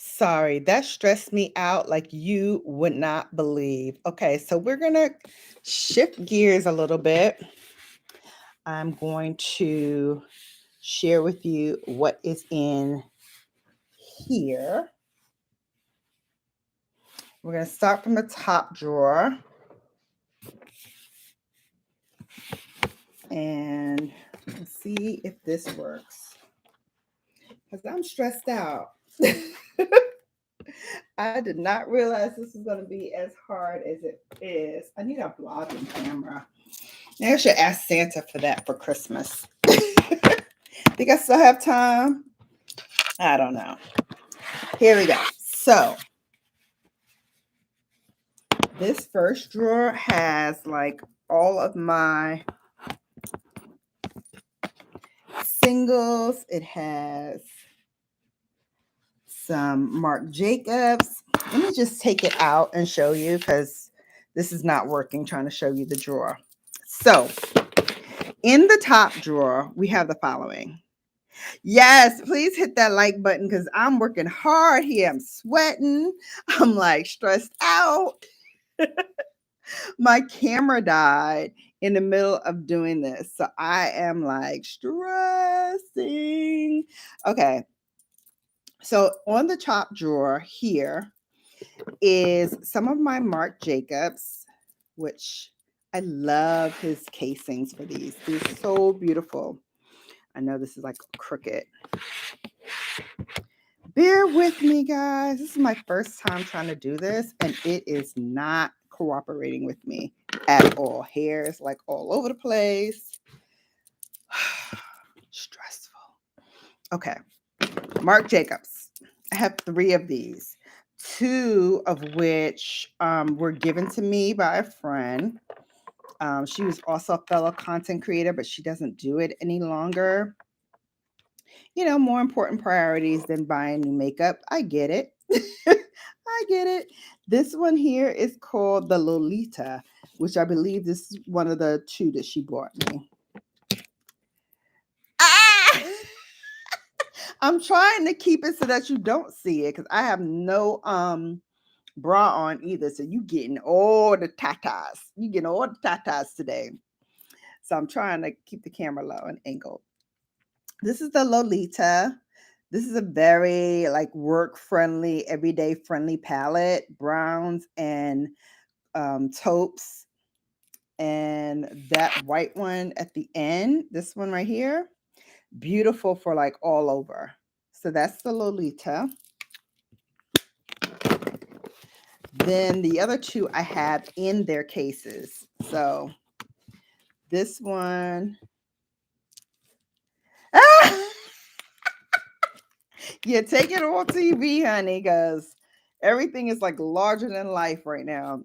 Sorry, that stressed me out like you would not believe. Okay, so we're gonna shift gears a little bit. I'm going to share with you what is in here. We're gonna start from the top drawer. And let's see if this works. Because I'm stressed out. I did not realize this was going to be as hard as it is. I need a vlogging camera. Maybe I should ask Santa for that for Christmas. Think I still have time? I don't know. Here we go. So this first drawer has like all of my singles. It has some Marc Jacobs. Let me just take it out and show you because this is not working trying to show you the drawer. So in the top drawer, we have the following. Yes, please hit that like button because I'm working hard here. I'm sweating. I'm like stressed out. My camera died in the middle of doing this. So I am like stressing. Okay. So on the top drawer here is some of my Marc Jacobs, which I love his casings for these. These are so beautiful. I know this is like crooked. Bear with me, guys. This is my first time trying to do this, and it is not cooperating with me at all. Hair is like all over the place. Stressful. Okay. Marc Jacobs. I have 3 of these, 2 of which were given to me by a friend. She was also a fellow content creator, but she doesn't do it any longer. You know, more important priorities than buying new makeup. I get it. I get it. This one here is called the Lolita, which I believe this is one of the 2 that she bought me. Ah! I'm trying to keep it so that you don't see it because I have no bra on either. So you getting all the tatas. You getting all the tatas today. So I'm trying to keep the camera low and angled. This is the Lolita. This is a very like work friendly, everyday friendly palette. Browns and taupes. And that white one at the end, this one right here, beautiful for like all over. So that's the Lolita. Then the other 2 I have in their cases. So this one. Ah! Yeah, take it on TV, honey, because everything is like larger than life right now.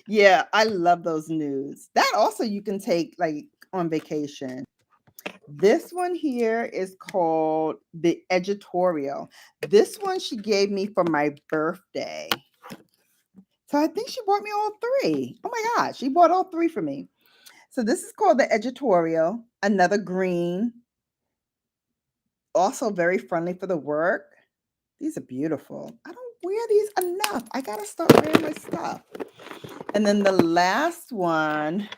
Yeah, I love those nudes. That also you can take like on vacation. This one here is called the Edutorial. This one she gave me for my birthday. So I think she bought me all 3. Oh my God, she bought all 3 for me. So this is called the Edutorial, another green. Also very friendly for the work. These are beautiful. I don't wear these enough. I gotta start wearing my stuff. And then the last one,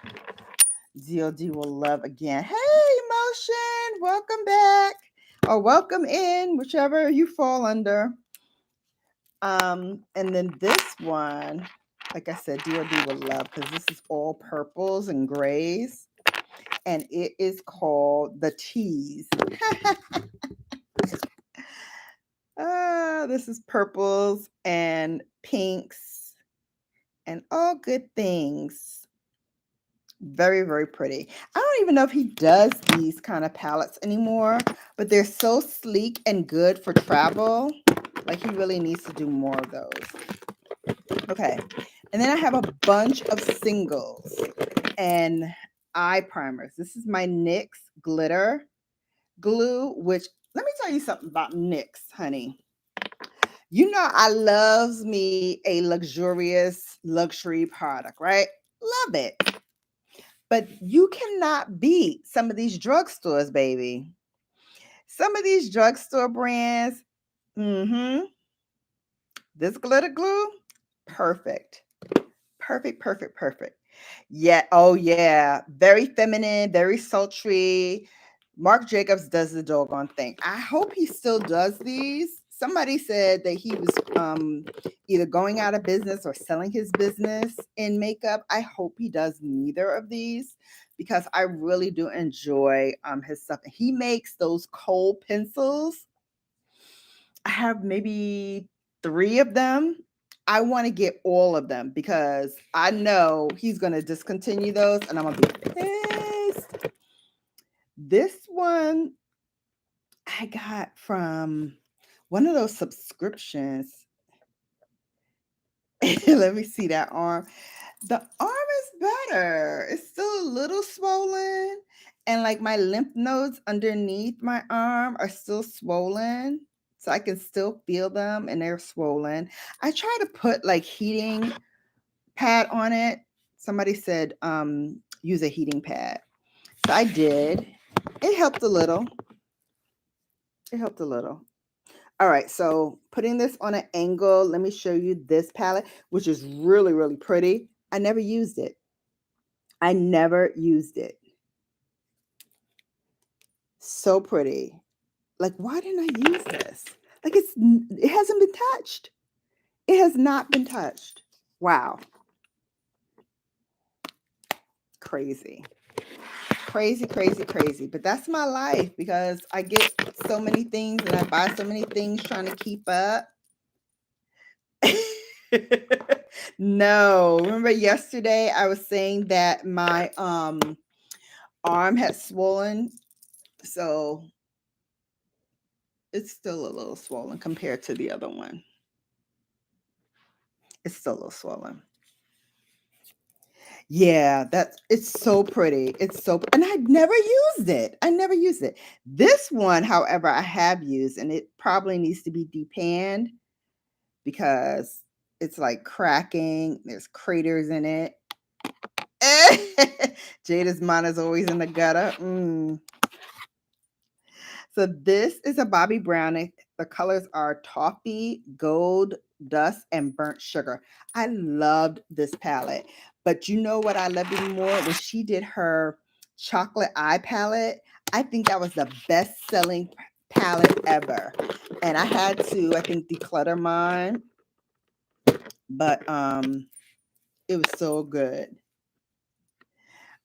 DOD will love again. Hey, Motion, welcome back. Or welcome in, whichever you fall under. And then this one, like I said, DOD will love because this is all purples and grays. And it is called the Tease. This is purples and pinks and all good things. Very, very pretty. I don't even know if he does these kind of palettes anymore, but they're so sleek and good for travel. Like he really needs to do more of those. Okay. And then I have a bunch of singles and eye primers. This is my NYX Glitter Glue, which let me tell you something about NYX, honey. You know, I loves me a luxurious luxury product, right? Love it. But you cannot beat some of these drugstores, baby. Some of these drugstore brands, this glitter glue, perfect. Perfect, perfect, perfect. Yeah. Oh, yeah. Very feminine, very sultry. Marc Jacobs does the doggone thing. I hope he still does these. Somebody said that he was either going out of business or selling his business in makeup. I hope he does neither of these because I really do enjoy his stuff. He makes those kohl pencils. I have maybe 3 of them. I want to get all of them because I know he's going to discontinue those and I'm going to be pissed. This one I got from one of those subscriptions. Let me see that arm. The arm is better. It's still a little swollen. And like my lymph nodes underneath my arm are still swollen. So I can still feel them and they're swollen. I try to put like heating pad on it. Somebody said use a heating pad. So I did. It helped a little. It helped a little. All right, so putting this on an angle, let me show you this palette, which is really, really pretty. I never used it. I never used it. So pretty. Like, why didn't I use this? Like, it hasn't been touched. It has not been touched. Wow. Crazy. Crazy, crazy, crazy. But that's my life because I get so many things and I buy so many things trying to keep up. No, remember yesterday I was saying that my arm had swollen, so it's still a little swollen compared to the other one. It's still a little swollen. Yeah, it's so pretty. It's so, and I never used it. I never used it. This one, however, I have used, and it probably needs to be depanned because it's like cracking. There's craters in it. Jada's mind is always in the gutter. So this is a Bobbi Brown. The colors are Toffee, Gold, Dust, and Burnt Sugar. I loved this palette. But you know what I loved even more? When she did her chocolate eye palette, I think that was the best-selling palette ever. And I had to, I think, declutter mine. But it was so good.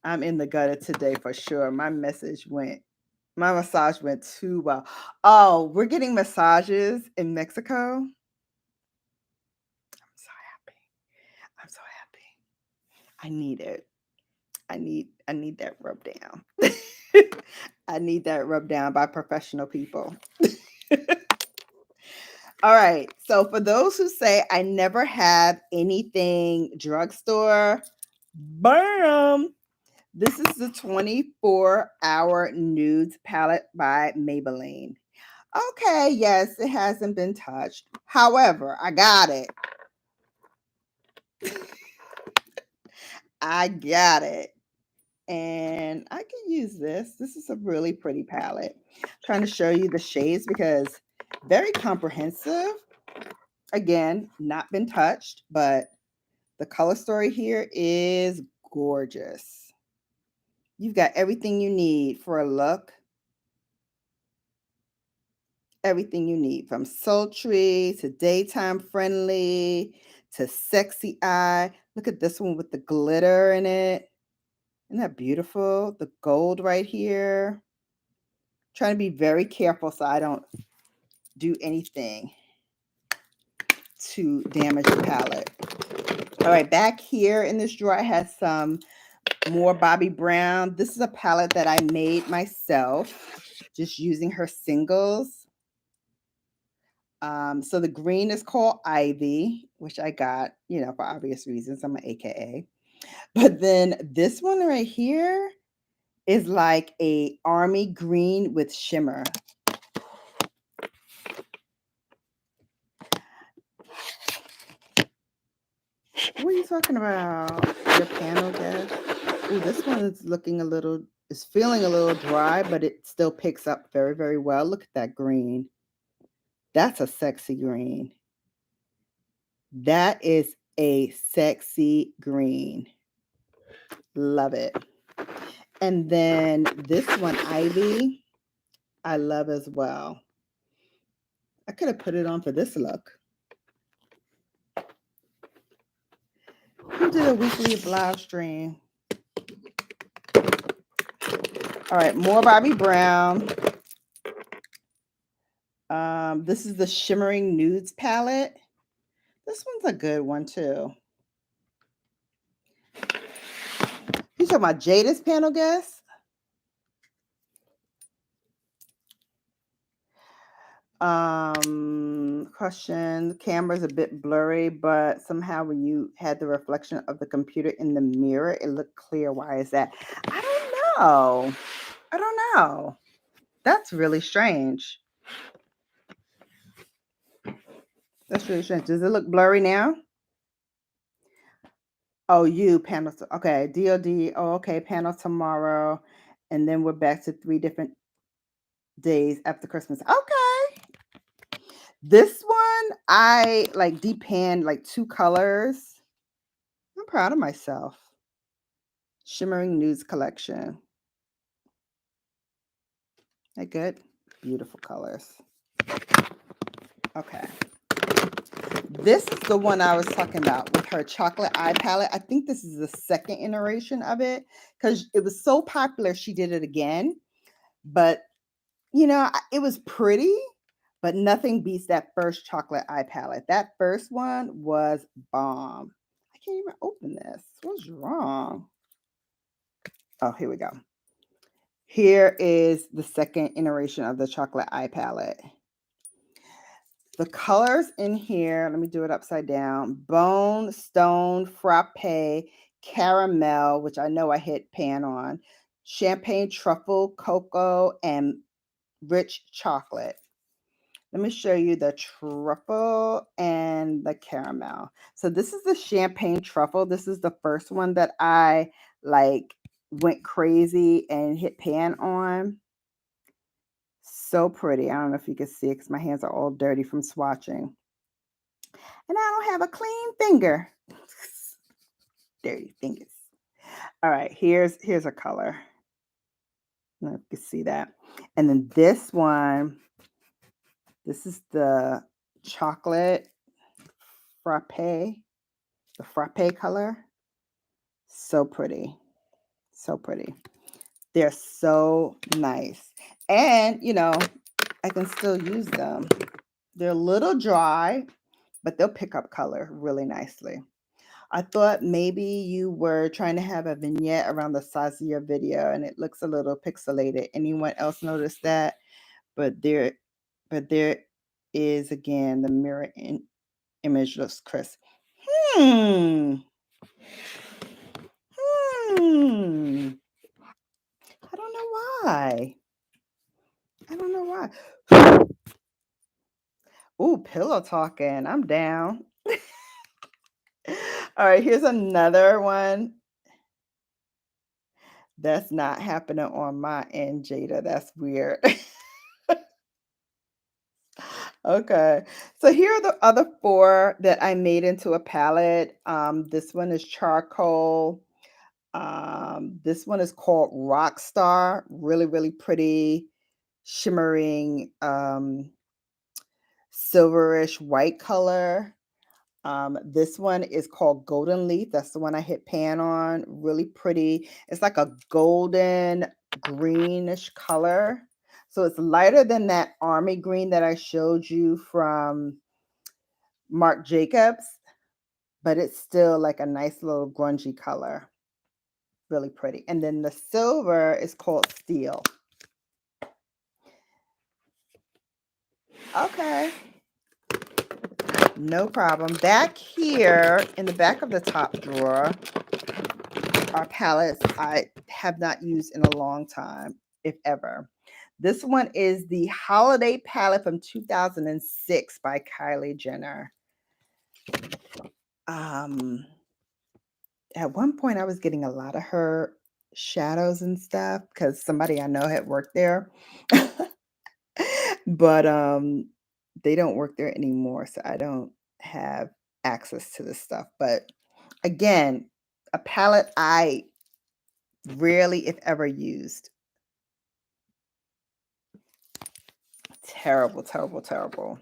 I'm in the gutter today for sure. My massage went too well. Oh, we're getting massages in Mexico. I'm so happy. I'm so happy. I need it. I need that rub down. I need that rub down by professional people. All right. So for those who say I never have anything drugstore, bam. This is the 24-hour Nudes palette by Maybelline. Okay, yes, it hasn't been touched. However, I got it. I got it. And I can use this. This is a really pretty palette. I'm trying to show you the shades because very comprehensive. Again, not been touched, but the color story here is gorgeous. You've got everything you need for a look. Everything you need from sultry to daytime friendly to sexy eye. Look at this one with the glitter in it. Isn't that beautiful? The gold right here. Trying to be very careful so I don't do anything to damage the palette. All right, back here in this drawer, I have some more Bobbi Brown. This is a palette that I made myself, just using her singles. So the green is called Ivy, which I got, for obvious reasons. I'm an AKA. But then this one right here is like a army green with shimmer. What are you talking about? Your panel, guys? Ooh, this one is looking a little It's feeling a little dry, but it still picks up very, very well. Look at that green. That's a sexy green. That is a sexy green. Love it. And then this one, Ivy, I love as well. I could have put it on for this look. Who did a weekly live stream? All right, more Bobbi Brown. This is the Shimmering Nudes palette. This one's a good one too. You talking about Jada's panel guest? Question. The camera's a bit blurry, but somehow when you had the reflection of the computer in the mirror, it looked clear. Why is that? I don't know. I don't know. That's really strange. That's really strange. Does it look blurry now? Oh, you panel. Okay, DOD. Oh, okay, panel tomorrow. And then we're back to 3 different days after Christmas. Okay. This one, I like deep pan like 2 colors. I'm proud of myself. Shimmering Nudes Collection. That good? Beautiful colors. Okay. This is the one I was talking about with her chocolate eye palette. I think this is the second iteration of it because it was so popular. She did it again. But, you know, it was pretty, but nothing beats that first chocolate eye palette. That first one was bomb. I can't even open this. What's wrong? Oh, here we go. Here is the second iteration of the chocolate eye palette. The colors in here, let me do it upside down. Bone, Stone, Frappe, Caramel, which I know I hit pan on, Champagne, Truffle, Cocoa, and Rich Chocolate. Let me show you the Truffle and the Caramel. So this is the Champagne Truffle. This is the first one that I like went crazy and hit pan on. So pretty. I don't know if you can see it because my hands are all dirty from swatching. And I don't have a clean finger. Dirty fingers. All right, here's a color. I don't know if you can see that. And then this one, this is the chocolate frappe, the frappe color. So pretty. So pretty. They're so nice. And, you know, I can still use them. They're a little dry, but they'll pick up color really nicely. I thought maybe you were trying to have a vignette around the size of your video and it looks a little pixelated. Anyone else notice that? But there is again the mirror image looks crisp. Hmm. I don't know why. I don't know why. Ooh, pillow talking. I'm down. All right, here's another one. That's not happening on my end, Jada. That's weird. Okay, so here are the other 4 that I made into a palette. This one is charcoal. This one is called Rockstar. Really, really pretty, shimmering, silverish white color. This one is called Golden Leaf. That's the one I hit pan on. Really pretty. It's like a golden greenish color. So it's lighter than that army green that I showed you from Marc Jacobs, but it's still like a nice little grungy color. Really pretty. And then the silver is called Steel. Okay. No problem. Back here in the back of the top drawer are palettes I have not used in a long time, if ever. This one is the Holiday Palette from 2006 by Kylie Jenner. At one point, I was getting a lot of her shadows and stuff because somebody I know had worked there. But they don't work there anymore, so I don't have access to this stuff. But again, a palette I rarely, if ever, used. Terrible, terrible, terrible.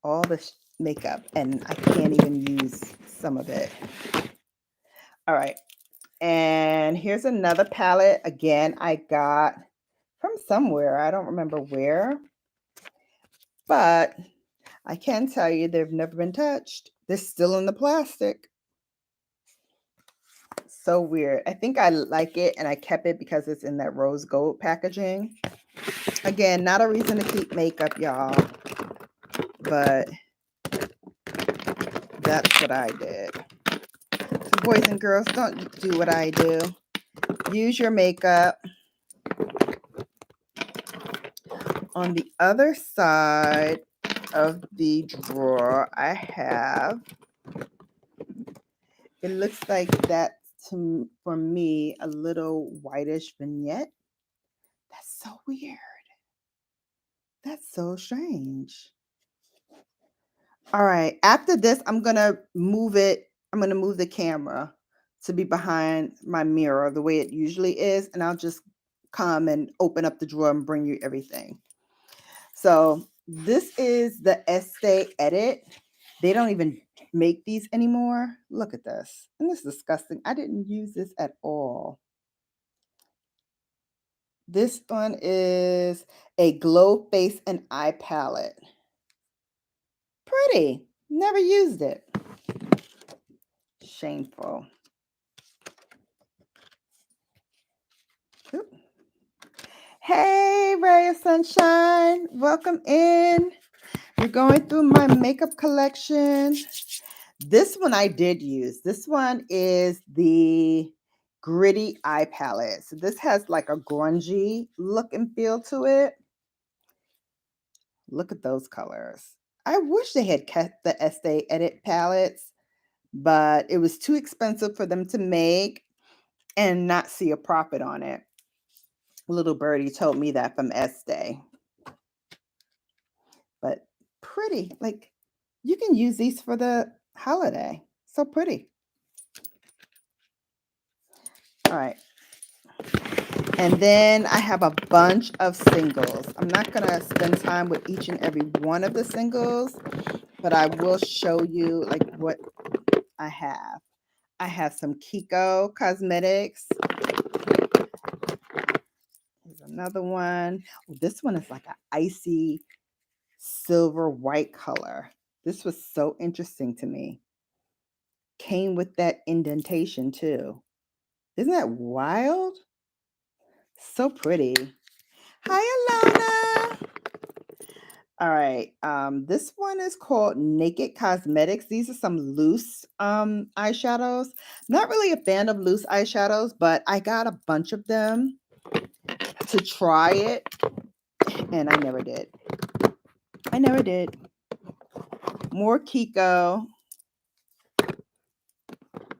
All this makeup, and I can't even use some of it. All right. And here's another palette. Again, I got from somewhere. I don't remember where. But I can tell you they've never been touched. They're still in the plastic. So weird. I think I like it, and I kept it because it's in that rose gold packaging. Again, not a reason to keep makeup, y'all. But that's what I did. So boys and girls, don't do what I do. Use your makeup. On the other side of the drawer, I have, it looks like that's for me a little whitish vignette. That's so weird. That's so strange. All right. After this, I'm going to move it. I'm going to move the camera to be behind my mirror the way it usually is. And I'll just come and open up the drawer and bring you everything. So this is the Estee Edit. They don't even make these anymore. Look at this. And this is disgusting. I didn't use this at all. This one is a Glow Face and Eye Palette. Pretty. Never used it. Shameful. Oop. Hey, Ray of Sunshine. Welcome in. We're going through my makeup collection. This one I did use. This one is the Gritty Eye Palette. So this has like a grungy look and feel to it. Look at those colors. I wish they had kept the Estee Edit palettes, but it was too expensive for them to make and not see a profit on it. Little birdie told me that from Estee. But pretty. Like, you can use these for the holiday. So pretty. All right. And then I have a bunch of singles. I'm not going to spend time with each and every one of the singles, but I will show you like what I have. I have some Coco Cosmetics. Here's another one. This one is like an icy silver white color. This was so interesting to me. Came with that indentation too. Isn't that wild? So pretty. Hi, Alana. All right. This one is called Naked Cosmetics. These are some loose eyeshadows. Not really a fan of loose eyeshadows, but I got a bunch of them to try it, and I never did. I never did. More Kiko.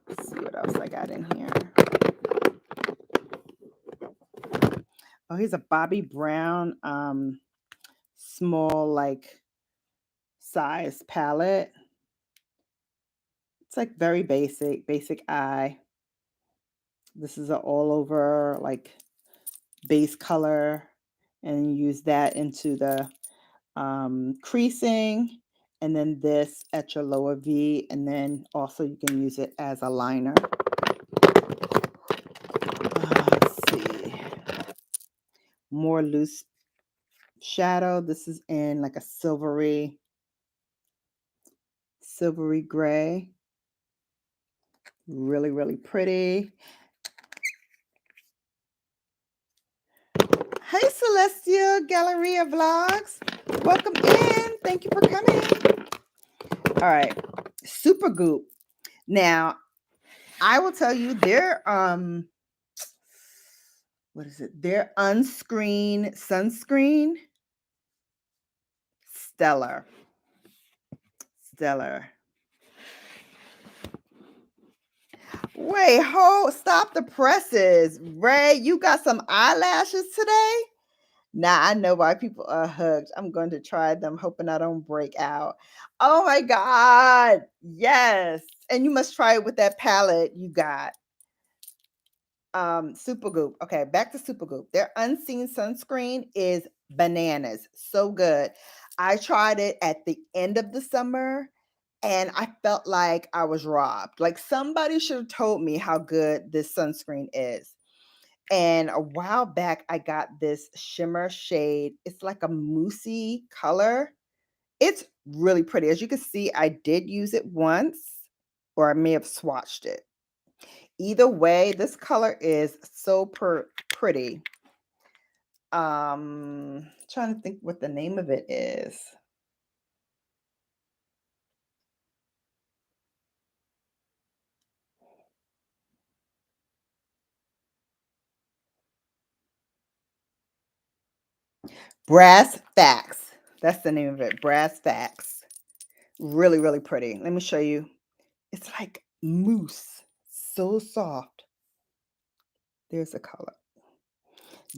Let's see what else I got in here. Oh, here's a Bobbi Brown small like size palette. It's like very basic eye. This is an all over like base color, and use that into the creasing, and then this at your lower V, and then also you can use it as a liner. Let's see. More loose shadow. This is in like a silvery gray. Really, really pretty. Hey, Celestia Galleria Vlogs. Welcome in. Thank you for coming. All right. Super Goop. Now, I will tell you their what is it? Their unscreen sunscreen. Stellar. Wait, stop the presses. Ray, you got some eyelashes today? Now I know why people are hooked. I'm going to try them, hoping I don't break out. Oh my God. Yes. And you must try it with that palette you got. Super Goop. Okay, back to Super Goop. Their unseen sunscreen is bananas. So good. I tried it at the end of the summer and I felt like I was robbed. Like somebody should have told me how good this sunscreen is. And a while back, I got this shimmer shade. It's like a moussey color. It's really pretty. As you can see, I did use it once, or I may have swatched it. Either way, this color is so pretty. Trying to think what the name of it is. Brass Facts. That's the name of it. Brass Facts. Really, really pretty. Let me show you. It's like mousse. So soft. There's the color.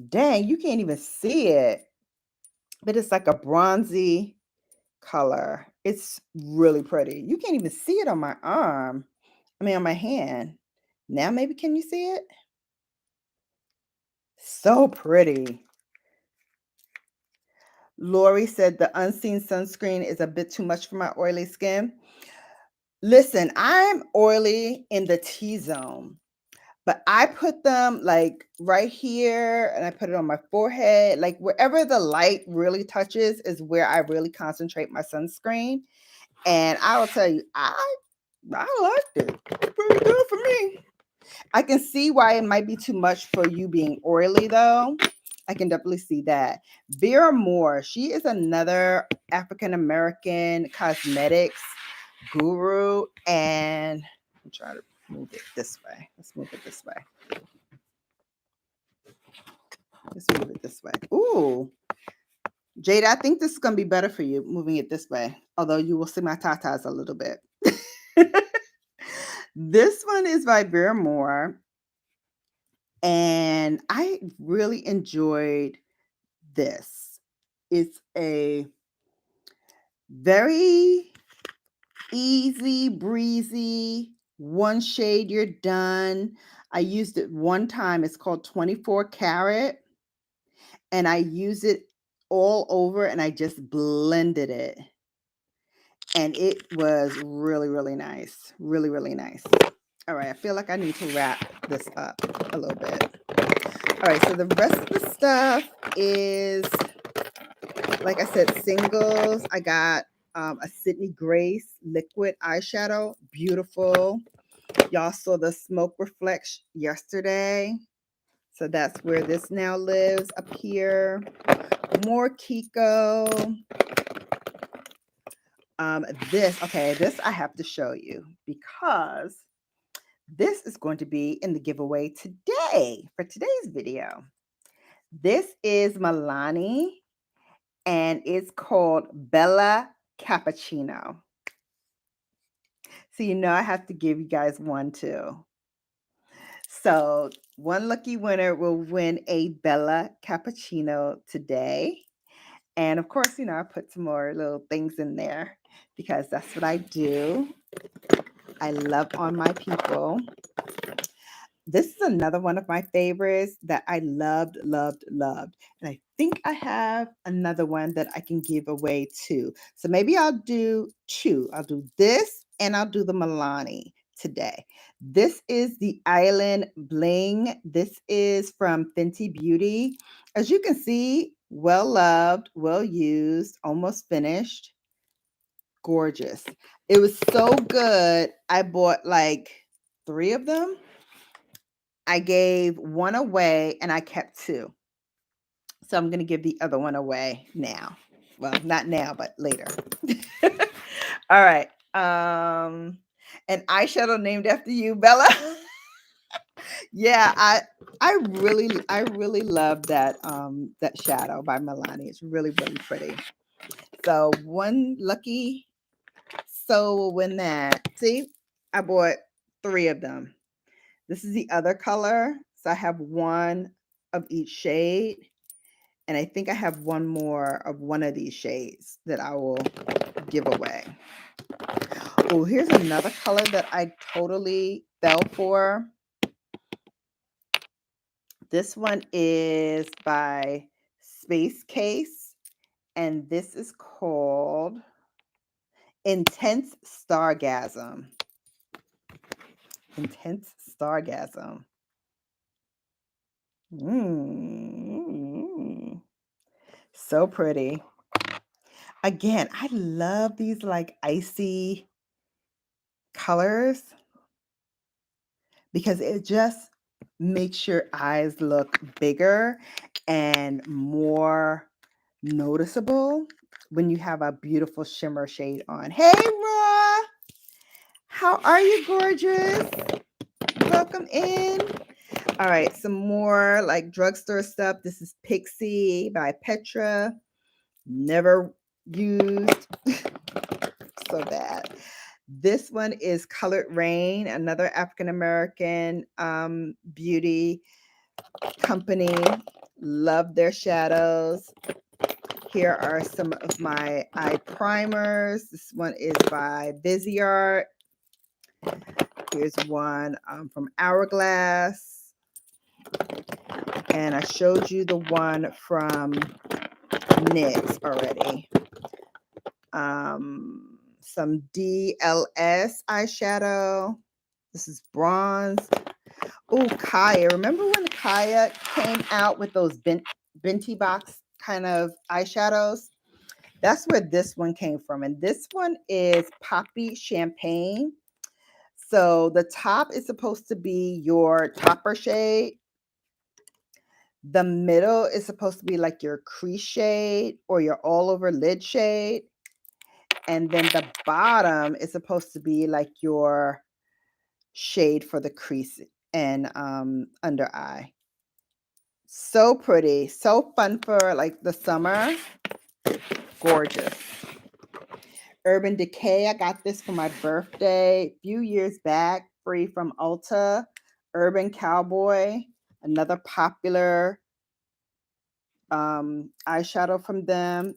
Dang, you can't even see it. But it's like a bronzy color. It's really pretty. You can't even see it on my arm. I mean, on my hand. Now maybe can you see it? So pretty. Lori said the unseen sunscreen is a bit too much for my oily skin. Listen, I'm oily in the T-zone, but I put them like right here and I put it on my forehead. Like wherever the light really touches is where I really concentrate my sunscreen. And I will tell you, I liked it. It's pretty good for me. I can see why it might be too much for you being oily though. I can definitely see that. Vera Moore, she is another African American cosmetics guru. And I'm trying to move it this way. Let's move it this way. Let's move it this way. Ooh. Jada, I think this is going to be better for you moving it this way. Although you will see my tatas a little bit. This one is by Vera Moore. And I really enjoyed this. It's a very easy breezy, one shade, you're done. I used it one time. It's called 24 Karat. And I use it all over and I just blended it. And it was really, really nice. Really, really nice. All right, I feel like I need to wrap this up a little bit. All right, so the rest of the stuff is, like I said, singles. I got a Sydney Grace liquid eyeshadow. Beautiful. Y'all saw the smoke reflection yesterday. So that's where this now lives, up here. More Kiko. This I have to show you because this is going to be in the giveaway today for today's video. This is Milani and it's called Bella Cappuccino. So you know I have to give you guys one too. So one lucky winner will win a Bella Cappuccino today. And of course, you know, I put some more little things in there because that's what I do. I love on my people. This is another one of my favorites that I loved. And I think I have another one that I can give away too. So maybe I'll do two. I'll do this and I'll do the Milani today. This is the Island Bling. This is from Fenty Beauty. As you can see, well loved, well used, almost finished. Gorgeous. It was so good. I bought like 3 of them. I gave one away and I kept 2. So I'm going to give the other one away now. Well, not now, but later. All right. An eyeshadow named after you, Bella. Yeah, I really love that that shadow by Milani. It's really, really pretty. So one lucky soul will win that. See, I bought 3 of them. This is the other color. So I have one of each shade. And I think I have one more of one of these shades that I will give away. Oh, here's another color that I totally fell for. This one is by Space Case, and this is called Intense Stargasm. Intense Stargasm. So pretty. Again, I love these like icy colors because it just makes your eyes look bigger and more noticeable when you have a beautiful shimmer shade on. Hey, Ra! How are you, gorgeous? Welcome in. All right, some more like drugstore stuff. This is Pixie by Petra. Never used. So bad. This one is Colored Rain, another African-American beauty company. Love their shadows. Here are some of my eye primers. This one is by Viseart. Here's one from Hourglass. And I showed you the one from Nyx already. Some DLS eyeshadow. This is bronze. Oh, Kaya. Remember when Kaya came out with those Binti box kind of eyeshadows? That's where this one came from. And this one is Poppy Champagne. So the top is supposed to be your topper shade. The middle is supposed to be like your crease shade or your all over lid shade. And then the bottom is supposed to be like your shade for the crease and under eye. So pretty. So fun for like the summer. Gorgeous. Urban Decay. I got this for my birthday a few years back, free from Ulta. Urban Cowboy. Another popular eyeshadow from them.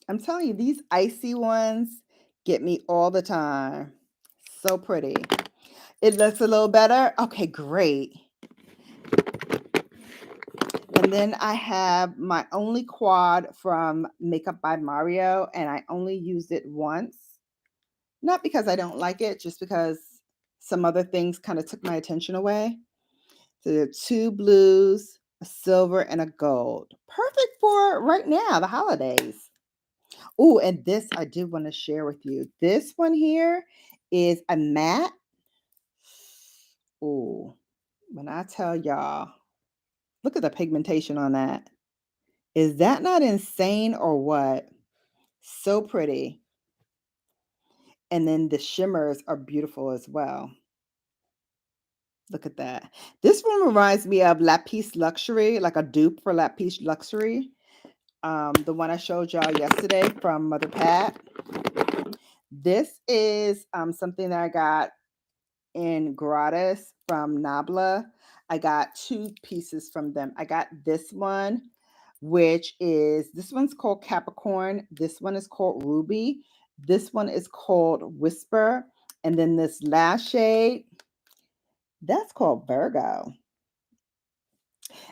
I'm telling you, these icy ones get me all the time. So pretty. It looks a little better. Okay, great. And then I have my only quad from Makeup by Mario, and I only used it once. Not because I don't like it, just because some other things kind of took my attention away. So there are two blues, a silver, and a gold. Perfect for right now, the holidays. Oh, and this I did want to share with you. This one here is a matte. Oh, when I tell y'all, look at the pigmentation on that. Is that not insane or what? So pretty. And then the shimmers are beautiful as well. Look at that. This one reminds me of Lapis Luxury, like a dupe for Lapis Luxury. The one I showed y'all yesterday from Mother Pat. This is something that I got in gratis from Nabla. I got two pieces from them. I got this one, this one's called Capricorn. This one is called Ruby. This one is called Whisper. And then this last shade, that's called Virgo.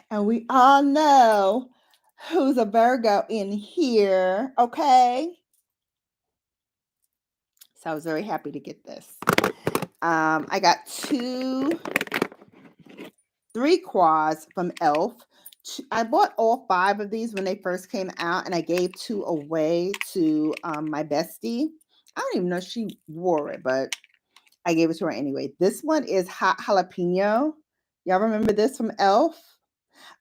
And we all know who's a Virgo in here, okay? So I was very happy to get this. I got three quads from e.l.f. I bought all 5 of these when they first came out, and I gave 2 away to my bestie. I don't even know if she wore it, but I gave it to her anyway. This one is Hot Jalapeno. Y'all remember this from e.l.f.?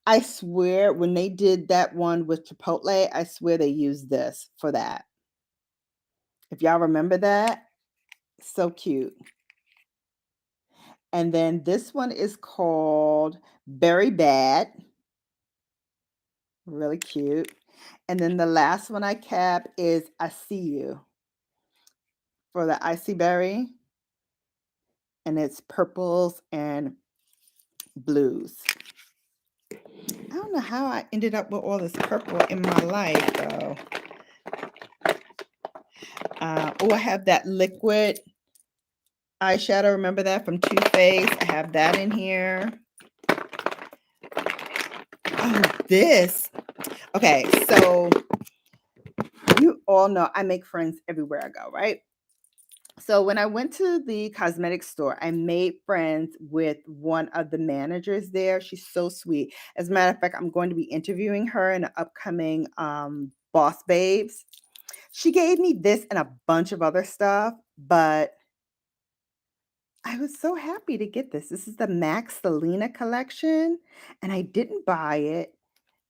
I swear when they did that one with Chipotle, I swear they used this for that. If y'all remember that, so cute. And then this one is called Very Bad. Really cute. And then the last one I kept is I See You for the Icy Berry. and it's purples and blues. I don't know how I ended up with all this purple in my life, though. Oh, I have that liquid eyeshadow. Remember that from Too Faced? I have that in here. Oh, this. Okay, so you all know I make friends everywhere I go, right? So when I went to the cosmetics store, I made friends with one of the managers there. She's so sweet. As a matter of fact, I'm going to be interviewing her in an upcoming Boss Babes. She gave me this and a bunch of other stuff, but I was so happy to get this. This is the Selena Collection, and I didn't buy it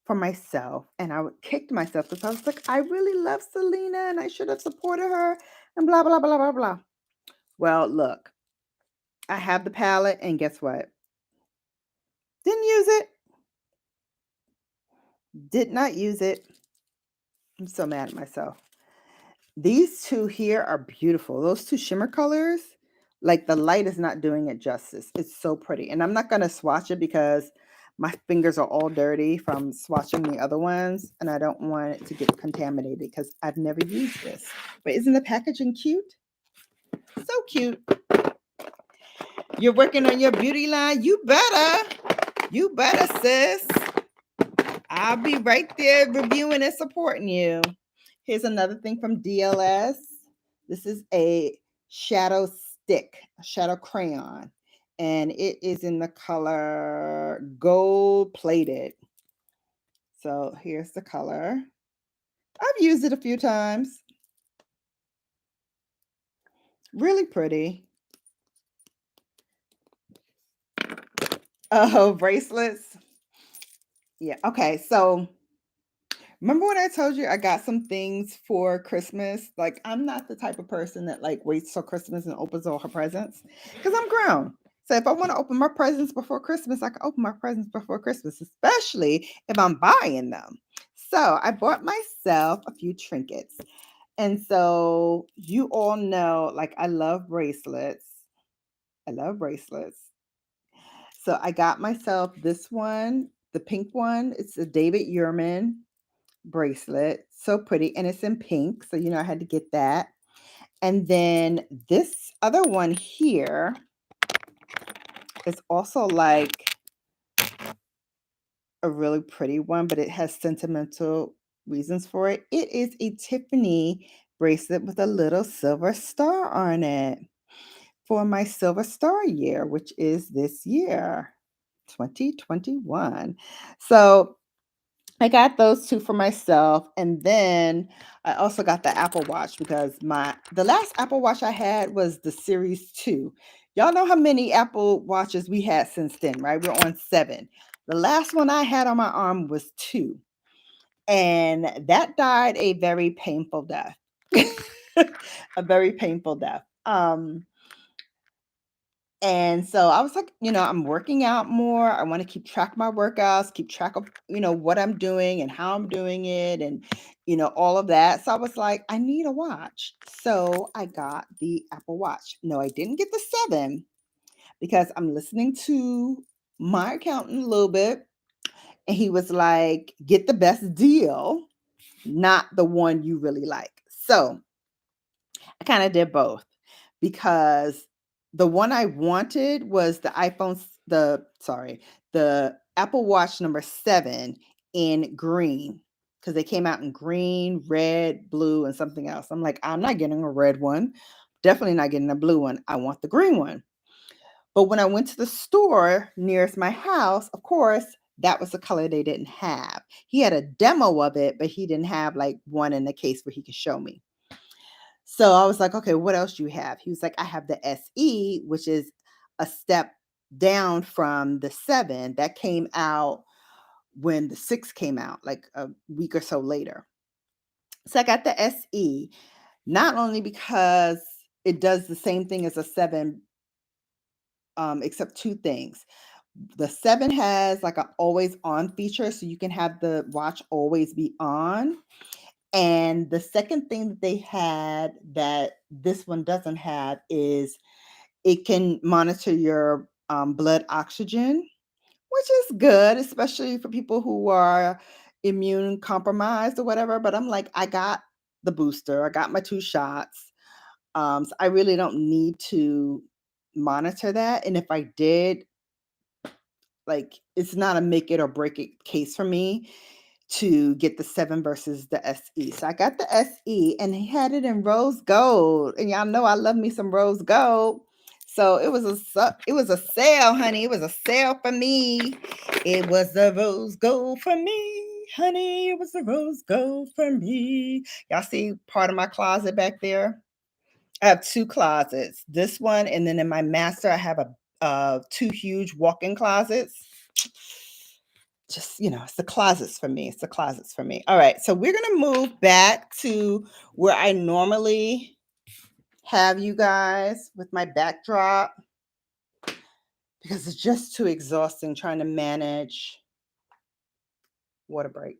for myself, and I kicked myself because I was like, I really love Selena, and I should have supported her, and blah, blah, blah, blah, blah. Well, look, I have the palette, and guess what? Didn't use it. Did not use it. I'm so mad at myself. These two here are beautiful. Those two shimmer colors, like the light is not doing it justice. It's so pretty. And I'm not going to swatch it because my fingers are all dirty from swatching the other ones. And I don't want it to get contaminated because I've never used this. But isn't the packaging cute? So cute. You're working on your beauty line. You better. You better, sis. I'll be right there reviewing and supporting you. Here's another thing from DLS. This is a shadow stick, a shadow crayon, and it is in the color gold plated. So here's the color. I've used it a few times. Really pretty. Oh, bracelets. Yeah. Okay. So remember when I told you I got some things for Christmas? Like, I'm not the type of person that like waits till Christmas and opens all her presents because I'm grown. So if I want to open my presents before Christmas, I can open my presents before Christmas, especially if I'm buying them. So I bought myself a few trinkets. And so you all know, like, I love bracelets. I love bracelets. So I got myself this one, the pink one. It's a David Yurman bracelet. So pretty. And it's in pink. So, I had to get that. And then this other one here is also like a really pretty one, but it has sentimental reasons for it. It is a Tiffany bracelet with a little silver star on it for my silver star year, which is this year, 2021. So I got those two for myself, and then I also got the Apple Watch because the last Apple Watch I had was the Series 2. Y'all know how many Apple Watches we had since then, right? We're on 7. The last one I had on my arm was 2, and that died a very painful death. A very painful death. And so I was like, I'm working out more. I want to keep track of my workouts, keep track of, what I'm doing and how I'm doing it and, all of that. So I was like, I need a watch. So I got the Apple Watch. No, I didn't get the 7 because I'm listening to my accountant a little bit. And he was like, get the best deal, not the one you really like. So I kind of did both because the one I wanted was the the Apple Watch number 7 in green because they came out in green, red, blue, and something else. I'm like, I'm not getting a red one. Definitely not getting a blue one. I want the green one. But when I went to the store nearest my house, of course, that was the color they didn't have. He had a demo of it, but he didn't have like one in the case where he could show me. So I was like, okay, what else do you have? He was like, I have the SE, which is a step down from the 7 that came out when the 6 came out, like a week or so later. So I got the SE, not only because it does the same thing as a 7, except 2 things. The 7 has like an always on feature, so you can have the watch always be on. And the second thing that they had that this one doesn't have is It can monitor your blood oxygen, which is good, especially for people who are immune compromised or whatever. But I'm like, I got the booster, I got my 2 shots. So I really don't need to monitor that. And if I did, like, it's not a make it or break it case for me to get the 7 versus the SE. So I got the SE and he had it in rose gold. And y'all know I love me some rose gold. So it was a sale, honey. It was a sale for me. It was the rose gold for me, honey. It was the rose gold for me. Y'all see part of my closet back there? I have 2 closets. This one, and then in my master, I have 2 huge walk-in closets. Just, it's the closets for me. It's the closets for me. All right, so we're gonna move back to where I normally have you guys with my backdrop because it's just too exhausting trying to manage water break.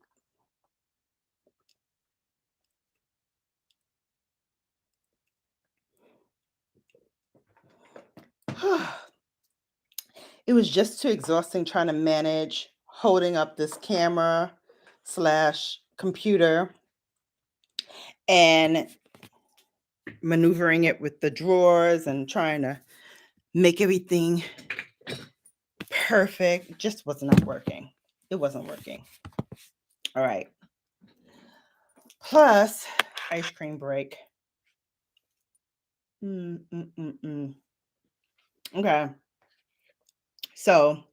It was just too exhausting trying to manage holding up this camera / computer and maneuvering it with the drawers and trying to make everything perfect. It just was not working. It wasn't working. All right. Plus, ice cream break. Okay. So,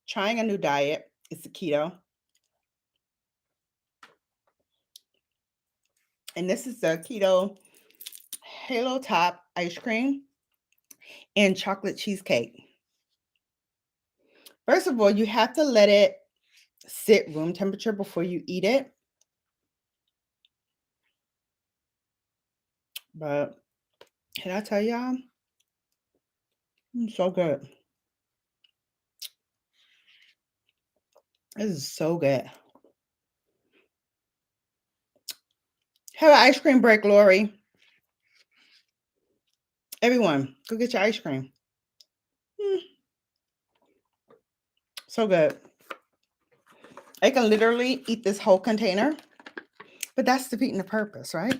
trying a new diet. It's the keto. And this is the keto halo top ice cream and chocolate cheesecake. First of all, you have to let it sit room temperature before you eat it. But can I tell y'all? It's so good. This is so good. Have an ice cream break, Lori. Everyone, go get your ice cream. So good. I can literally eat this whole container, but that's defeating the purpose, right?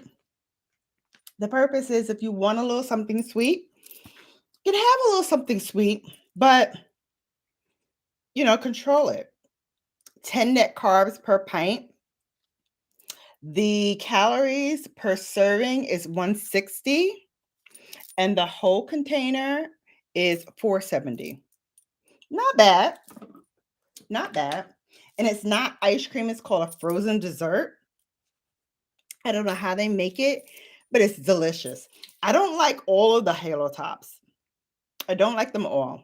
The purpose is if you want a little something sweet, you can have a little something sweet, but, control it. 10 net carbs per pint. The calories per serving is 160, and the whole container is 470. Not bad. Not bad. And it's not ice cream. It's called a frozen dessert. I don't know how they make it, but it's delicious. I don't like all of the halo tops. I don't like them all.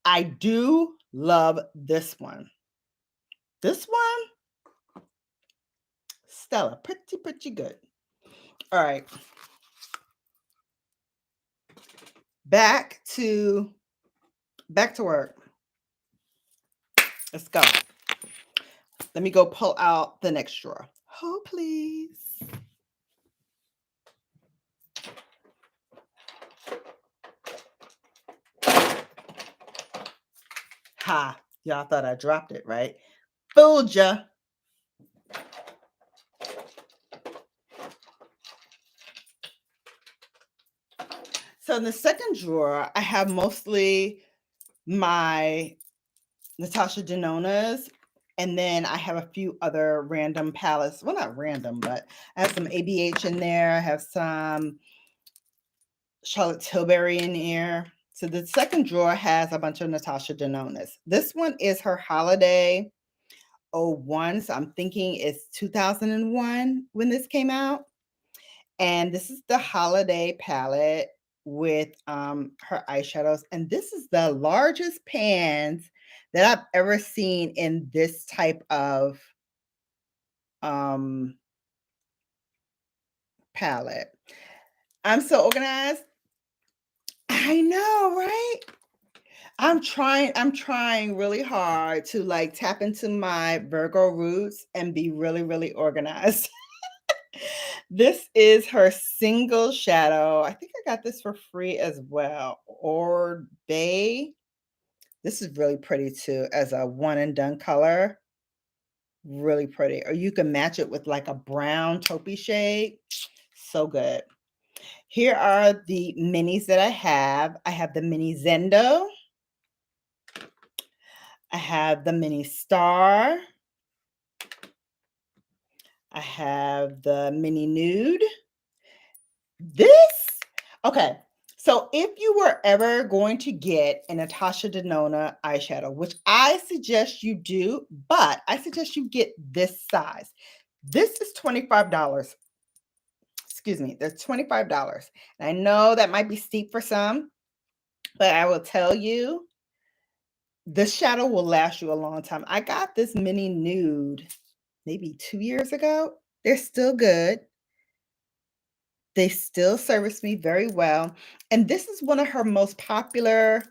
I do love this one. This one, stellar. Pretty good. All right. Back to work. Let's go. Let me go pull out the next drawer. Oh, please. Ha. Y'all thought I dropped it, right? Fooled ya. So in the second drawer, I have mostly my Natasha Denonas, and then I have a few other random palettes. Well, not random, but I have some ABH in there. I have some Charlotte Tilbury in here. So the second drawer has a bunch of Natasha Denonas. This one is her holiday 01. So I'm thinking it's 2001 when this came out. And this is the holiday palette with her eyeshadows. And this is the largest pans that I've ever seen in this type of palette. I'm so organized. I know, right? I'm trying really hard to like tap into my Virgo roots and be really, really organized. This is her single shadow. I think I got this for free as well. Or Bay. This is really pretty too as a one and done color. Really pretty. Or you can match it with like a brown taupey shade. So good. Here are the minis that I have. I have the mini Zendo. I have the mini Star. I have the mini Nude. Okay. So if you were ever going to get a Natasha Denona eyeshadow, which I suggest you do, but I suggest you get this size. This is $25. Excuse me, they're $25. And I know that might be steep for some, but I will tell you, this shadow will last you a long time. I got this mini Nude maybe 2 years ago. They're still good. They still service me very well. And this is one of her most popular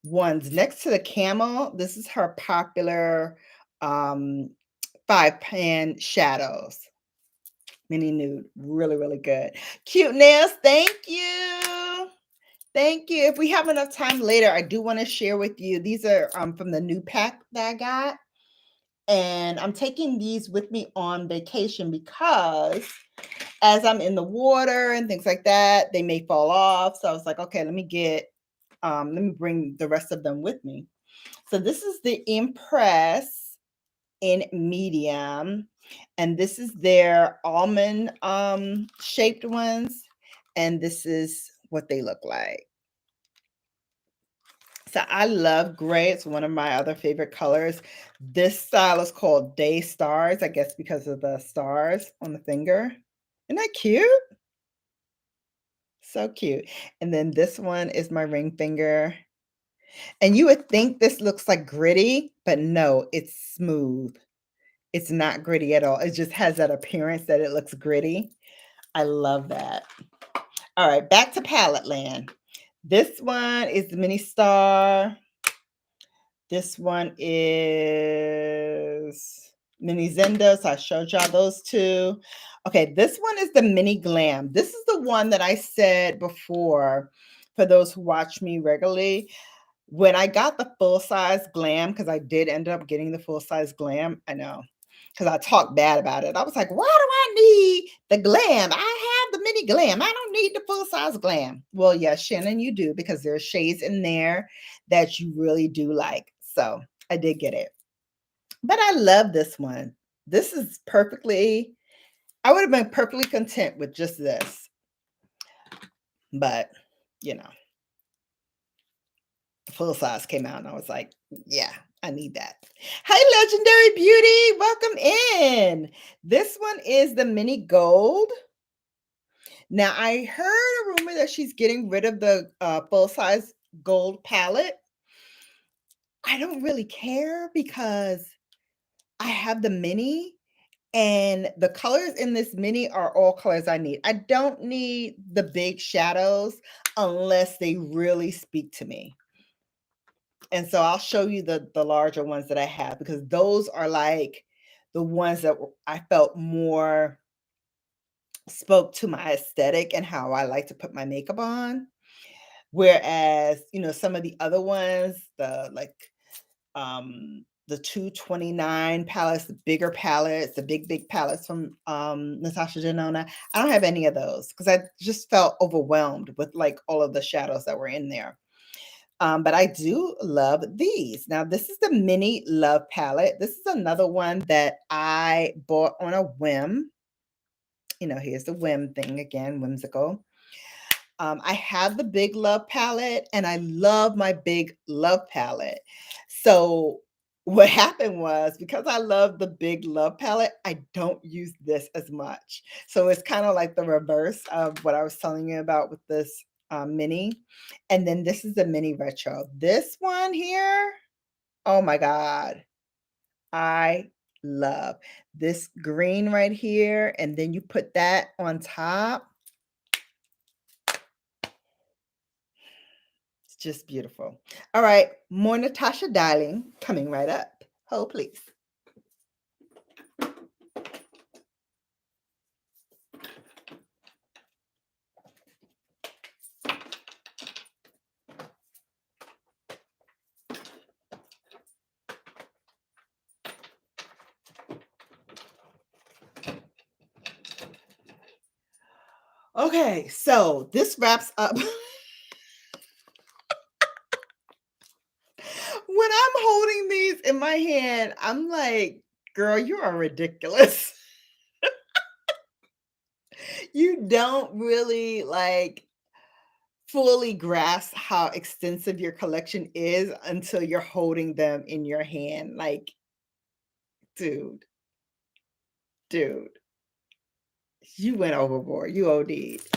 ones. Next to the camel, this is her popular 5-pan shadows. Mini Nude. Really, really good. Cute nails. Thank you. Thank you. If we have enough time later, I do want to share with you. These are from the new pack that I got. And I'm taking these with me on vacation because as I'm in the water and things like that, they may fall off. So I was like, okay, let me bring the rest of them with me. So this is the Impress in medium, and this is their almond shaped ones, and this is what they look like. So I love gray. It's one of my other favorite colors. This style is called Day Stars, I guess because of the stars on the finger. Isn't that cute? So cute. And then this one is my ring finger. And you would think this looks like gritty, but no, it's smooth. It's not gritty at all. It just has that appearance that it looks gritty. I love that. All right, back to Palette Land. This one is the Mini Star. This one is Mini Zenda. So I showed y'all those two. Okay, this one is the Mini Glam. This is the one that I said before for those who watch me regularly. When I got the full-size Glam, because I did end up getting the full-size Glam, I know, because I talked bad about it. I was like, why do I need the Glam? I have the Mini Glam. I don't need the full-size Glam. Well, yes, Shannon, you do, because there are shades in there that you really do like. So I did get it. But I love this one. This is perfectly, I would have been perfectly content with just this. But, you know, the full size came out and I was like, yeah, I need that. Hi, Legendary Beauty. Welcome in. This one is the Mini Gold. Now, I heard a rumor that she's getting rid of the full-size gold palette. I don't really care because I have the mini and the colors in this mini are all colors I need. I don't need the big shadows unless they really speak to me. And so I'll show you the larger ones that I have because those are like the ones that I felt more spoke to my aesthetic and how I like to put my makeup on. Whereas, you know, some of the other ones, the 229 palettes, the bigger palettes, the big palettes from Natasha Denona, I don't have any of those because I just felt overwhelmed with like all of the shadows that were in there. But I do love these. Now, this is the Mini Love palette. This is another one that I bought on a whim. You know, here's the whim thing again, whimsical. I have the Big Love palette and I love my Big Love palette. So what happened was because I love the Big Love palette, I don't use this as much. So it's kind of like the reverse of what I was telling you about with this mini. And then this is the Mini Retro. This one here, oh my God, I love this green right here. And then you put that on top. Just beautiful. All right, more Natasha Darling coming right up. Hold, please. Okay, so this wraps up. When I'm holding these in my hand, I'm like, girl, you are ridiculous. You don't really like fully grasp how extensive your collection is until you're holding them in your hand. Like, dude, dude, you went overboard. You OD'd.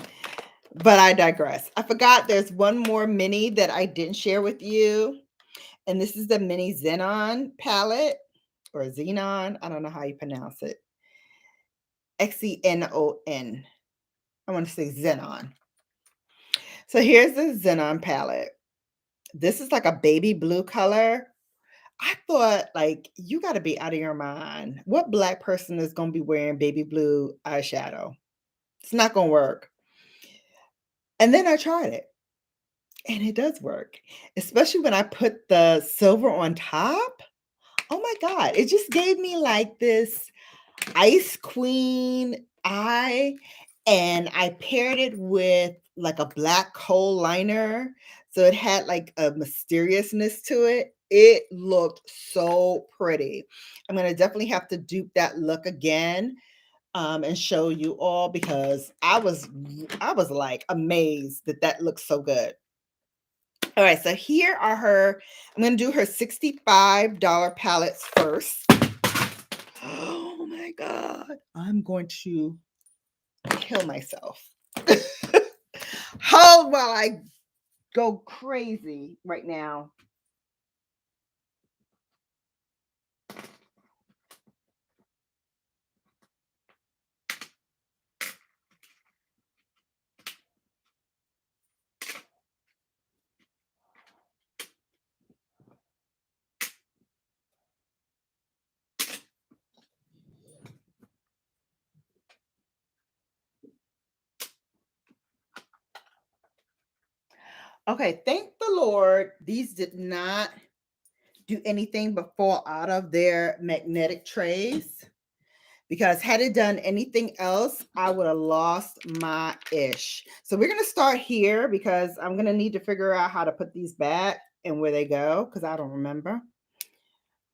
But I digress. I forgot there's one more mini that I didn't share with you. And this is the mini Xenon palette or Xenon. I don't know how you pronounce it. Xenon. I want to say Xenon. So here's the Xenon palette. This is like a baby blue color. I thought, like, you got to be out of your mind. What Black person is going to be wearing baby blue eyeshadow? It's not going to work. And then I tried it, and it does work, especially when I put the silver on top. Oh my God, it just gave me like this Ice Queen eye, and I paired it with like a black kohl liner. So it had like a mysteriousness to it. It looked so pretty. I'm going to definitely have to dupe that look again and show you all because I was like amazed that that looks so good. All right, so here are her. I'm going to do her $65 palettes first. Oh my God. I'm going to kill myself. Hold while I go crazy right now. Okay, thank the Lord. These did not do anything but fall out of their magnetic trays. Because had it done anything else, I would have lost my ish. So we're going to start here because I'm going to need to figure out how to put these back and where they go because I don't remember.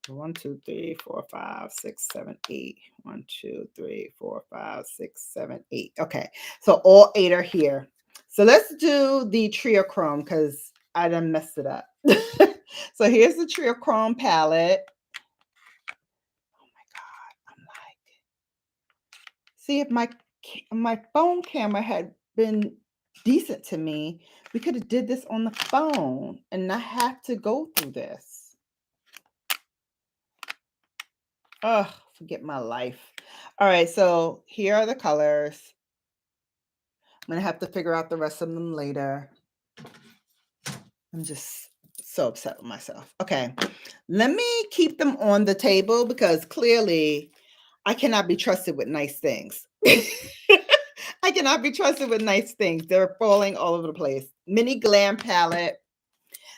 1, 2, 3, 4, 5, 6, 7, 8. 1, 2, 3, 4, 5, 6, 7, 8. Okay, so all 8 are here. So let's do the Trio Chrome because I done messed it up. So here's the Trio Chrome palette. Oh my God, I'm like, see if my phone camera had been decent to me, we could have did this on the phone and not have to go through this. Oh, forget my life. All right, so here are the colors. I'm gonna have to figure out the rest of them later. I'm just so upset with myself. Okay, let me keep them on the table because clearly I cannot be trusted with nice things. I cannot be trusted with nice things. They're falling all over the place. Mini Glam palette.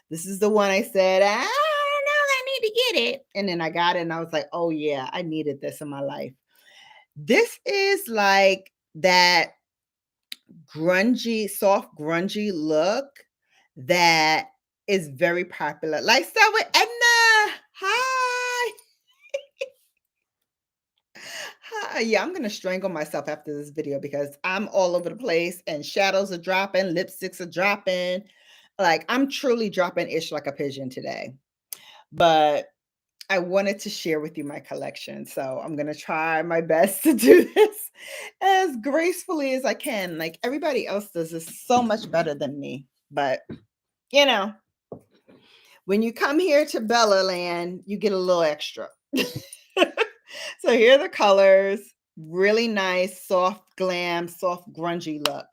This is the one I said, I don't know, I need to get it. And then I got it and I was like, oh yeah, I needed this in my life. This is like that grungy, soft, grungy look that is very popular. Like, start with Edna. Hi. Hi. Yeah, I'm going to strangle myself after this video because I'm all over the place and shadows are dropping, lipsticks are dropping. Like, I'm truly dropping ish like a pigeon today. But I wanted to share with you my collection. So I'm going to try my best to do this as gracefully as I can. Like everybody else does this so much better than me. But, you know, when you come here to Bella Land, you get a little extra. So here are the colors. Really nice, soft glam, soft grungy look.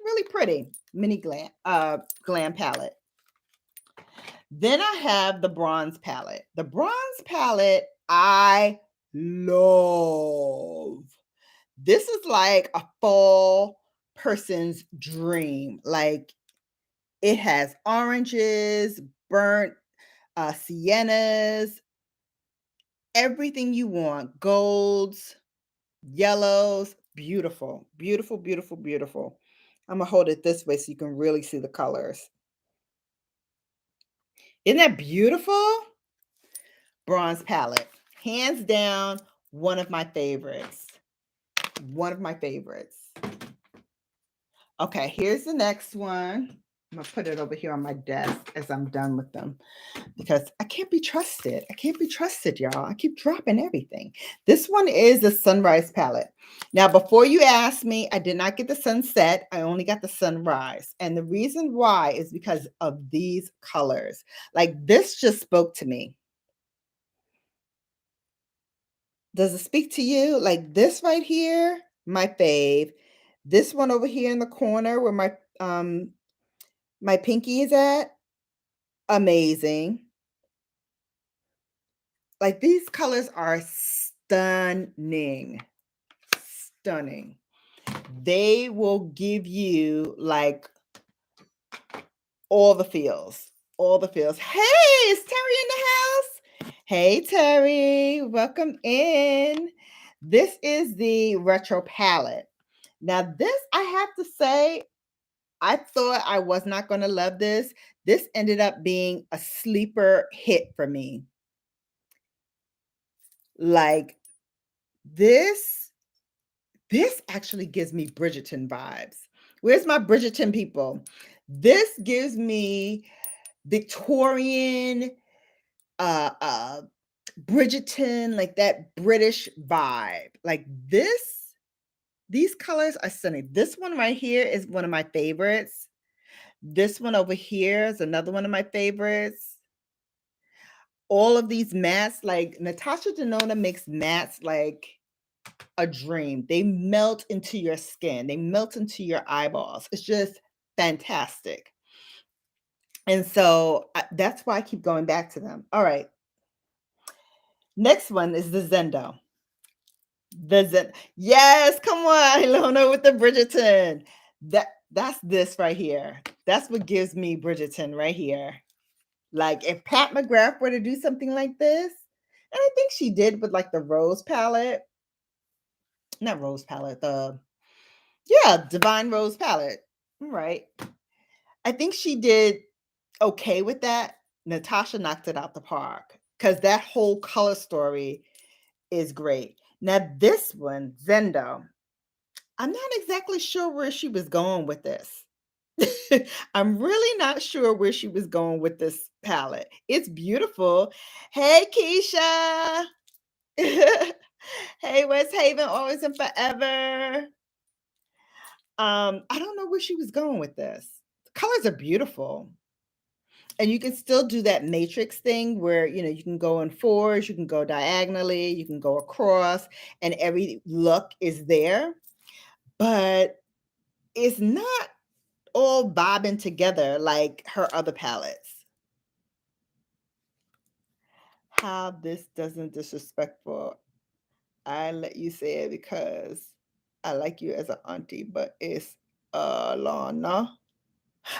Really pretty mini glam palette. Then I have the bronze palette. The bronze palette I love. This is like a fall person's dream. Like it has oranges, burnt siennas, everything you want, golds, yellows, Beautiful, beautiful, beautiful, beautiful. I'm gonna hold it this way so you can really see the colors. Isn't that beautiful? Bronze palette. Hands down, one of my favorites. One of my favorites. Okay, here's the next one. I'm gonna put it over here on my desk as I'm done with them because I can't be trusted. I can't be trusted, y'all. I keep dropping everything. This one is the Sunrise palette. Now, before you ask me, I did not get the sunset. I only got the sunrise. And the reason why is because of these colors. Like this just spoke to me. Does it speak to you? Like this right here, my fave. This one over here in the corner where my pinky is at, amazing. Like these colors are stunning. Stunning. They will give you like all the feels. All the feels. Hey, is Terry in the house? Hey, Terry, welcome in. This is the retro palette. Now, this I have to say, I thought I was not going to love this. This ended up being a sleeper hit for me. Like this actually gives me Bridgerton vibes. Where's my Bridgerton people? This gives me Victorian, Bridgerton, like that British vibe. Like these colors are stunning. This one right here is one of my favorites. This one over here is another one of my favorites. All of these mattes, like Natasha Denonas makes mattes like a dream. They melt into your skin. They melt into your eyeballs. It's just fantastic. And so that's why I keep going back to them. All right. Next one is the Zendo. Yes, come on, Ilona with the Bridgerton. That's this right here. That's what gives me Bridgerton right here. Like if Pat McGrath were to do something like this, and I think she did with like the rose palette, not rose palette, the Divine Rose palette. Right. I think she did okay with that. Natasha knocked it out the park because that whole color story is great. Now, this one, Zendo, I'm not exactly sure where she was going with this. I'm really not sure where she was going with this palette. It's beautiful. Hey, Keisha. Hey, West Haven, always and forever. I don't know where she was going with this. The colors are beautiful. And you can still do that matrix thing where, you can go in fours, you can go diagonally, you can go across, and every look is there. But it's not all bobbing together like her other palettes. How this doesn't disrespectful. I let you say it because I like you as an auntie, but it's Alana.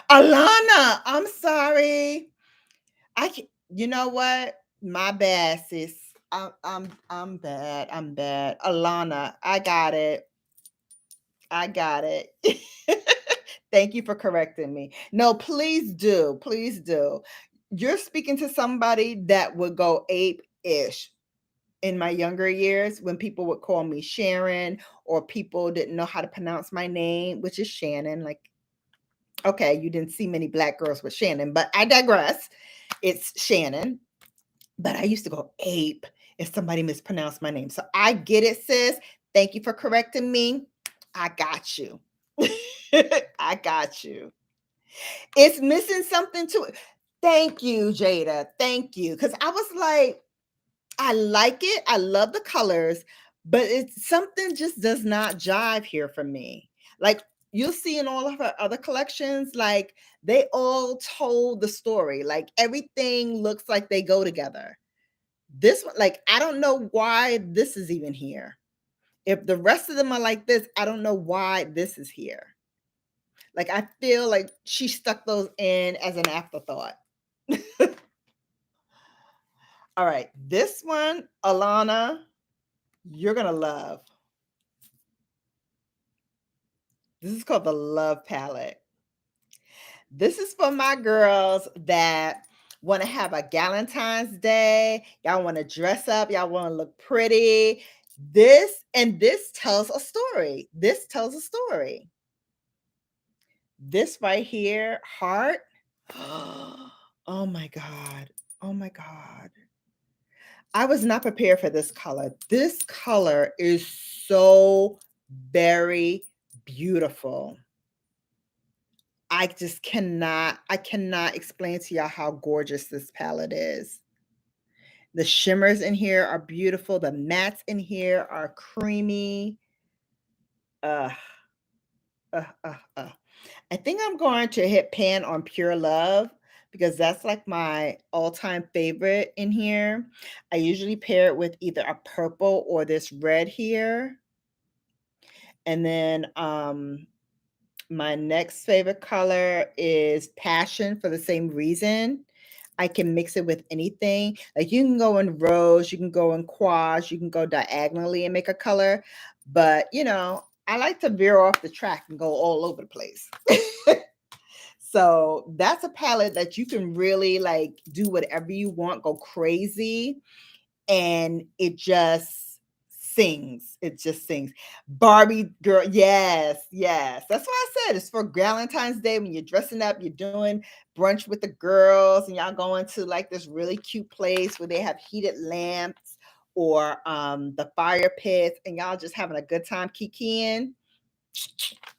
Alana, I'm sorry. You know what? My bad, sis. I'm bad. I'm bad. Alana, I got it. I got it. Thank you for correcting me. No, please do. Please do. You're speaking to somebody that would go ape-ish in my younger years when people would call me Sharon or people didn't know how to pronounce my name, which is Shannon. Like, okay, you didn't see many black girls with Shannon, but I digress. It's Shannon. But I used to go ape if somebody mispronounced my name. So I get it, sis. Thank you for correcting me. I got you. I got you. It's missing something to it. Thank you, Jada. Thank you. Because I was like, I like it. I love the colors, but it's something just does not jive here for me. Like you'll see in all of her other collections, like they all told the story. Like everything looks like they go together. This one, like, I don't know why this is even here. If the rest of them are like this, I don't know why this is here. Like, I feel like she stuck those in as an afterthought. All right, this one, Alana, you're gonna love. This is called the Love Palette. This is for my girls that want to have a Galentine's Day. Y'all want to dress up. Y'all want to look pretty. This tells a story. This tells a story. This right here, heart. Oh my God. Oh my God. I was not prepared for this color. This color is so very beautiful. I cannot explain to y'all how gorgeous this palette is. The shimmers in here are beautiful. The mattes in here are creamy. Uh, I think I'm going to hit pan on Pure Love because that's like my all-time favorite in here. I usually pair it with either a purple or this red here. And then my next favorite color is Passion for the same reason. I can mix it with anything. Like you can go in rose, you can go in quash, you can go diagonally and make a color. But, you know, I like to veer off the track and go all over the place. So that's a palette that you can really like do whatever you want, go crazy. And it just sings. It just sings. Barbie girl, yes, yes. That's why I said it's for Valentine's Day when you're dressing up, you're doing brunch with the girls, and y'all going to like this really cute place where they have heated lamps or the fire pits, and y'all just having a good time kikiing.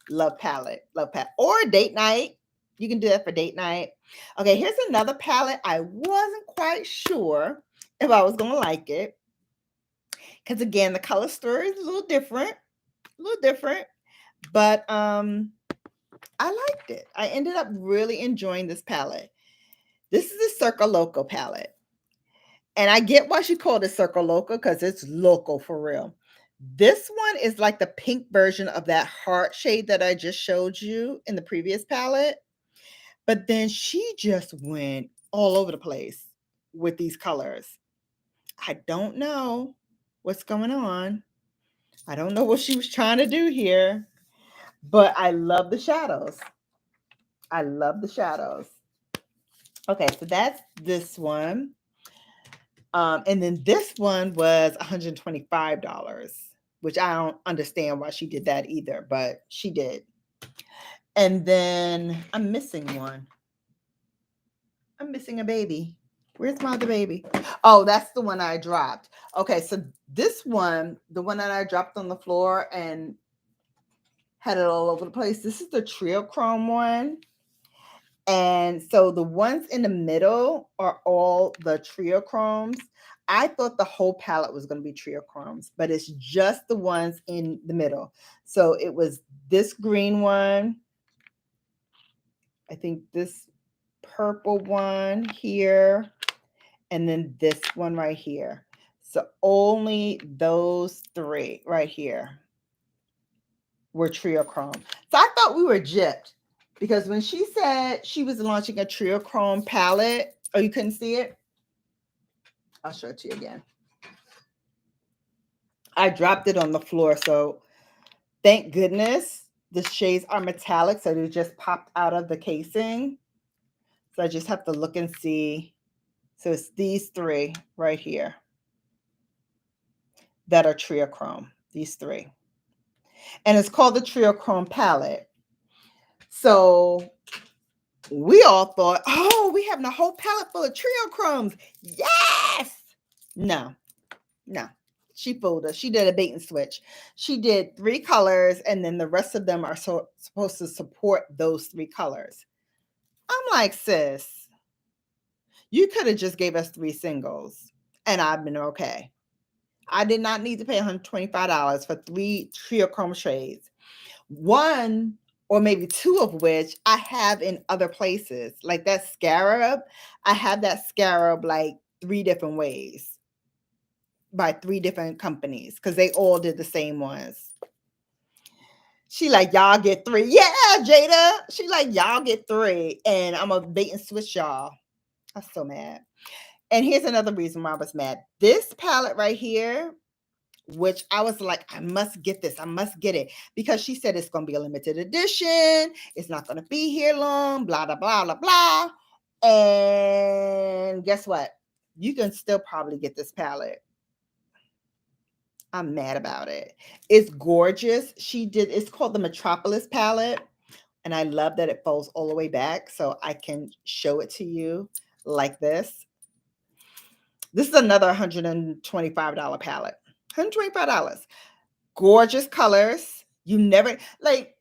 Love palette, love palette, or date night. You can do that for date night. Okay, here's another palette. I wasn't quite sure if I was gonna like it. Because again, the color story is a little different, but I liked it. I ended up really enjoying this palette. This is the Circo Loco palette. And I get why she called it Circo Loco because it's local for real. This one is like the pink version of that heart shade that I just showed you in the previous palette. But then she just went all over the place with these colors. I don't know what's going on. I don't know what she was trying to do here, but I love the shadows. I love the shadows. Okay, so that's this one. And then this one was $125, which I don't understand why she did that either, but she did. And then I'm missing one. I'm missing a baby. Where's my other baby? Oh, that's the one I dropped. Okay, so this one, the one that I dropped on the floor and had it all over the place, this is the Trio Chrome one. And so the ones in the middle are all the Trio Chromes. I thought the whole palette was going to be Trio Chromes, but it's just the ones in the middle. So it was this green one. I think this purple one here, and then this one right here. So only those three right here were Trio Chrome. So I thought we were gypped because when she said she was launching a Trio Chrome palette, oh, you couldn't see it? I'll show it to you again. I dropped it on the floor, so thank goodness the shades are metallic, so they just popped out of the casing. So I just have to look and see. So it's these three right here that are Trio Chrome, these three. And it's called the Trio Chrome palette. So we all thought, oh, we have a whole palette full of Trio Chromes. Yes! No. She fooled us. She did a bait and switch. She did 3 colors, and then the rest of them are supposed to support those 3 colors. I'm like, sis, you could have just gave us 3 singles, and I've been okay. I did not need to pay $125 for 3 Trio Chrome shades. 1 or maybe 2 of which I have in other places. Like that scarab, I have that scarab like 3 different ways by 3 different companies because they all did the same ones. She like, y'all get 3. Yeah, Jada. She like, y'all get 3. And I'm a bait and switch y'all. I'm so mad. And here's another reason why I was mad. This palette right here which I was like, I must get this. I must get it because she said it's going to be a limited edition. It's not going to be here long, blah, blah, blah, blah, blah. And guess what? You can still probably get this palette. I'm mad about it. It's gorgeous. It's called the Metropolis palette. And I love that it folds all the way back so I can show it to you like this. This is another $125 palette. $125. Gorgeous colors. You never, like,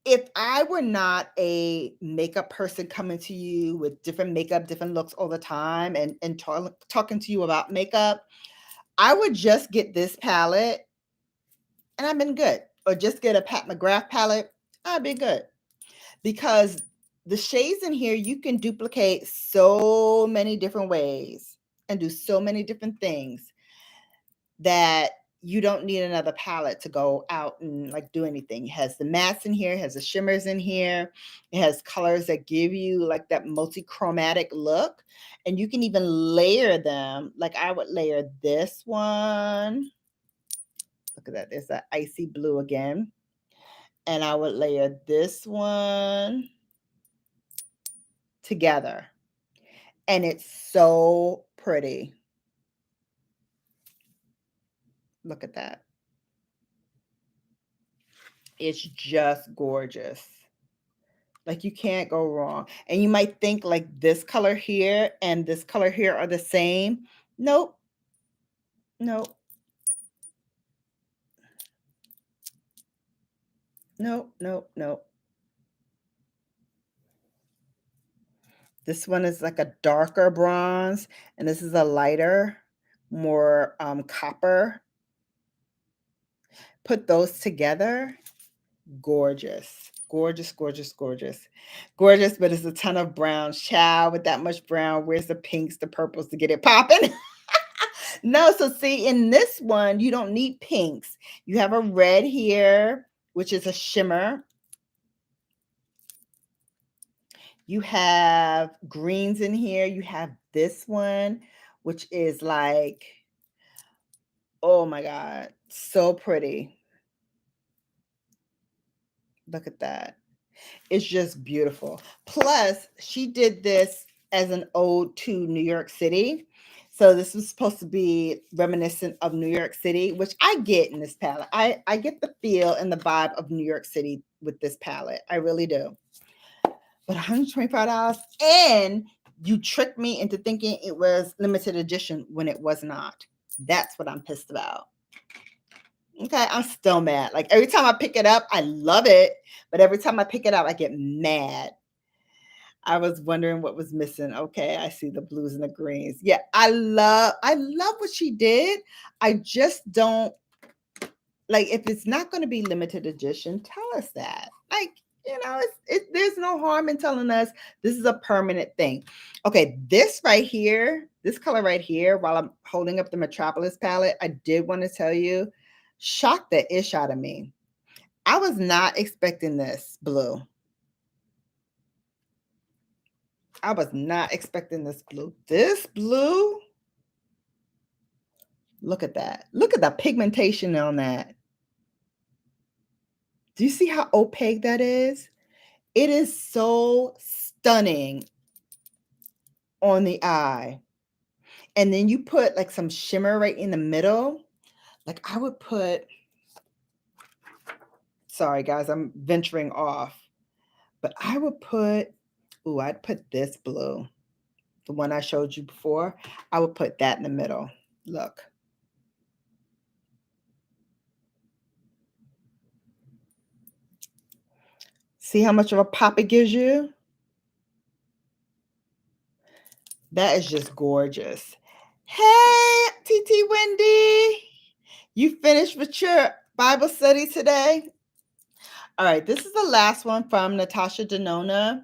if I were not a makeup person coming to you with different makeup, different looks all the time and talking to you about makeup, I would just get this palette and I've been good. Or just get a Pat McGrath palette, I'd be good. Because the shades in here, you can duplicate so many different ways and do so many different things that you don't need another palette to go out and like do anything. It has the mattes in here, it has the shimmers in here, it has colors that give you like that multi-chromatic look, and you can even layer them. Like I would layer this one. Look at that, there's that icy blue again. And I would layer this one together. And it's so pretty. Look at that. It's just gorgeous. Like you can't go wrong. And you might think like this color here and this color here are the same. Nope. Nope. Nope. Nope. Nope. This one is like a darker bronze, and this is a lighter, more copper. Put those together. Gorgeous. Gorgeous, gorgeous, gorgeous. Gorgeous, but it's a ton of brown. Child, with that much brown, where's the pinks, the purples to get it popping? No, so see, in this one, you don't need pinks. You have a red here, which is a shimmer. You have greens in here. You have this one, which is like, oh my God, so pretty. Look at that. It's just beautiful. Plus, she did this as an ode to New York City. So this was supposed to be reminiscent of New York City, which I get in this palette. I get the feel and the vibe of New York City with this palette. I really do. But $125, and you tricked me into thinking it was limited edition when it was not. That's what I'm pissed about. Okay, I'm still mad. Like every time I pick it up, I love it. But every time I pick it up, I get mad. I was wondering what was missing. Okay, I see the blues and the greens. Yeah, I love what she did. I just don't like if it's not going to be limited edition, tell us that. Like, you know, there's no harm in telling us this is a permanent thing. Okay, this right here, this color right here, while I'm holding up the Metropolis palette, I did want to tell you, shocked the ish out of me. I was not expecting this blue. I was not expecting this blue. This blue, look at that. Look at the pigmentation on that. Do you see how opaque that is? It is so stunning on the eye. And then you put like some shimmer right in the middle. Like I would put, sorry guys, I'm venturing off, but I would put, I'd put this blue, the one I showed you before. I would put that in the middle. Look. See how much of a pop it gives you? That is just gorgeous. Hey, TT Wendy, you finished with your Bible study today? All right, this is the last one from Natasha Denonas.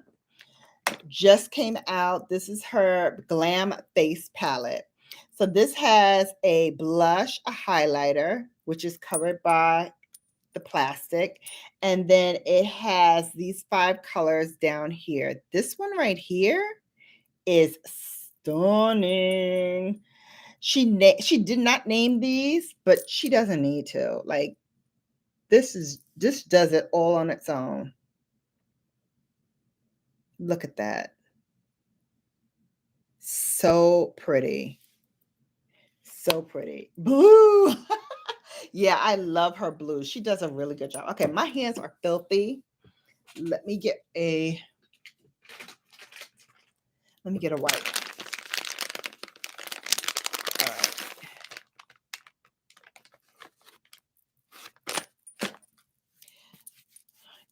Just came out. This is her Glam Face Palette. So this has a blush, a highlighter, which is covered by the plastic. And then it has these 5 colors down here. This one right here is stunning. She did not name these, but she doesn't need to. Like, this does it all on its own. Look at that. So pretty. So pretty. Blue. Yeah, I love her blue. She does a really good job. Okay, my hands are filthy. Let me get a wipe. All right.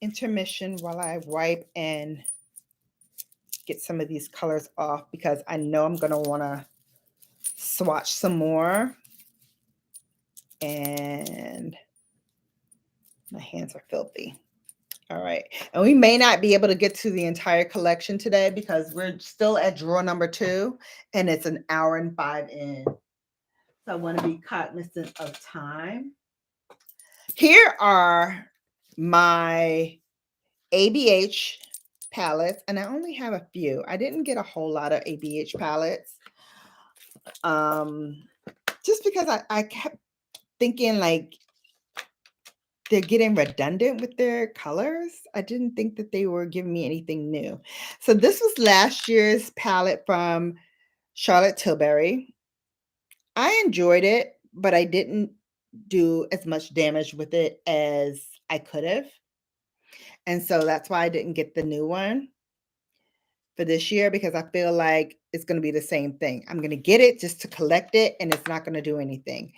Intermission while I wipe and get some of these colors off, because I know I'm going to want to swatch some more. And my hands are filthy. All right. And we may not be able to get to the entire collection today because we're still at drawer number 2 and it's an hour and 5 in. So I want to be cognizant of time. Here are my ABH palettes, and I only have a few. I didn't get a whole lot of ABH palettes. Just because I kept thinking like they're getting redundant with their colors. I didn't think that they were giving me anything new. So this was last year's palette from Charlotte Tilbury. I enjoyed it, but I didn't do as much damage with it as I could have. And so that's why I didn't get the new one for this year, because I feel like it's going to be the same thing. I'm going to get it just to collect it, and it's not going to do anything.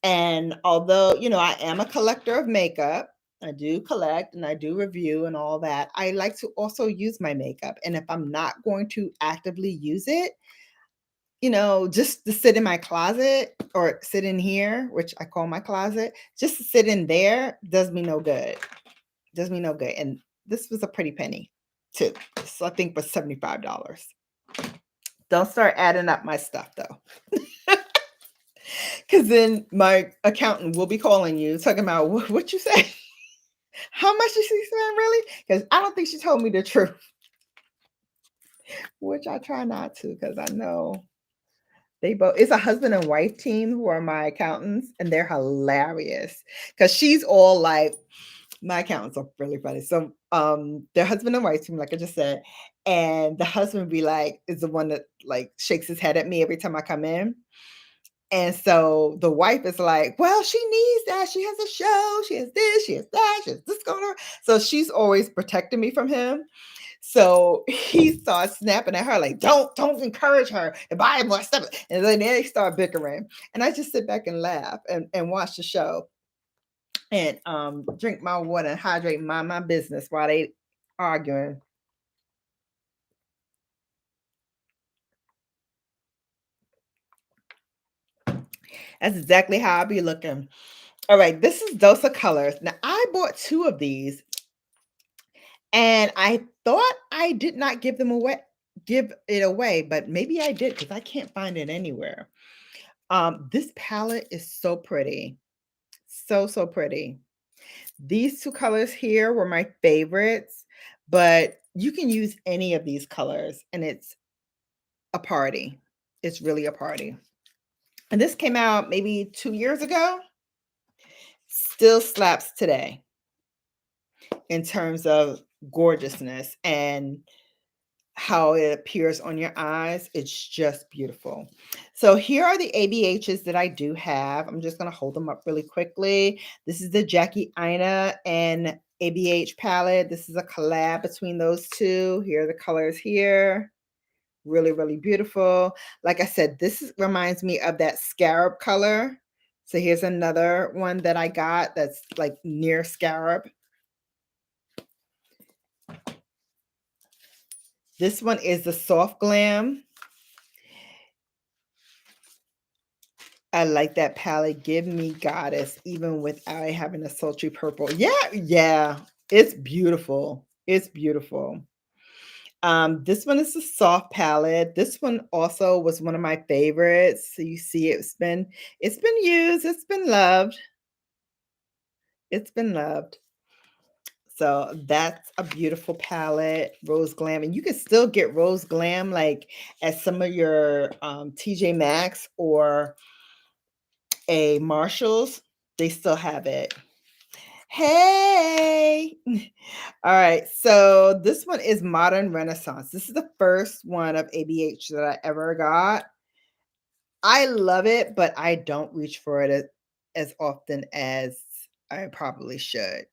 And although, I am a collector of makeup, I do collect and I do review and all that, I like to also use my makeup. And if I'm not going to actively use it, just to sit in my closet or sit in here, which I call my closet, just to sit in there does me no good. Does me no good. And this was a pretty penny too. So I think was $75. Don't start adding up my stuff though. Because then my accountant will be calling you talking about what you say. How much did she spend, really? Because I don't think she told me the truth, which I try not to, because I know they both, it's a husband and wife team who are my accountants, and they're hilarious because she's all like, my accountants are really funny. So they're husband and wife team, like I just said, and the husband be like, is the one that like shakes his head at me every time I come in. And so the wife is like, well, she needs that. She has a show. She has this. She has that. She has this going on. So she's always protecting me from him. So he starts snapping at her like, don't encourage her and buy more stuff. And then they start bickering. And I just sit back and laugh and watch the show and drink my water and hydrate my business while they arguing. That's exactly how I'll be looking. All right, this is Dosa Colors. Now, I bought 2 of these, and I thought I did not give it away, but maybe I did because I can't find it anywhere. This palette is so pretty. So pretty. These 2 colors here were my favorites, but you can use any of these colors, and it's a party. It's really a party. And this came out maybe 2 years ago. Still slaps today in terms of gorgeousness and how it appears on your eyes. It's just beautiful. So here are the ABHs that I do have. I'm just going to hold them up really quickly. This is the Jackie Aina and ABH palette. This is a collab between those two. Here are the colors here. Really beautiful. Like I said, reminds me of that scarab color. So here's another one that I got that's like near scarab. This one is the Soft Glam. I like that palette. Give me Goddess, even without having a sultry purple. Yeah. It's beautiful. It's beautiful. This one is a soft palette. This one also was one of my favorites. So you see it's been used, it's been loved. It's been loved. So that's a beautiful palette, Rose Glam. And you can still get Rose Glam like at some of your TJ Maxx or a Marshalls. They still have it. Hey! All right, so this one is Modern Renaissance. This is the first one of ABH that I ever got. I love it, but I don't reach for it as often as I probably should.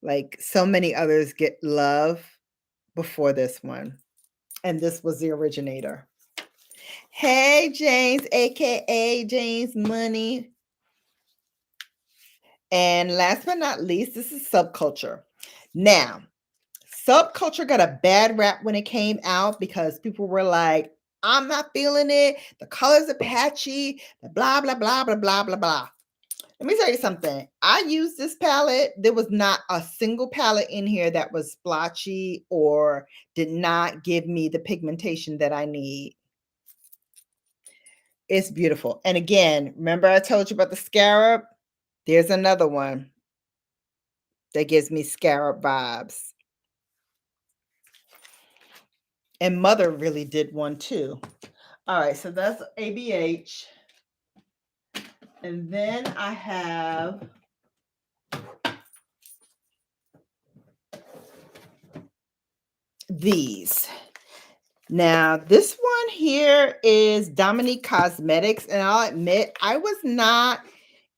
Like so many others get love before this one, and this was the originator. Hey, James, aka James Money. And last but not least, this is Subculture. Now, Subculture got a bad rap when it came out because people were like, I'm not feeling it. The colors are patchy, blah, blah, blah, blah, blah, blah, blah. Let me tell you something. I used this palette. There was not a single palette in here that was splotchy or did not give me the pigmentation that I need. It's beautiful. And again, remember I told you about the scarab? There's another one that gives me scarab vibes. And Mother really did one too. All right, so that's ABH. And then I have these. Now, this one here is Dominique Cosmetics. And I'll admit, I was not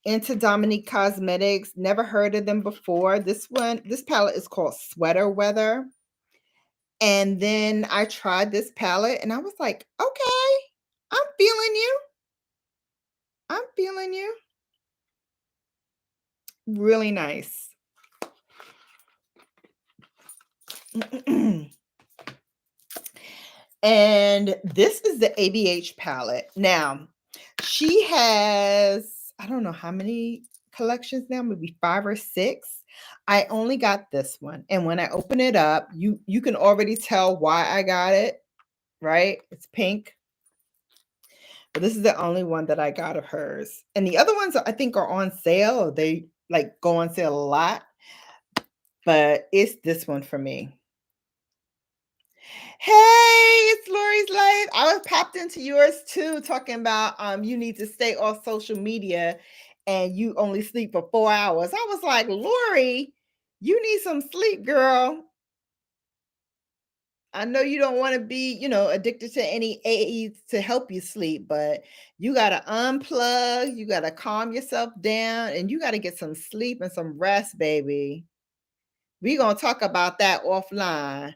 into Dominique Cosmetics. Never heard of them before. This palette is called Sweater Weather. And then I tried this palette and I was like, okay, I'm feeling you. I'm feeling you. Really nice. And this is the ABH palette. Now, she has, I don't know how many collections now, maybe 5 or 6. I only got this one. And when I open it up, you can already tell why I got it, right? It's pink. But this is the only one that I got of hers. And the other ones I think are on sale. They like go on sale a lot. But it's this one for me. Hey, it's Lori's Life. I was popped into yours too, talking about you need to stay off social media and you only sleep for 4 hours. I was like, Lori, you need some sleep, girl. I know you don't want to be, addicted to any aids to help you sleep, but you got to unplug, you got to calm yourself down, and you got to get some sleep and some rest, baby. We're going to talk about that offline.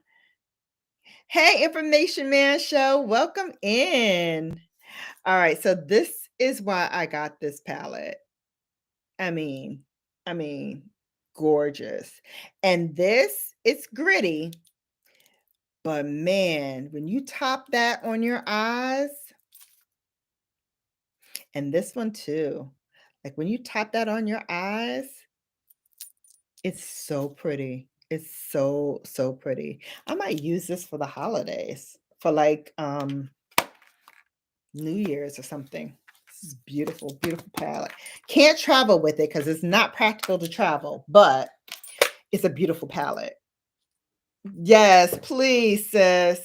Hey, Information Man Show, welcome in. All right, so this is why I got this palette. I mean, gorgeous. And this, it's gritty, but man, when you top that on your eyes, and this one too, like when you top that on your eyes, it's so pretty. It's so, so pretty. I might use this for the holidays, for like New Year's or something. This is beautiful, beautiful palette. Can't travel with it because it's not practical to travel, but it's a beautiful palette. Yes, please, sis.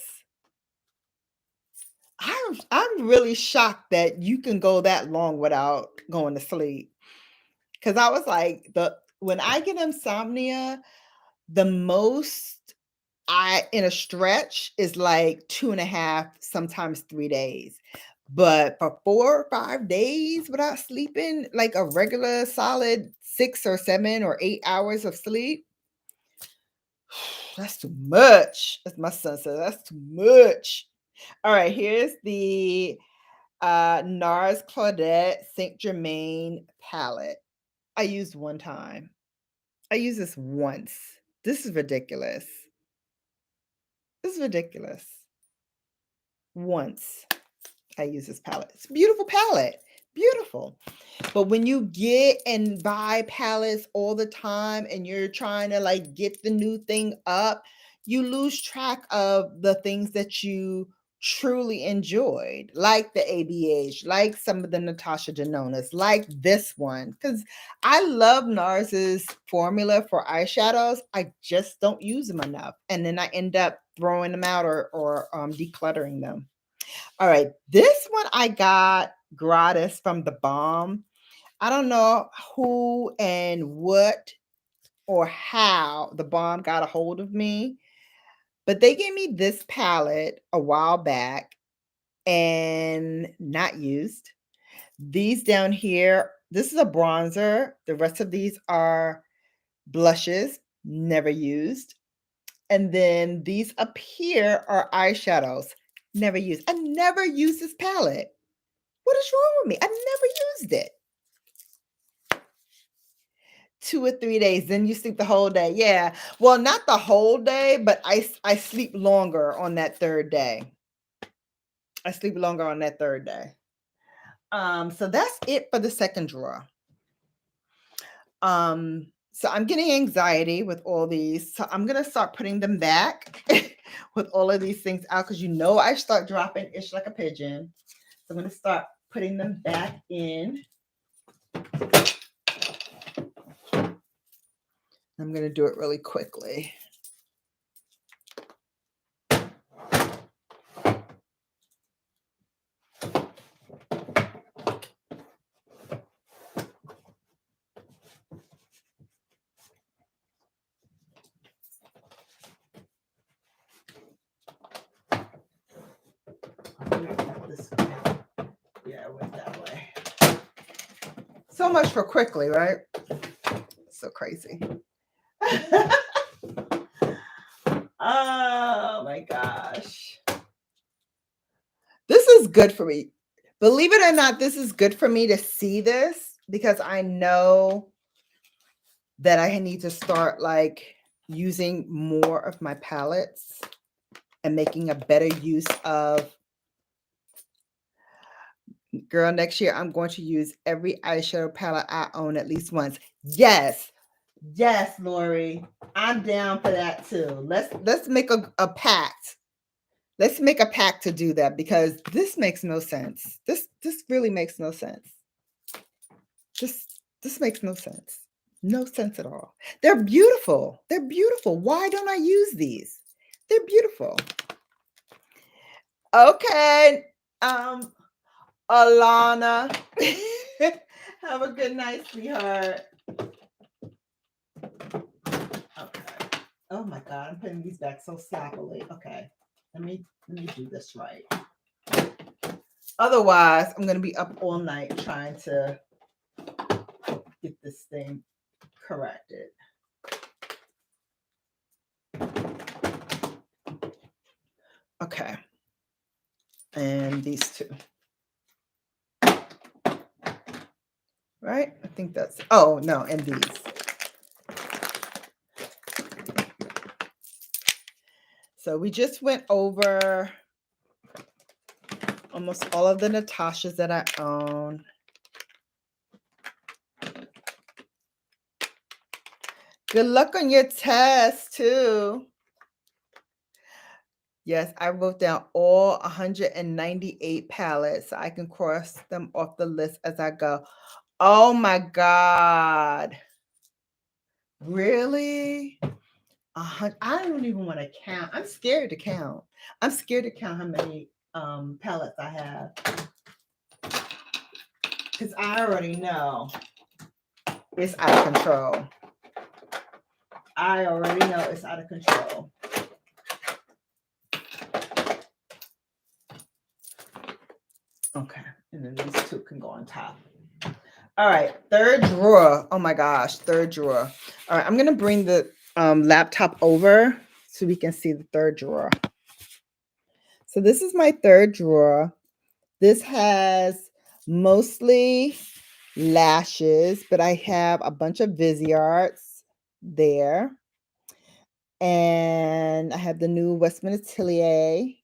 I'm really shocked that you can go that long without going to sleep. Because I was like, when I get insomnia, the most I in a stretch is like 2.5, sometimes 3 days. But for 4 or 5 days without sleeping, like a regular solid 6 or 7 or 8 hours of sleep, that's too much. As my son said, that's too much. All right, here's the NARS Claudette Saint Germain palette. I used one time. I used this once. This is ridiculous. This is ridiculous. Once I use this palette. It's a beautiful palette. Beautiful. But when you get and buy palettes all the time and you're trying to like get the new thing up, you lose track of the things that you truly enjoyed, like the ABH, like some of the Natasha Denonas, like this one, because I love NARS's formula for eyeshadows. I just don't use them enough, and then I end up throwing them out or decluttering them. All right, this one I got gratis from the Balm. I don't know who and what or how the Balm got a hold of me, but they gave me this palette a while back and not used. These down here, this is a bronzer. The rest of these are blushes, never used. And then these up here are eyeshadows, never used. I never used this palette. What is wrong with me? I never used it. 2 or 3 days, then you sleep the whole day. Yeah. Well, not the whole day, but I sleep longer on that third day. I sleep longer on that third day. So that's it for the second drawer. So I'm getting anxiety with all these. So I'm gonna start putting them back with all of these things out because I start dropping ish like a pigeon. So I'm gonna start putting them back in. I'm gonna do it really quickly. This way. Yeah, I went that way. So much for quickly, right? So crazy. Oh my gosh. This is good for me. Believe it or not, this is good for me to see this because I know that I need to start like using more of my palettes and making a better use of. Girl, next year I'm going to use every eyeshadow palette I own at least once. Yes. Yes, Lori. I'm down for that too. Let's make a pact. Let's make a pact to do that because this makes no sense. This really makes no sense. This makes no sense. No sense at all. They're beautiful. They're beautiful. Why don't I use these? They're beautiful. Okay. Alana. Have a good night, sweetheart. Okay. Oh my God, I'm putting these back so sloppily. Okay. Let me do this right. Otherwise, I'm gonna be up all night trying to get this thing corrected. Okay. And these two. Right? I think that's, oh no, and these. So we just went over almost all of the Natashas that I own. Good luck on your test too. Yes, I wrote down all 198 palettes so I can cross them off the list as I go. Oh my God. Really? I don't even want to count. I'm scared to count. I'm scared to count how many palettes I have. Because I already know it's out of control. I already know it's out of control. Okay. And then these two can go on top. All right. Third drawer. Oh my gosh. Third drawer. All right. I'm going to bring the laptop over so we can see the third drawer. So this is my third drawer. This has mostly lashes, but I have a bunch of Visearts there. And I have the new Westman Atelier.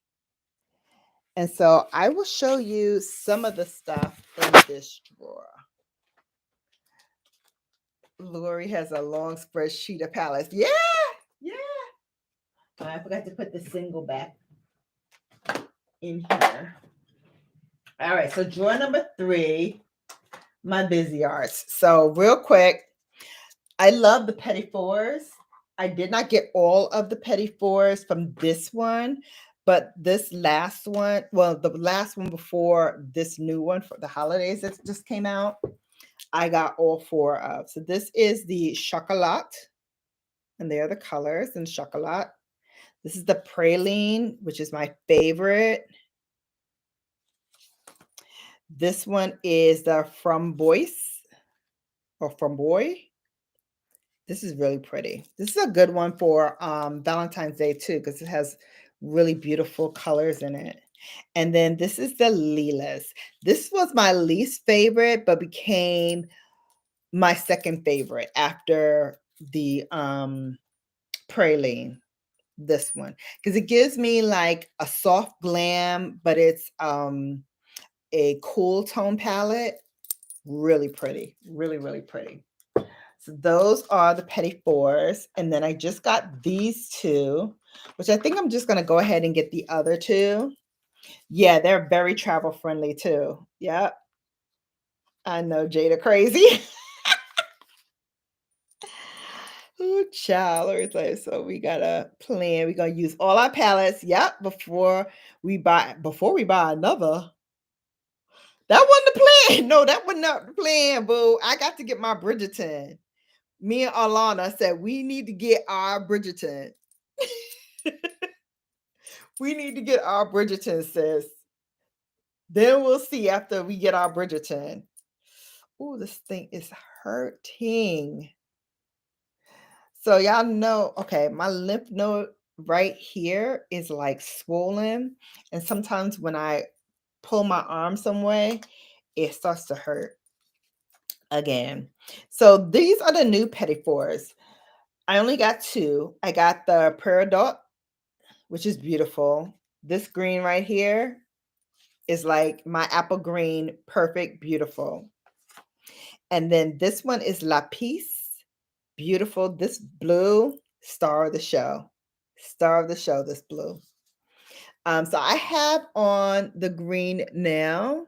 And so I will show you some of the stuff in this drawer. Lori has a long spreadsheet of palettes. Yeah, yeah. I forgot to put the single back in here. All right, so drawer number 3, my Busy Arts. So real quick, I love the Petit Fours. I did not get all of the Petit Fours from this one, but this last one, well, the last one before this new one for the holidays that just came out, I got all 4 of. So this is the Chocolat, and they are the colors in Chocolat. This is the Praline, which is my favorite. This one is the Framboise or Framboy. This is really pretty. This is a good one for Valentine's Day too, because it has really beautiful colors in it. And then this is the Lilas. This was my least favorite, but became my second favorite after the Praline. This one, because it gives me like a soft glam, but it's a cool tone palette. Really pretty, really, really pretty. So those are the Petit Fours. And then I just got these 2, which I think I'm just going to go ahead and get the other 2. Yeah, they're very travel friendly too. Yep. I know Jada crazy. Oh, child. So we got a plan. We're going to use all our palettes. Yep. Before we buy another. That wasn't the plan. No, that was not the plan, boo. I got to get my Bridgerton. Me and Alana said we need to get our Bridgerton. We need to get our Bridgerton, sis. Then we'll see after we get our Bridgerton. Oh, this thing is hurting. So y'all know, okay, my lymph node right here is like swollen. And sometimes when I pull my arm some way, it starts to hurt again. So these are the new Petit Fours. I only got 2. I got the Peridot, which is beautiful. This green right here is like my apple green, perfect, beautiful. And then this one is La Peace, beautiful. This blue, star of the show. Star of the show, this blue. So I have on the green now.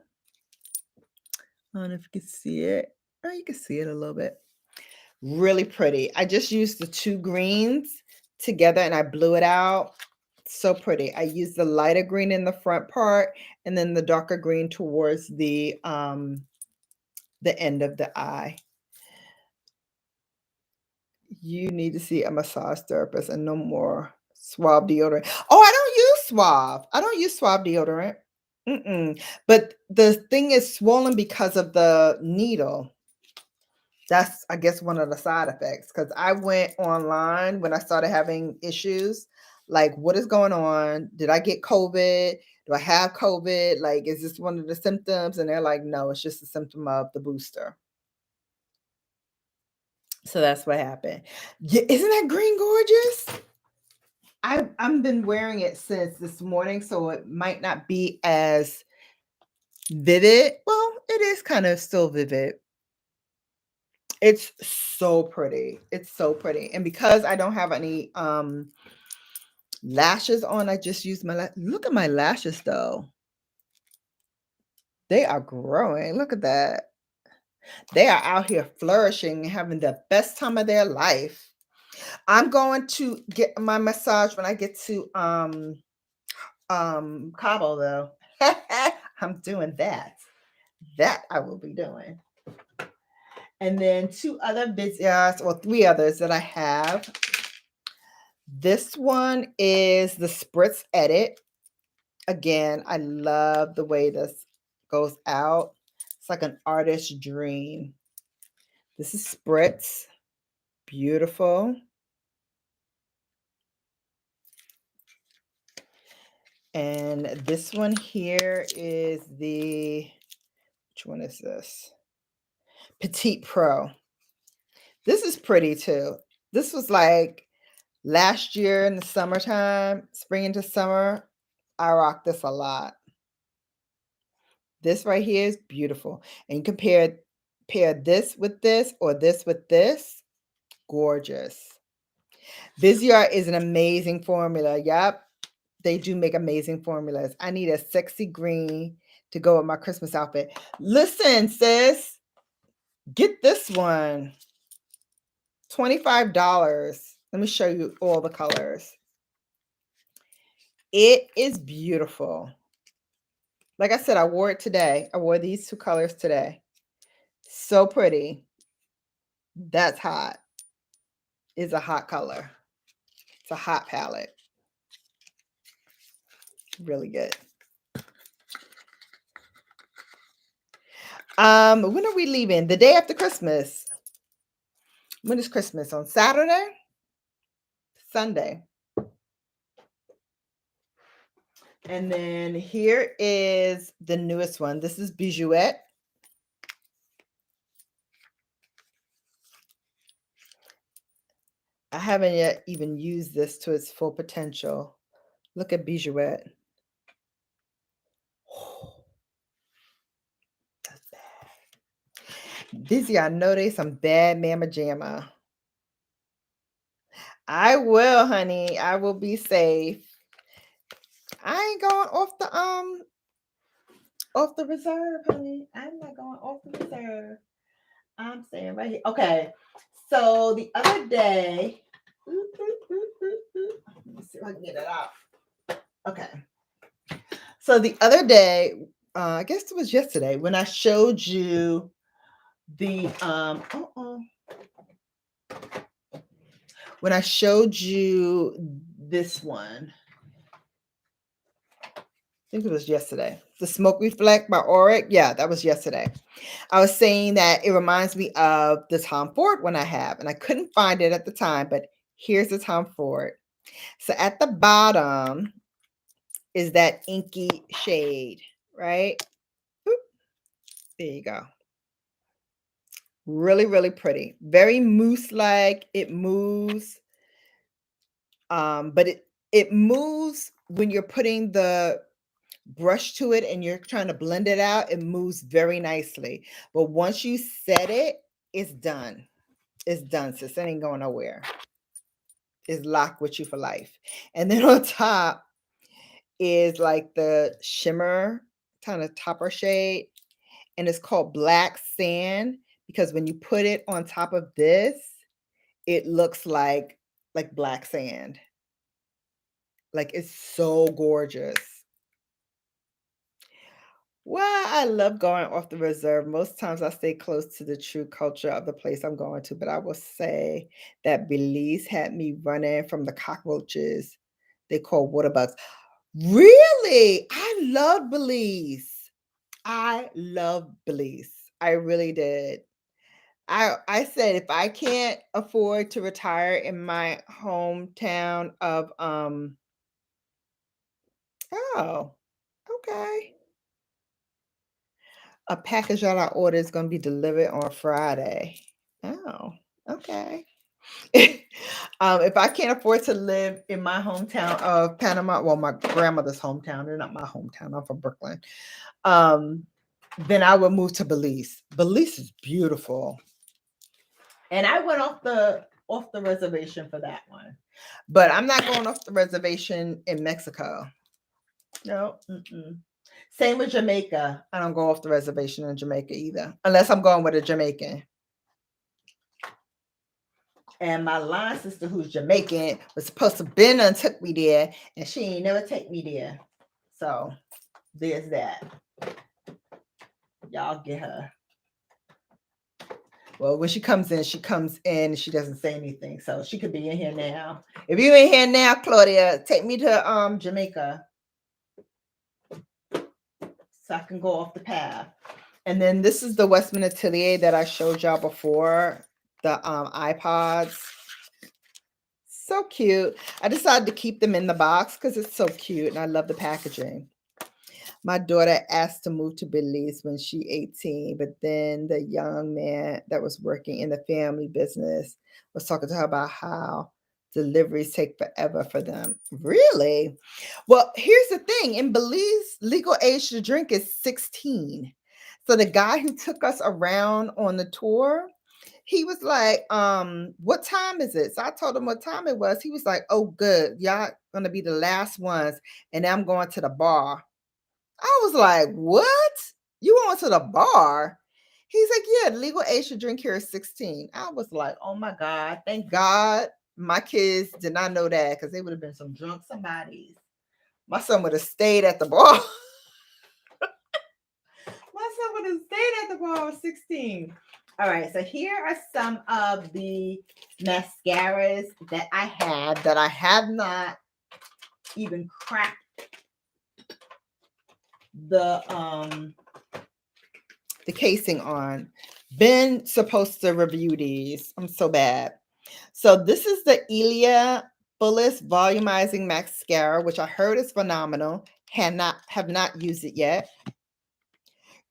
I don't know if you can see it. Oh, you can see it a little bit. Really pretty. I just used the 2 greens together and I blew it out. So pretty. I used the lighter green in the front part and then the darker green towards the end of the eye. You need to see a massage therapist and no more Suave deodorant. Oh, I don't use Suave. I don't use Suave deodorant. But the thing is swollen because of the needle. That's, I guess, one of the side effects. Because I went online when I started having issues. Like, what is going on? Did I get COVID? Do I have COVID? Like, is this one of the symptoms? And they're like, no, it's just a symptom of the booster. So that's what happened. Yeah, isn't that green gorgeous? I've been wearing it since this morning, so it might not be as vivid. Well, it is kind of still vivid. It's so pretty. It's so pretty. And because I don't have any lashes on, I just use my look at my lashes though. They are growing. Look at that. They are out here flourishing and having the best time of their life. I'm going to get my massage when I get to Cabo though. I'm doing that. That I will be doing. And then 2 other videos, or 3 others that I have. This one is the Spritz Edit. Again, I love the way this goes out. It's like an artist's dream. This is Spritz. Beautiful. And this one here is the, which one is this? Petite Pro. This is pretty too. This was like last year in the summertime, spring into summer. I rock this a lot. This right here is beautiful. And you pair this with this or this with this. Gorgeous. Busy Art is an amazing formula. Yep. They do make amazing formulas. I need a sexy green to go with my Christmas outfit. Listen, sis, get this one. $25. Let me show you all the colors. It is beautiful. Like I said, I wore it today. I wore these 2 colors today. So pretty. That's hot. It's a hot color. It's a hot palette. Really good. When are we leaving? The day after Christmas. When is Christmas? On Saturday? Sunday. And then here is the newest one. This is Bijouette. I haven't yet even used this to its full potential. Look at Bijouette. That's bad. Dizzy, I know they some bad mamma jamma. I will, honey. I will be safe. I ain't going off the reserve, honey. I'm not going off the reserve. I'm staying right here. Okay. So the other day, let me see if I can get it out. Okay. So the other day, I guess it was yesterday, when I showed you the when I showed you this one. I think it was yesterday. The Smoke Reflect by Auric. Yeah, that was yesterday. I was saying that it reminds me of the Tom Ford one I have, and I couldn't find it at the time, but here's the Tom Ford. So at the bottom is that inky shade, right? Oop, there you go. Really, really pretty. Very mousse-like. It moves. But it moves when you're putting the brush to it and you're trying to blend it out. It moves very nicely. But once you set it, it's done. It's done, sis. It ain't going nowhere. It's locked with you for life. And then on top is like the shimmer kind of topper shade. And it's called Black Sand because when you put it on top of this, it looks like black sand. Like, it's so gorgeous. Well, I love going off the reserve. Most times I stay close to the true culture of the place I'm going to, but I will say that Belize had me running from the cockroaches they call water bugs. Really? I love Belize. I love Belize. I really did. I said if I can't afford to retire in my hometown of oh, okay. A package that I ordered is gonna be delivered on Friday. Oh, okay. If I can't afford to live in my hometown of Panama, well, my grandmother's hometown, they're not my hometown, I'm from Brooklyn. Then I would move to Belize. Belize is beautiful. And I went off the reservation for that one. But I'm not going off the reservation in Mexico. No. Same with Jamaica. I don't go off the reservation in Jamaica either, unless I'm going with a Jamaican. And my line sister, who's Jamaican, was supposed to been and took me there, and she ain't never take me there. So there's that. Y'all get her. Well, when she comes in, she doesn't say anything. So she could be in here now. If you in here now, Claudia, take me to Jamaica. So I can go off the path. And then this is the Westman Atelier that I showed y'all before. The iPods. So cute. I decided to keep them in the box because it's so cute and I love the packaging. My daughter asked to move to Belize when she 18, but then the young man that was working in the family business was talking to her about how deliveries take forever for them. Really? Well, here's the thing. In Belize, legal age to drink is 16. So the guy who took us around on the tour, he was like, what time is it? So I told him what time it was. He was like, oh, good. Y'all gonna be the last ones, and I'm going to the bar. I was like, what? You going to the bar? He's like, yeah, the legal age to drink here is 16. I was like, oh my God, thank God my kids did not know that, because they would have been some drunk somebodies. My son would have stayed at the bar. My son would have stayed at the bar at 16. All right, so here are some of the mascaras that I have not even cracked the casing on. Been supposed to review these. I'm so bad. So this is the Ilia Fullest Volumizing Mascara, which I heard is phenomenal. Have not used it yet.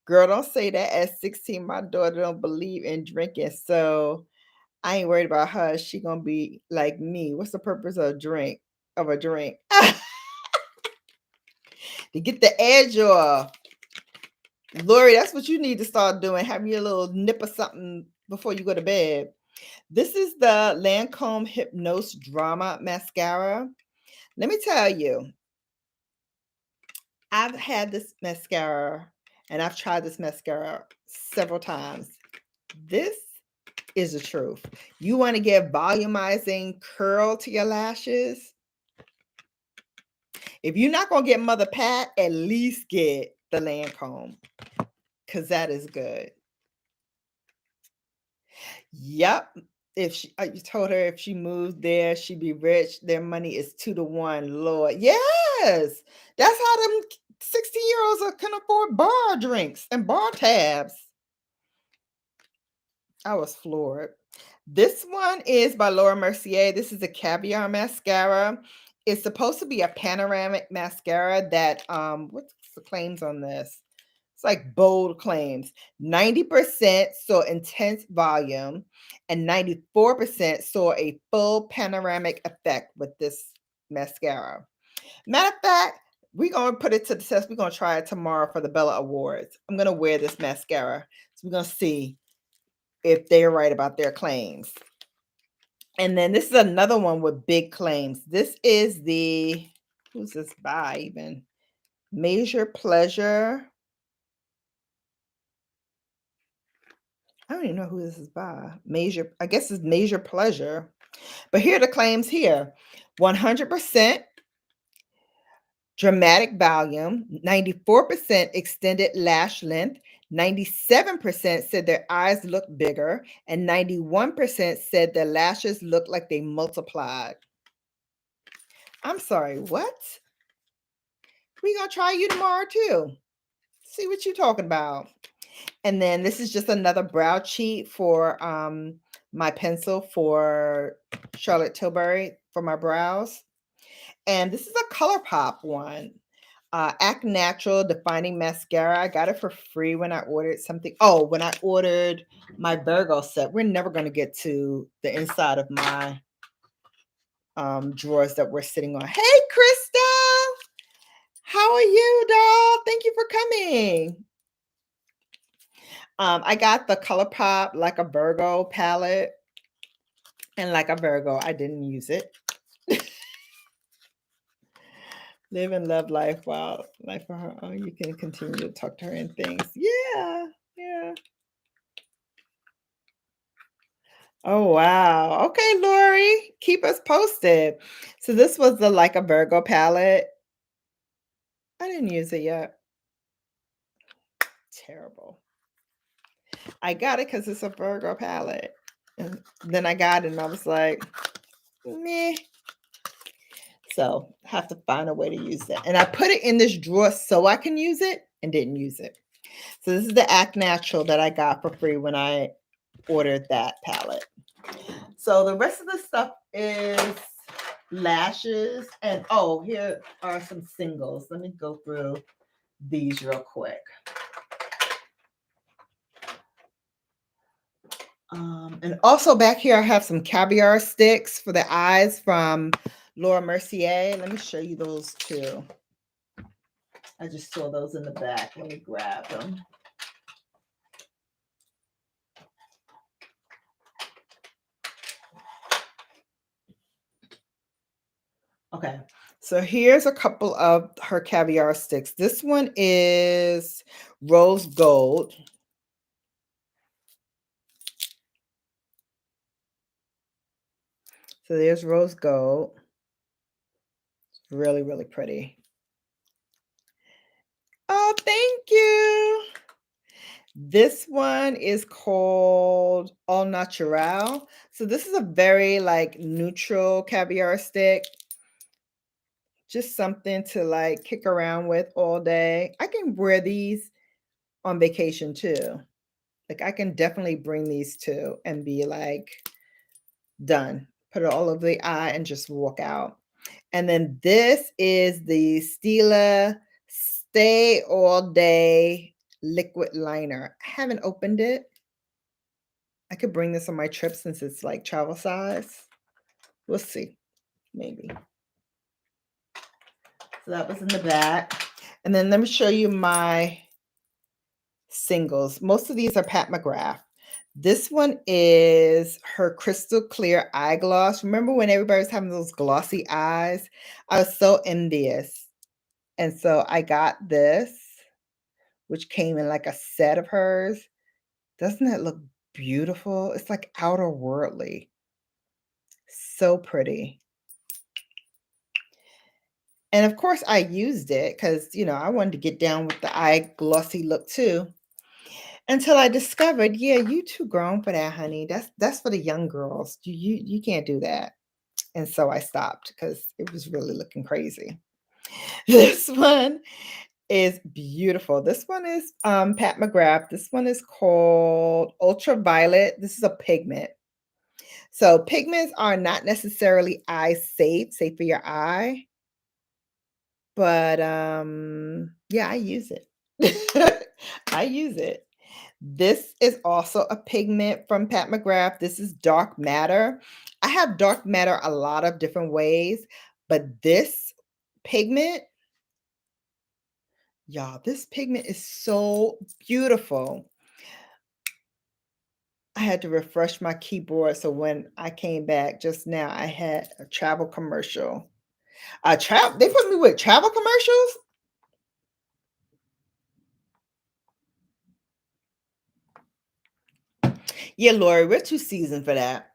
Girl, don't say that. At 16, my daughter don't believe in drinking, so I ain't worried about her. She gonna be like me. What's the purpose of a drink? To get the edge off. Lori, that's what you need to start doing. Have your little nip or something before you go to bed. This is the Lancome Hypnose Drama Mascara. Let me tell you, I've had this mascara and I've tried this mascara several times. This is the truth. You want to get volumizing curl to your lashes? If you're not going to get Mother Pat, at least get the Lancome, because that is good. Yep. If you told her if she moved there, she'd be rich. Their money is 2-to-1. Lord, yes, that's how them 60-year-olds can afford bar drinks and bar tabs. I was floored. This one is by Laura Mercier. This is a caviar mascara. It's supposed to be a panoramic mascara that what's the claims on this? It's like bold claims. 90% saw intense volume and 94% saw a full panoramic effect with this mascara. Matter of fact, we're going to put it to the test. We're going to try it tomorrow for the Bella Awards. I'm going to wear this mascara. So we're going to see if they're right about their claims. And then this is another one with big claims. This is the, who's this by even? Major Pleasure. I don't even know who this is by. I guess it's Major Pleasure. But here are the claims here. 100% dramatic volume, 94% extended lash length, 97% said their eyes look bigger, and 91% said their lashes look like they multiplied. I'm sorry, what? We're going to try you tomorrow too. See what you're talking about. And then this is just another brow cheat for my pencil for Charlotte Tilbury for my brows. And this is a ColourPop one. Act Natural Defining Mascara. I got it for free when I ordered something. Oh, when I ordered my Virgo set. We're never going to get to the inside of my drawers that we're sitting on. Hey, Krista. How are you, doll? Thank you for coming. I got the ColourPop Like a Virgo palette. And like a Virgo, I didn't use it. Live and love life while life for her own. You can continue to talk to her and things. Yeah. Oh, wow. Okay, Lori, keep us posted. So this was the Like a Virgo palette. I didn't use it yet. Terrible. I got it because it's a Virgo palette. And then I got it and I was like, meh. So I have to find a way to use that. And I put it in this drawer so I can use it and didn't use it. So this is the Act Natural that I got for free when I ordered that palette. So the rest of the stuff is lashes. And oh, here are some singles. Let me go through these real quick. And also back here, I have some caviar sticks for the eyes from Laura Mercier. Let me show you those too. I just saw those in the back. Let me grab them. Okay, so here's a couple of her caviar sticks. This one is rose gold. So there's rose gold. Really, really pretty. Oh, thank you. This one is called All Natural. So this is a very like neutral caviar stick. Just something to like kick around with all day. I can wear these on vacation too. Like I can definitely bring these two and be like done. Put it all over the eye and just walk out. And then this is the Stila Stay All Day Liquid Liner. I haven't opened it. I could bring this on my trip since it's like travel size. We'll see. Maybe. So that was in the back. And then let me show you my singles. Most of these are Pat McGrath. This one is her crystal clear eye gloss. Remember when everybody was having those glossy eyes? I was so envious. And so I got this, which came in like a set of hers. Doesn't it look beautiful? It's like outer worldly. So pretty. And of course I used it because, you know, I wanted to get down with the eye glossy look too. Until I discovered, yeah, you too grown for that, honey. That's for the young girls. You can't do that. And so I stopped because it was really looking crazy. This one is beautiful. This one is Pat McGrath. This one is called Ultraviolet. This is a pigment. So pigments are not necessarily eye safe for your eye, but yeah, I use it. I use it. This is also a pigment from Pat McGrath. This is Dark Matter. I have Dark Matter a lot of different ways, but this pigment, y'all, this pigment is so beautiful. I had to refresh my keyboard, so when I came back just now, I had a travel commercial. They put me with travel commercials? Yeah, Lori, we're too seasoned for that.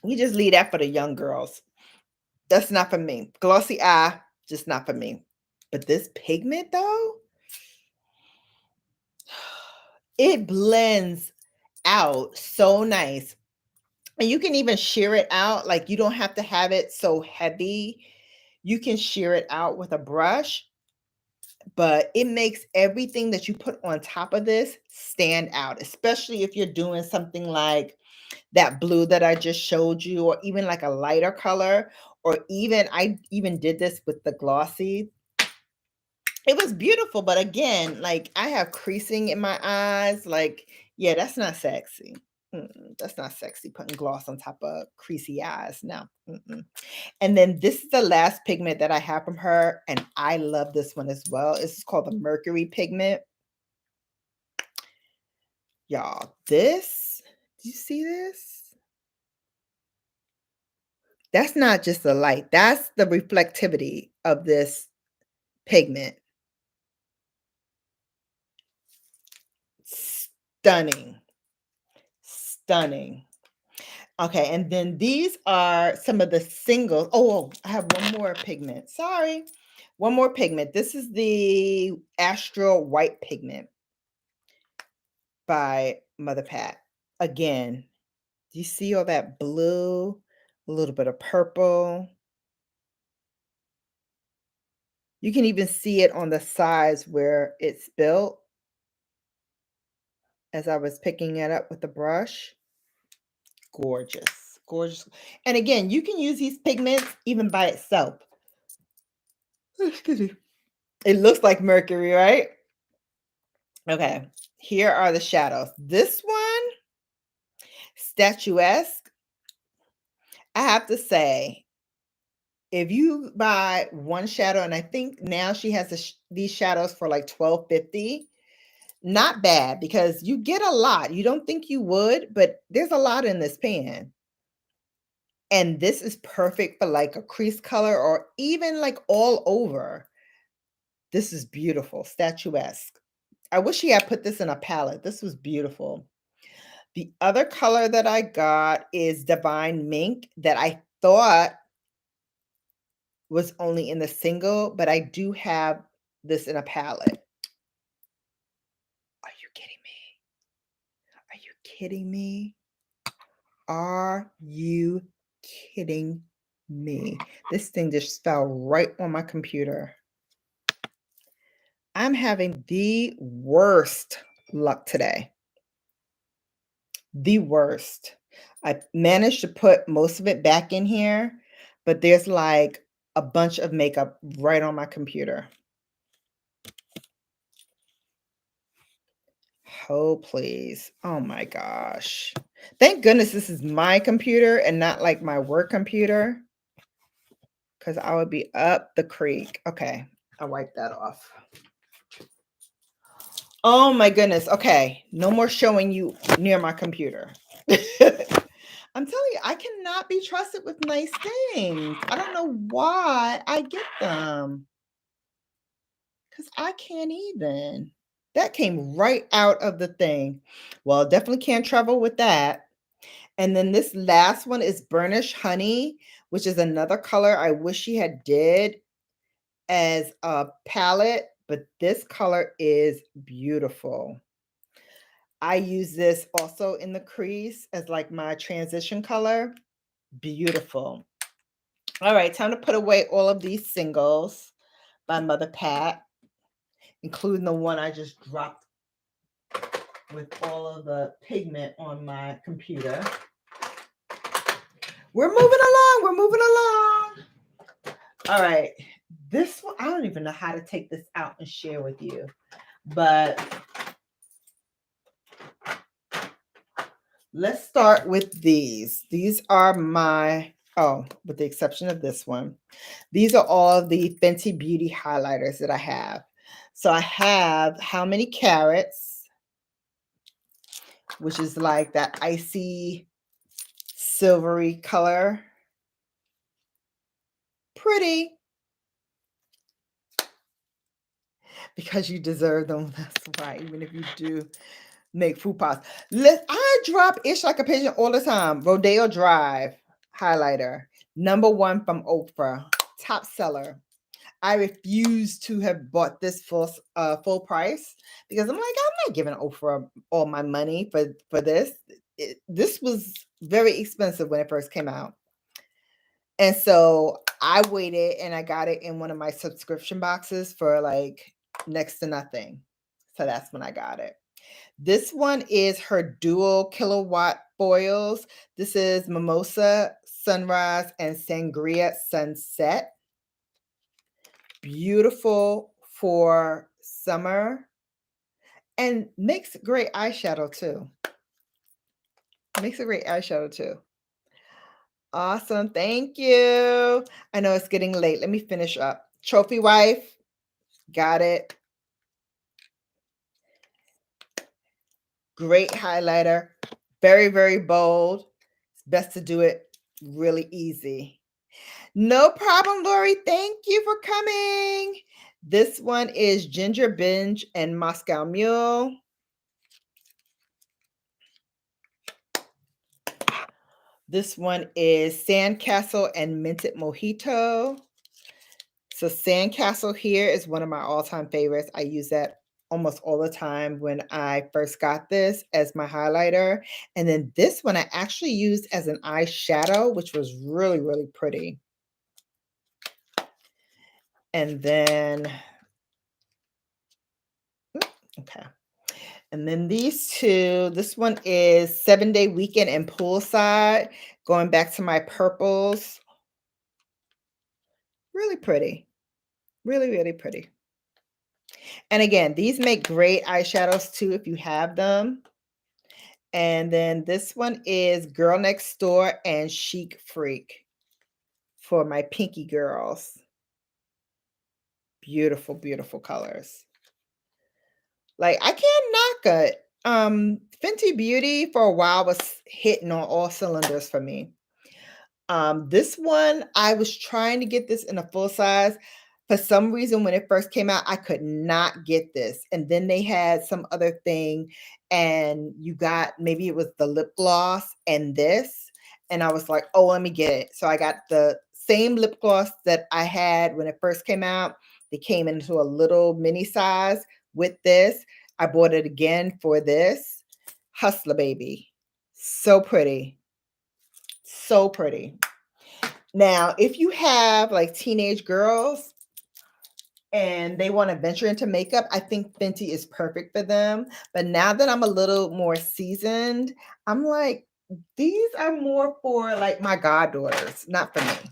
We just leave that for the young girls. That's not for me. Glossy eye, just not for me. But this pigment though, it blends out so nice. And you can even shear it out. Like you don't have to have it so heavy. You can shear it out with a brush, but it makes everything that you put on top of this stand out, especially if you're doing something like that blue that I just showed you, or even like a lighter color, or even I even did this with the glossy. It was beautiful, but again, like I have creasing in my eyes. Like, yeah, that's not sexy. That's not sexy putting gloss on top of creasy eyes. No. And then this is the last pigment that I have from her, and I love this one as well. It's called the Mercury Pigment. Y'all, this, do you see this? That's not just the light. That's the reflectivity of this pigment. Stunning. Stunning. Okay, and then these are some of the singles. Oh, I have one more pigment. Sorry. One more pigment. This is the Astral White Pigment by Mother Pat. Again, do you see all that blue? A little bit of purple. You can even see it on the sides where it's built as I was picking it up with the brush. Gorgeous, gorgeous. And again, you can use these pigments even by itself. Excuse me. It looks like Mercury, right? Okay, here are the shadows. This one, statuesque. I have to say, if you buy one shadow, and I think now she has these shadows for like $12.50, not bad because you get a lot. You don't think you would, but there's a lot in this pan. And this is perfect for like a crease color or even like all over. This is beautiful, statuesque. I wish he had put this in a palette. This was beautiful. The other color that I got is Divine Mink that I thought was only in the single, but I do have this in a palette. Are you kidding me? Are you kidding me? Are you kidding me? This thing just fell right on my computer. I'm having the worst luck today. The worst. I managed to put most of it back in here, but there's like a bunch of makeup right on my computer. Oh, please. Oh my gosh. Thank goodness this is my computer and not like my work computer, because I would be up the creek. Okay, I'll wipe that off. Oh my goodness. Okay, no more showing you near my computer. I'm telling you, I cannot be trusted with nice things. I don't know why I get them. Because I can't even. That came right out of the thing. Well, definitely can't travel with that. And then this last one is Burnish Honey, which is another color I wish she had did as a palette, but this color is beautiful. I use this also in the crease as like my transition color. Beautiful. All right, time to put away all of these singles by Mother Pat, including the one I just dropped with all of the pigment on my computer. We're moving along. We're moving along. All right. This one, I don't even know how to take this out and share with you, but let's start with these. These are my, oh, with the exception of this one. These are all the Fenty Beauty highlighters that I have. So I have How Many Carats, which is like that icy silvery color. Pretty. Because you deserve them. That's right. Even if you do make faux pas. I drop Ish Like a Pigeon all the time. Rodeo Drive highlighter. #1 from Oprah. Top seller. I refuse to have bought this full price because I'm like, I'm not giving Oprah all my money for this. This was very expensive when it first came out. And so I waited and I got it in one of my subscription boxes for like next to nothing. So that's when I got it. This one is her dual kilowatt foils. This is Mimosa Sunrise and Sangria Sunset. Beautiful for summer and makes great eyeshadow too. Makes a great eyeshadow too. Awesome. Thank you. I know it's getting late. Let me finish up. Trophy Wife. Got it. Great highlighter. Very, very bold. It's best to do it really easy. No problem, Lori. Thank you for coming. This one is Ginger Binge and Moscow Mule. This one is Sandcastle and Minted Mojito. So Sandcastle here is one of my all-time favorites. I use that almost all the time when I first got this as my highlighter. And then this one I actually used as an eyeshadow, which was really, really pretty. And then, okay. And then these two, this one is 7-Day Weekend and Poolside, going back to my purples. Really pretty. Really, really pretty. And again, these make great eyeshadows too if you have them. And then this one is Girl Next Door and Chic Freak for my pinky girls. Beautiful, beautiful colors. Like, I can't knock it. Fenty Beauty for a while was hitting on all cylinders for me. This one, I was trying to get this in a full size. For some reason, when it first came out, I could not get this. And then they had some other thing, and you got, maybe it was the lip gloss and this. And I was like, oh, let me get it. So I got the same lip gloss that I had when it first came out. They came into a little mini size with this. I bought it again for this. Hustler Baby. So pretty. So pretty. Now, if you have like teenage girls and they want to venture into makeup, I think Fenty is perfect for them. But now that I'm a little more seasoned, I'm like, these are more for like my goddaughters, not for me.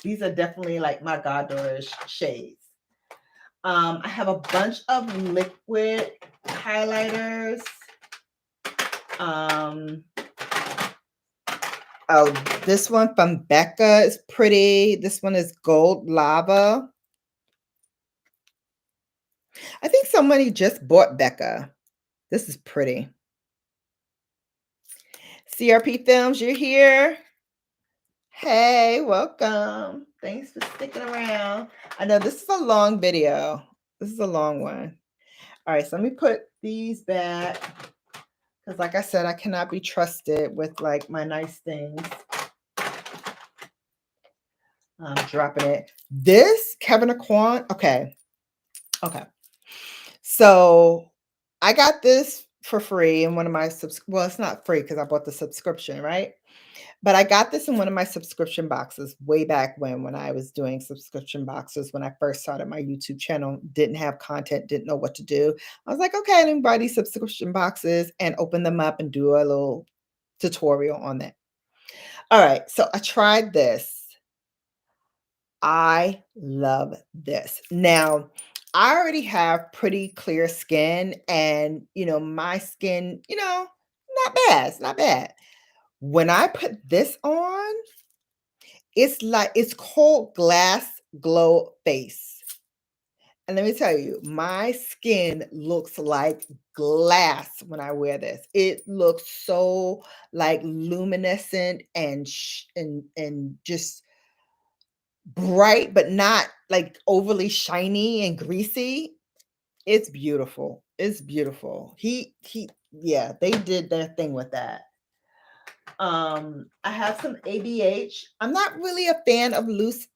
These are definitely like my goddaughter's shades. I have a bunch of liquid highlighters. Oh, this one from Becca is pretty. This one is Gold Lava. I think somebody just bought Becca. This is pretty. CRP Films, you're here. Hey, welcome. Thanks for sticking around. I know this is a long video. This is a long one. All right, so let me put these back because like I said, I cannot be trusted with like my nice things. I'm dropping it. This Kevin Aquan, okay. So I got this for free in one of my well, it's not free because I bought the subscription, right? But I got this in one of my subscription boxes way back when I was doing subscription boxes when I first started my YouTube channel, didn't have content, didn't know what to do. I was like, okay, let me buy these subscription boxes and open them up and do a little tutorial on that. All right, so I tried this. I love this. Now, I already have pretty clear skin and, my skin, not bad. It's not bad. When I put this on, it's called Glass Glow Face. And let me tell you, my skin looks like glass when I wear this. It looks so like luminescent and just bright, but not like overly shiny and greasy. It's beautiful. It's beautiful. Yeah, they did their thing with that. I have some ABH. I'm not really a fan of loose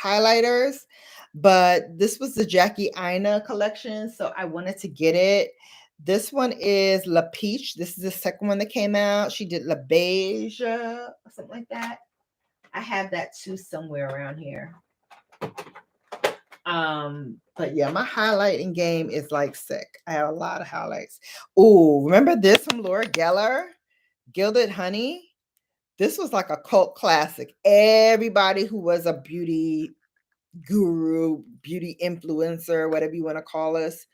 highlighters, but this was the Jackie Aina collection, so I wanted to get it. This one is La Peach. This is the second one that came out. She did La Beige or something like that. I have that too somewhere around here. But yeah, my highlighting game is like sick. I have a lot of highlights. Oh, remember this from Laura Geller? Gilded Honey. This was like a cult classic. Everybody who was a beauty guru, beauty influencer, whatever you want to call us,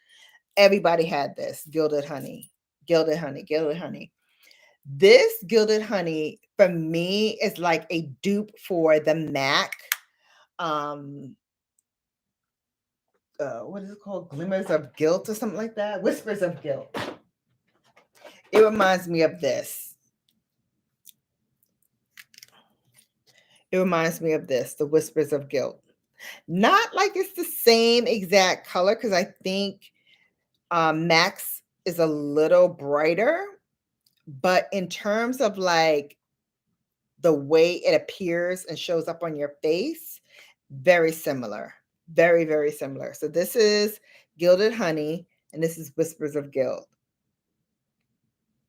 everybody had this Gilded Honey. Gilded Honey, Gilded Honey. This Gilded Honey for me is like a dupe for the MAC. What is it called? Glimmers of Guilt or something like that? Whispers of Guilt. It reminds me of this. It reminds me of this, the Whispers of Guilt. Not like it's the same exact color because I think Max is a little brighter, but in terms of like the way it appears and shows up on your face, very similar. Very, very similar. So this is Gilded Honey and this is Whispers of Guilt.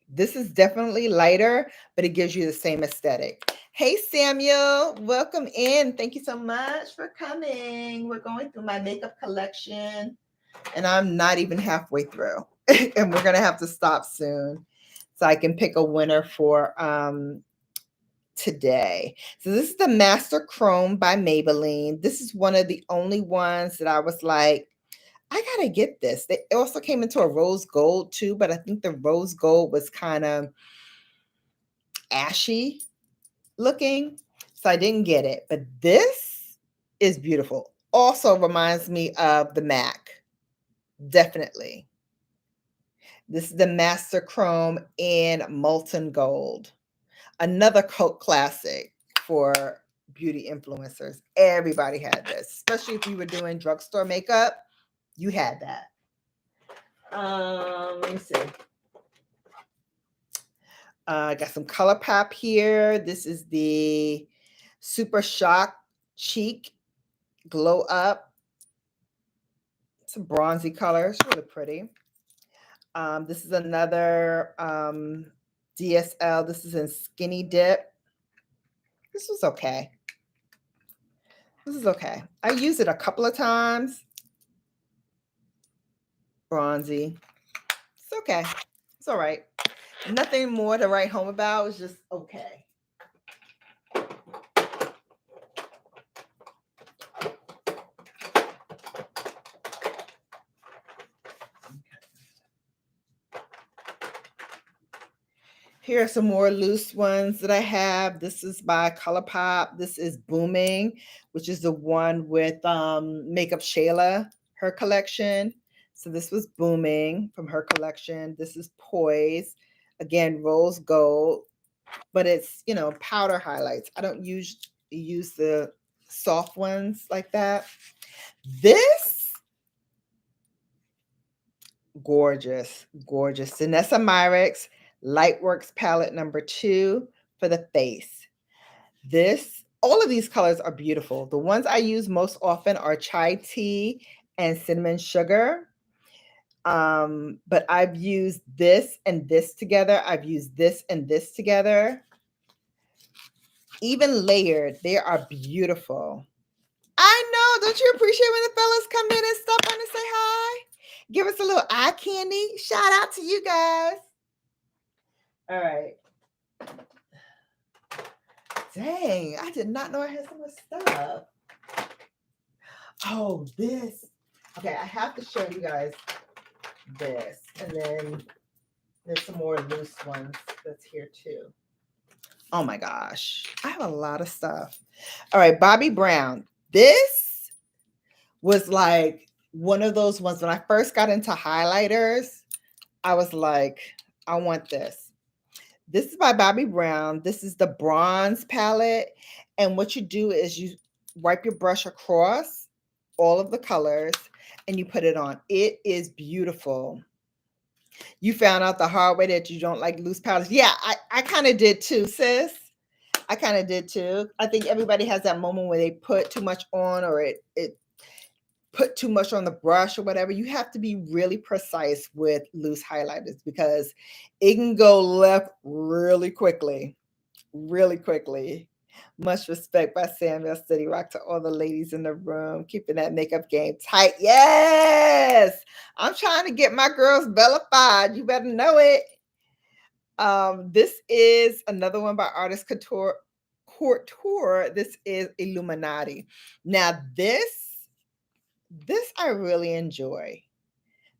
This is definitely lighter, but it gives you the same aesthetic. Hey, Samuel, welcome in. Thank you so much for coming. We're going through my makeup collection, and I'm not even halfway through, and we're going to have to stop soon so I can pick a winner for today. So this is the Master Chrome by Maybelline. This is one of the only ones that I was like, I gotta get this. It also came into a rose gold too, but I think the rose gold was kind of ashy looking, so I didn't get it. But this is beautiful. Also reminds me of the MAC. Definitely. This is the Master Chrome in Molten Gold. Another cult classic for beauty influencers. Everybody had this, especially if you were doing drugstore makeup. You had that. Let me see. I got some ColourPop here. This is the Super Shock Cheek Glow Up. It's a bronzy color. It's really pretty. This is another DSL. This is in Skinny Dip. This was okay. This is okay. I used it a couple of times. Bronzy. It's okay. It's all right. Nothing more to write home about. It's just okay. Here are some more loose ones that I have. This is by ColourPop. This is Booming, which is the one with Makeup Shayla, her collection. So this was Booming from her collection. This is Poise. Again, rose gold, but it's, you know, powder highlights. I don't use the soft ones like that. This, gorgeous, gorgeous. Vanessa Myricks Lightworks palette number 2 for the face. This, all of these colors are beautiful. The ones I use most often are chai tea and cinnamon sugar. But I've used this and this together. I've used this and this together. Even layered, they are beautiful. I know. Don't you appreciate when the fellas come in and stop on and say hi? Give us a little eye candy. Shout out to you guys. All right. Dang, I did not know I had so much stuff. Oh, this. Okay, I have to show you guys this. And then there's some more loose ones that's here too. Oh my gosh. I have a lot of stuff. All right, Bobbi Brown. This was like one of those ones when I first got into highlighters. I was like, I want this. This is by Bobbi Brown. This is the bronze palette. And what you do is you wipe your brush across all of the colors and you put it on. It is beautiful. You found out the hard way that you don't like loose palettes. Yeah, I kind of did too, sis. I kind of did too. I think everybody has that moment where they put too much on or it put too much on the brush or whatever. You have to be really precise with loose highlighters because it can go left really quickly. Really quickly. Much respect by Samuel City Rock to all the ladies in the room, keeping that makeup game tight. Yes, I'm trying to get my girls bellified. You better know it. This is another one by Artist Couture. This is Illuminati. Now this I really enjoy.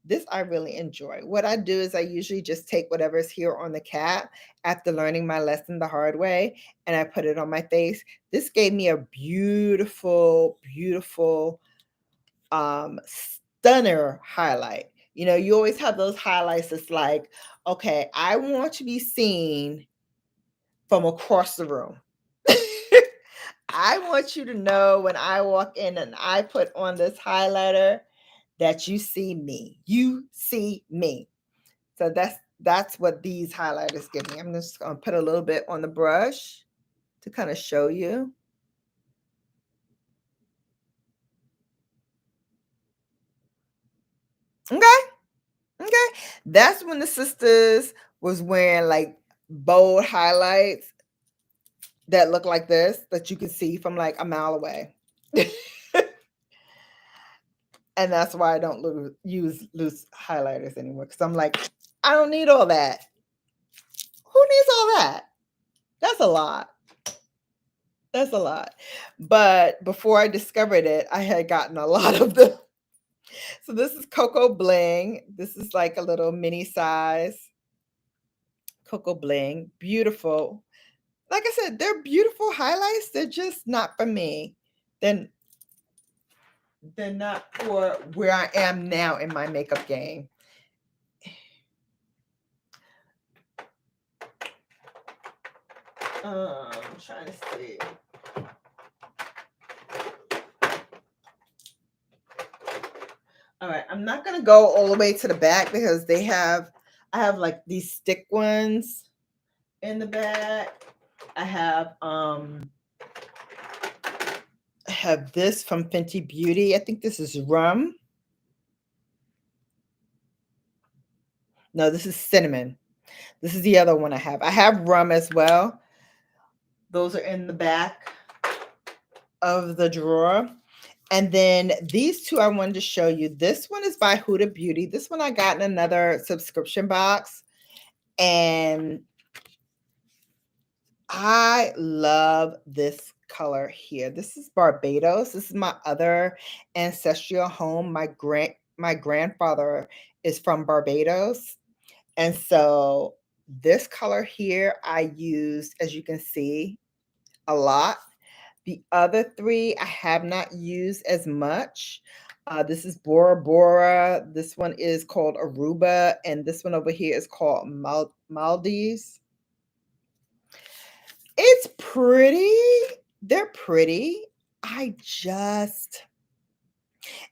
This I really enjoy. What I do is I usually just take whatever's here on the cap after learning my lesson the hard way, and I put it on my face. This gave me a beautiful, beautiful, stunner highlight. You know, you always have those highlights that's like, okay, I want to be seen from across the room. I want you to know when I walk in and I put on this highlighter that you see me. You see me. So that's what these highlighters give me. I'm just going to put a little bit on the brush to kind of show you. Okay. Okay. That's when the sisters was wearing like bold highlights that look like this, that you can see from like a mile away. And that's why I don't use loose highlighters anymore. Because I'm like, I don't need all that. Who needs all that? That's a lot. That's a lot. But before I discovered it, I had gotten a lot of them. So this is Coco Bling. This is like a little mini size Coco Bling. Beautiful. Like I said, they're beautiful highlights. They're just not for me. Then they're not for where I am now in my makeup game. Trying to see. All right, I'm not gonna go all the way to the back because I have like these stick ones in the back. I have this from Fenty Beauty. I think this is rum. No, this is cinnamon. This is the other one I have. I have rum as well. Those are in the back of the drawer. And then these two I wanted to show you. This one is by Huda Beauty. This one I got in another subscription box. And I love this color here. This is Barbados. This is my other ancestral home. My grandfather is from Barbados. And so this color here I used, as you can see, a lot. The other three I have not used as much. This is Bora Bora. This one is called Aruba. And this one over here is called Maldives. It's pretty. They're pretty.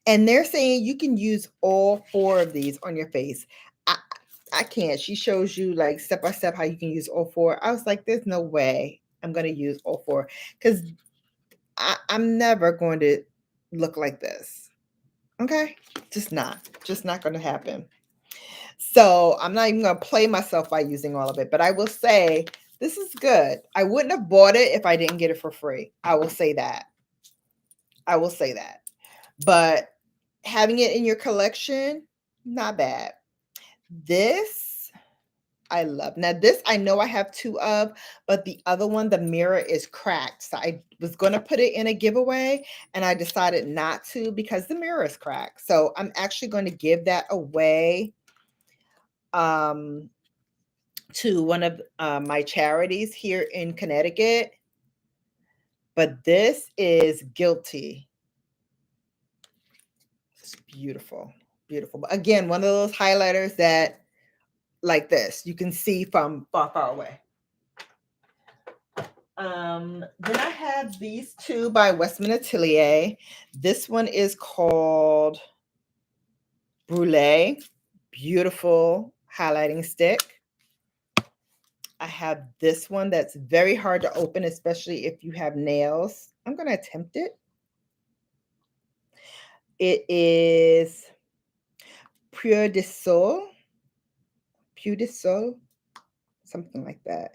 And they're saying you can use all 4 of these on your face. I can't. She shows you like step by step how you can use all 4. I was like, there's no way I'm going to use all 4 because I'm never going to look like this. Okay? Just not going to happen. So I'm not even going to play myself by using all of it, but I will say this is good. I wouldn't have bought it if I didn't get it for free. I will say that. But having it in your collection, not bad. This I love. Now this I know I have 2 of, but the other one, the mirror is cracked. So I was going to put it in a giveaway and I decided not to because the mirror is cracked. So I'm actually going to give that away to one of my charities here in Connecticut. But this is Guilty. It's beautiful. Beautiful. But again, one of those highlighters that like this, you can see from far, far away. Then I have these 2 by Westman Atelier. This one is called Brulee. Beautiful highlighting stick. I have this one that's very hard to open, especially if you have nails. I'm going to attempt it. It is Pure de Sol, something like that.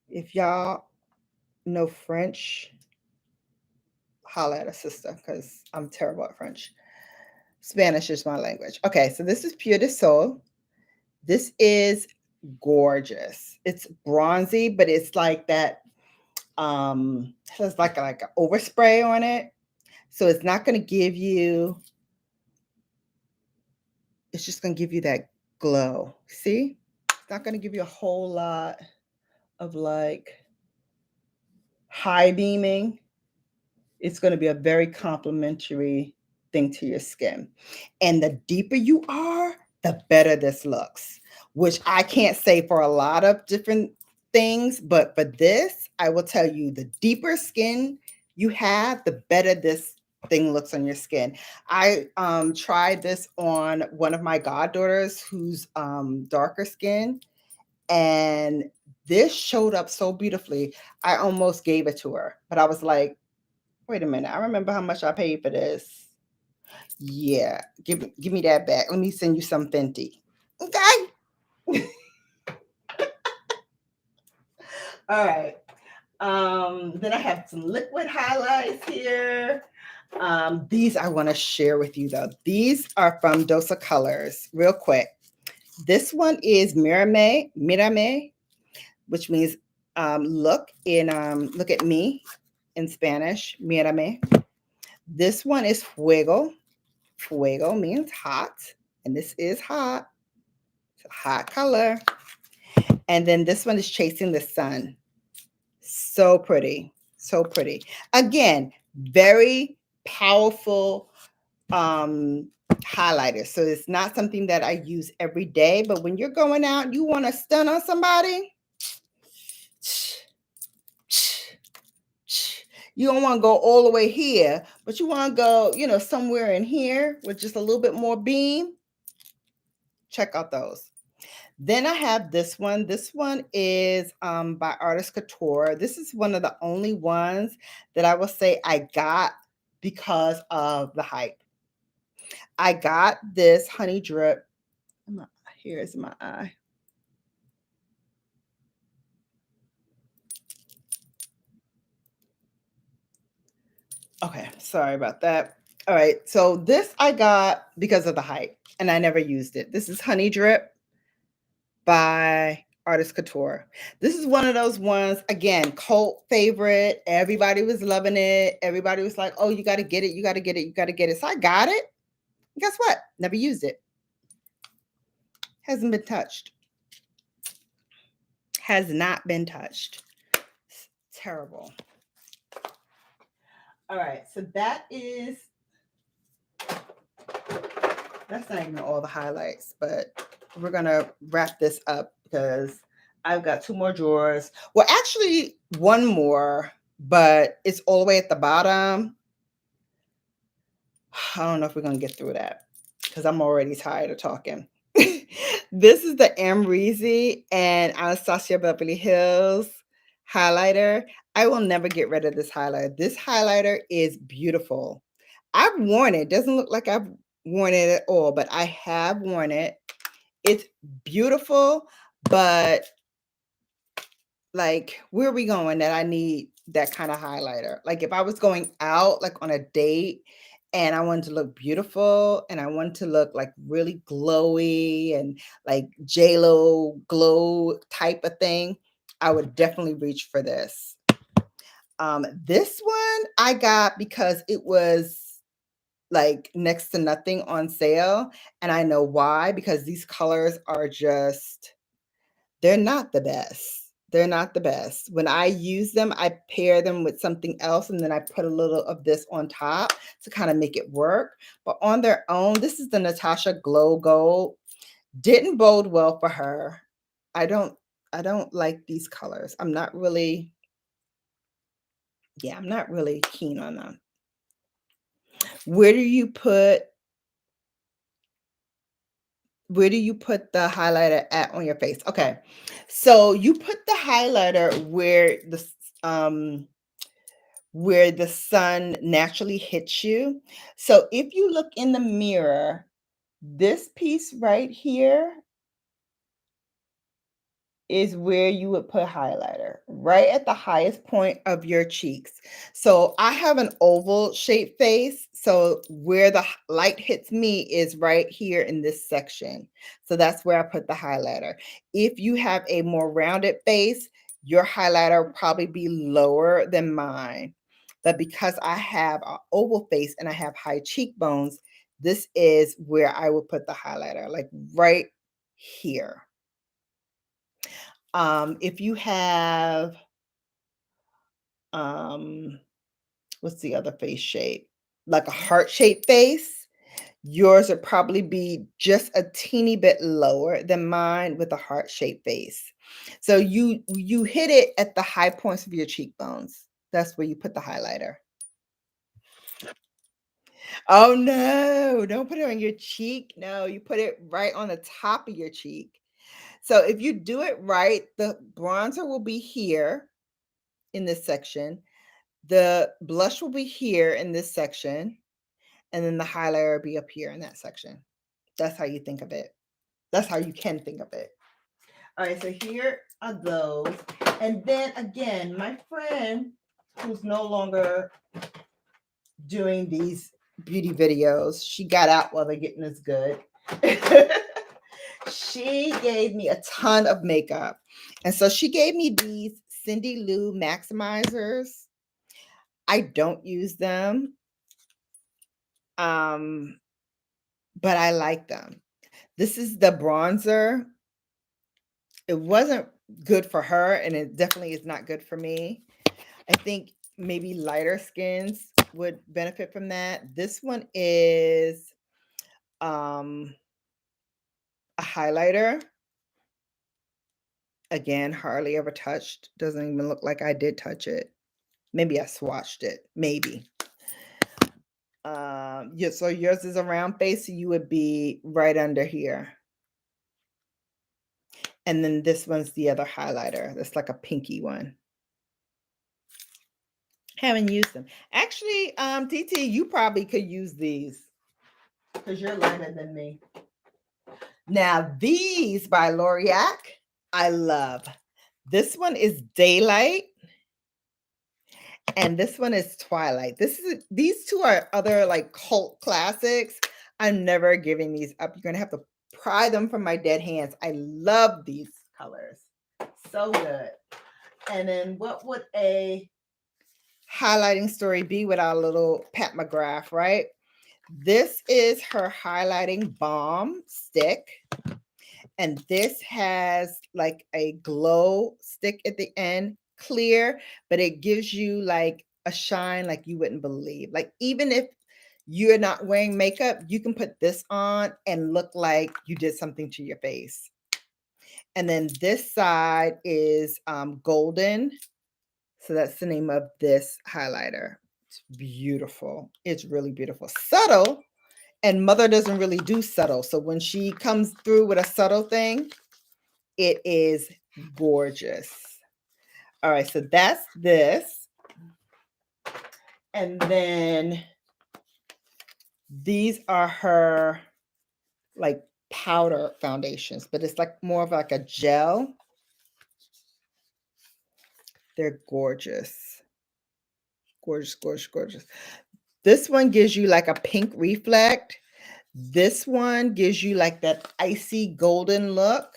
If y'all know French, holla at a sister because I'm terrible at French. Spanish is my language. Okay, so this is Pure de Sol. This is gorgeous. It's bronzy, but it's like that. Has like an overspray on it, so it's not going to give you. It's just going to give you that glow. See, it's not going to give you a whole lot of like high beaming. It's going to be a very complimentary thing to your skin. And the deeper you are, the better this looks, which I can't say for a lot of different things, but for this, I will tell you the deeper skin you have, the better this thing looks on your skin. I tried this on one of my goddaughters who's darker skin, and this showed up so beautifully. I almost gave it to her, but I was like, wait a minute. I remember how much I paid for this. Yeah, give me that back. Let me send you some Fenty. Okay. All right. Then I have some liquid highlights here. These I want to share with you though. These are from Dosa Colors. Real quick. This one is Mírame, which means look at me in Spanish. Mírame. This one is Fuego. Fuego means hot, and this is hot. It's a hot color. And then this one is Chasing the Sun. So pretty. So pretty. Again, very powerful highlighter. So it's not something that I use every day, but when you're going out, you want to stun on somebody, You don't want to go all the way here, but you want to go, you know, somewhere in here with just a little bit more beam. Check out those. Then I have this one. This one is by Artist Couture. This is one of the only ones that I will say I got because of the hype. I got this Honey Drip. Here's my eye. Okay, sorry about that. All right, so this I got because of the hype, and I never used it. This is Honey Drip by Artist Couture. This is one of those ones, again, cult favorite. Everybody was loving it. Everybody was like, oh, you got to get it. You got to get it. You got to get it. So I got it. Guess what? Never used it. Hasn't been touched. Has not been touched. It's terrible. All right, so that's not even all the highlights, but we're gonna wrap this up because I've got 2 more drawers. Well, actually 1 more, but it's all the way at the bottom. I don't know if we're gonna get through that because I'm already tired of talking. This is the Amrezy and Anastasia Beverly Hills highlighter. I will never get rid of this highlighter. This highlighter is beautiful. I've worn it. Doesn't look like I've worn it at all, but I have worn it. It's beautiful, but like, where are we going that I need that kind of highlighter? Like, if I was going out, like on a date, and I wanted to look beautiful and I wanted to look like really glowy and like J-Lo glow type of thing, I would definitely reach for this. This one I got because it was like next to nothing on sale. And I know why, because these colors are just, they're not the best. They're not the best. When I use them, I pair them with something else, and then I put a little of this on top to kind of make it work. But on their own, this is the Natasha Glow Gold. Didn't bode well for her. I don't like these colors. I'm not really keen on them. Where do you put the highlighter at on your face? Okay. So you put the highlighter where the sun naturally hits you. So if you look in the mirror, this piece right here is where you would put highlighter, right at the highest point of your cheeks. So I have an oval shaped face. So where the light hits me is right here in this section. So that's where I put the highlighter. If you have a more rounded face, your highlighter will probably be lower than mine. But because I have an oval face and I have high cheekbones, this is where I would put the highlighter, like right here. If you have, what's the other face shape? Like a heart-shaped face, yours would probably be just a teeny bit lower than mine with a heart-shaped face. So you hit it at the high points of your cheekbones. That's where you put the highlighter. Oh no, don't put it on your cheek. No, you put it right on the top of your cheek. So if you do it right, the bronzer will be here in this section. The blush will be here in this section, and then the highlighter will be up here in that section. That's how you think of it. That's how you can think of it. All right, so here are those. And then again, my friend who's no longer doing these beauty videos, she got out while they're getting as good. She gave me a ton of makeup. And so she gave me these Cindy Lou Maximizers. I don't use them. But I like them. This is the bronzer. It wasn't good for her, and it definitely is not good for me. I think maybe lighter skins would benefit from that. This one is a highlighter. Again, hardly ever touched. Doesn't even look like I did touch it. Maybe I swatched it. Maybe. Yeah, so yours is a round face, so you would be right under here. And then this one's the other highlighter. That's like a pinky one. Haven't used them. Actually, TT, you probably could use these because you're lighter than me. Now, these by L'Oreal, I love. This one is Daylight, and this one is Twilight. These two are other like cult classics. I'm never giving these up. You're gonna have to pry them from my dead hands. I love these colors. So good. And then what would a highlighting story be without a little Pat McGrath, right? This is her highlighting balm stick. And this has like a glow stick at the end, clear, but it gives you like a shine like you wouldn't believe. Like even if you're not wearing makeup, you can put this on and look like you did something to your face. And then this side is golden. So that's the name of this highlighter. It's beautiful. It's really beautiful. Subtle. And Mother doesn't really do subtle. So when she comes through with a subtle thing, it is gorgeous. All right, so that's this. And then these are her like powder foundations, but it's like more of like a gel. They're gorgeous. Gorgeous, gorgeous, gorgeous. This one gives you like a pink reflect. This one gives you like that icy golden look.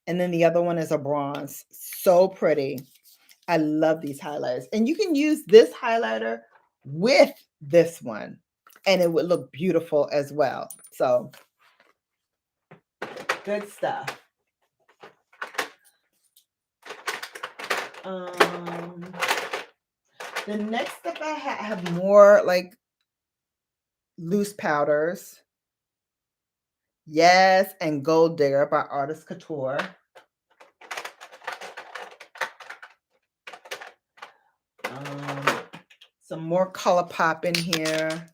And then the other one is a bronze. So pretty. I love these highlighters. And you can use this highlighter with this one, and it would look beautiful as well. So, good stuff. The next step I have more like loose powders. Yes, and Gold Digger by Artist Couture. Some more Color Pop in here.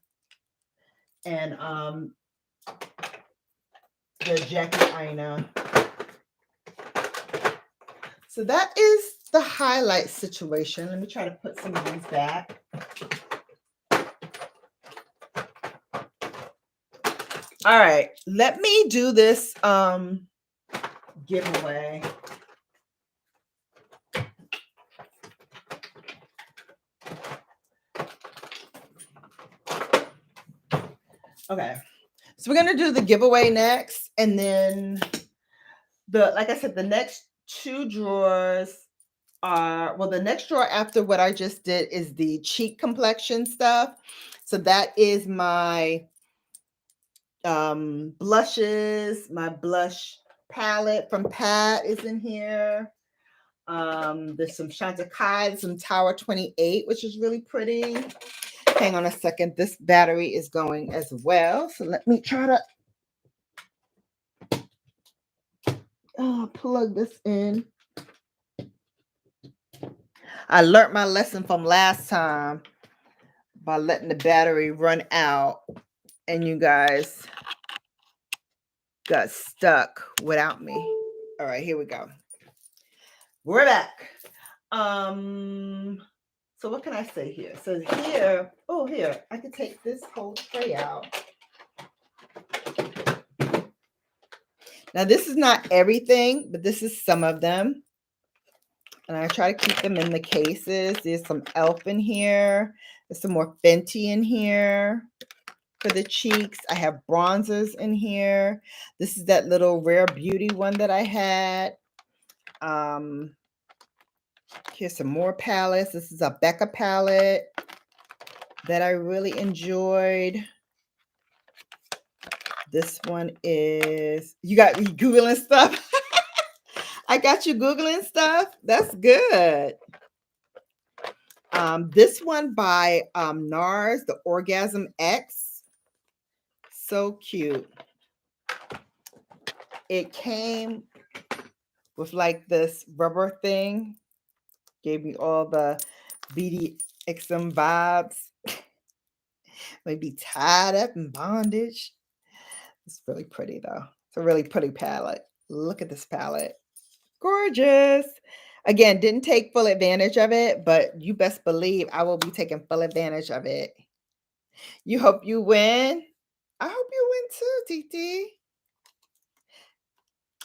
And the Jackie Aina. So that is the highlight situation. Let me try to put some of these back. All right, let me do this giveaway. Okay, so we're gonna do the giveaway next, and then like I said, the next two drawers are, well, the next drawer after what I just did is the cheek complexion stuff. So that is my blushes. My blush palette from Pat is in here. There's some Chantecaille, some Tower 28, which is really pretty. Hang on a second. This battery is going as well. So let me try to plug this in. I learned my lesson from last time by letting the battery run out, and you guys got stuck without me. All right, here we go. We're back. So what can I say here? So here, here, I could take this whole tray out. Now this is not everything, but this is some of them. And I try to keep them in the cases. There's some e.l.f. in here. There's some more Fenty in here for the cheeks. I have bronzers in here. This is that little Rare Beauty one that I had. Here's some more palettes. This is a Becca palette that I really enjoyed. This one is, you got me Googling stuff. I got you Googling stuff. That's good. This one by NARS, the Orgasm X. So cute. It came with like this rubber thing. Gave me all the BDSM some vibes. Maybe tied up in bondage. It's really pretty though. It's a really pretty palette. Look at this palette. Gorgeous. Again, didn't take full advantage of it, but you best believe I will be taking full advantage of it. You hope you win. I hope you win too, TT.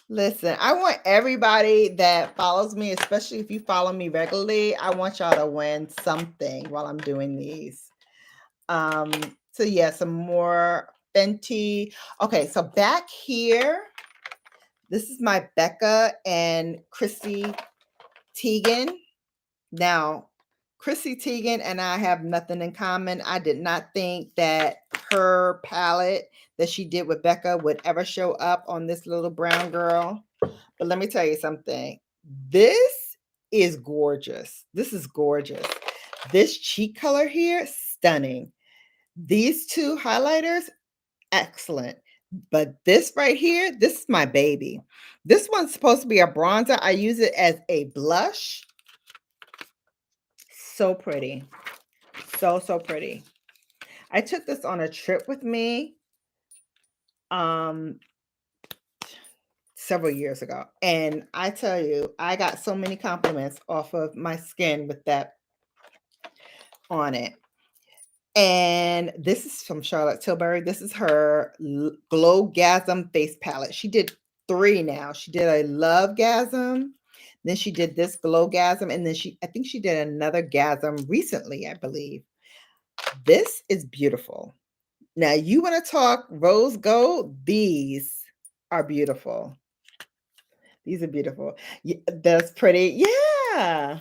Listen, I want everybody that follows me, especially if you follow me regularly, I want y'all to win something while I'm doing these. So yeah, some more Fenty. Okay, so back here, this is my Becca and Chrissy Teigen. Now, Chrissy Teigen and I have nothing in common. I did not think that her palette that she did with Becca would ever show up on this little brown girl. But let me tell you something. This is gorgeous. This is gorgeous. This cheek color here, stunning. These two highlighters, excellent. But this right here, this is my baby. This one's supposed to be a bronzer. I use it as a blush. So pretty. So pretty. I took this on a trip with me several years ago. And I tell you, I got so many compliments off of my skin with that on it. And this is from Charlotte Tilbury. This is her Glowgasm face palette. She did 3 now. She did a Lovegasm, then she did this Glowgasm, and then I think she did another Gasm recently, I believe. This is beautiful. Now, you want to talk rose gold? These are beautiful. These are beautiful. Yeah, that's pretty. Yeah.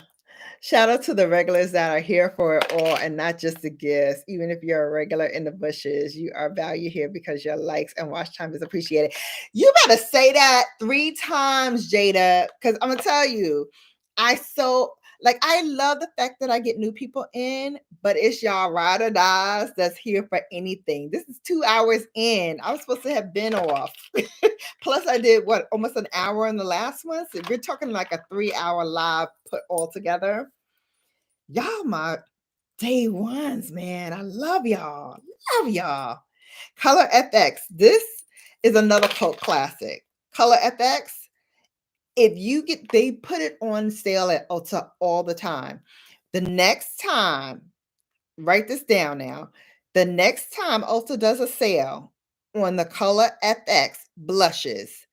Shout out to the regulars that are here for it all and not just the gifts. Even if you're a regular in the bushes, you are valued here because your likes and watch time is appreciated. You better say that 3 times, Jada, because I'm going to tell you, I love the fact that I get new people in, but it's y'all ride or dies that's here for anything. This is 2 hours in. I was supposed to have been off. Plus, I did almost an hour in the last one. So we're talking like a 3-hour live put all together. Y'all, my day ones, man. I love y'all. Love y'all. Color FX. This is another cult classic. Color FX. They put it on sale at Ulta all the time. The next time, write this down now. The next time Ulta does a sale on the Color FX blushes,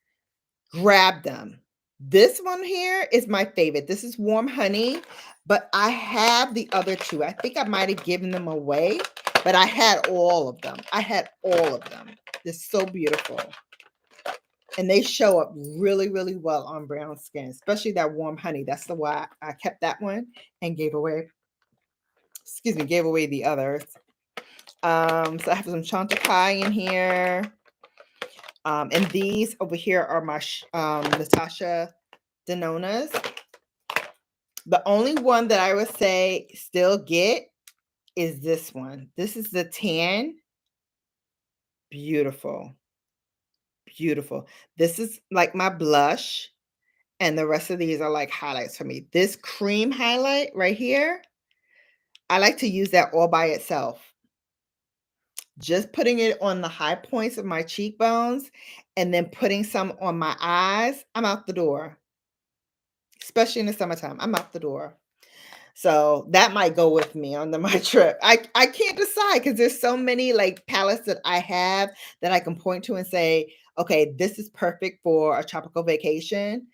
grab them. This one here is my favorite. This is Warm Honey, but I have the other 2. I think I might have given them away, but I had all of them. They're so beautiful. And they show up really, really well on brown skin, especially that Warm Honey. That's the why I kept that one and gave away the others. So I have some Chantecaille in here. And these over here are my Natasha Denonas. The only one that I would say still get is this one. This is the tan. Beautiful. Beautiful. This is like my blush. And the rest of these are like highlights for me. This cream highlight right here, I like to use that all by itself. Just putting it on the high points of my cheekbones and then putting some on my eyes, I'm out the door. Especially in the summertime, I'm out the door. So that might go with me on my trip. I can't decide because there's so many like palettes that I have that I can point to and say, okay, this is perfect for a tropical vacation,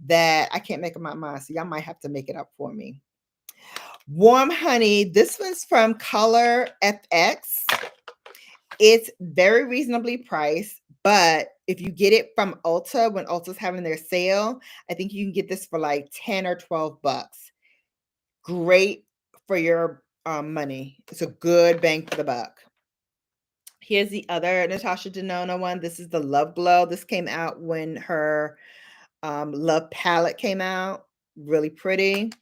that I can't make up my mind. So y'all might have to make it up for me. Warm Honey. This one's from Color FX. It's very reasonably priced, but if you get it from Ulta, when Ulta's having their sale, I think you can get this for like 10 or 12 bucks. Great for your money. It's a good bang for the buck. Here's the other Natasha Denona one. This is the Love Glow. This came out when her Love palette came out. Really pretty.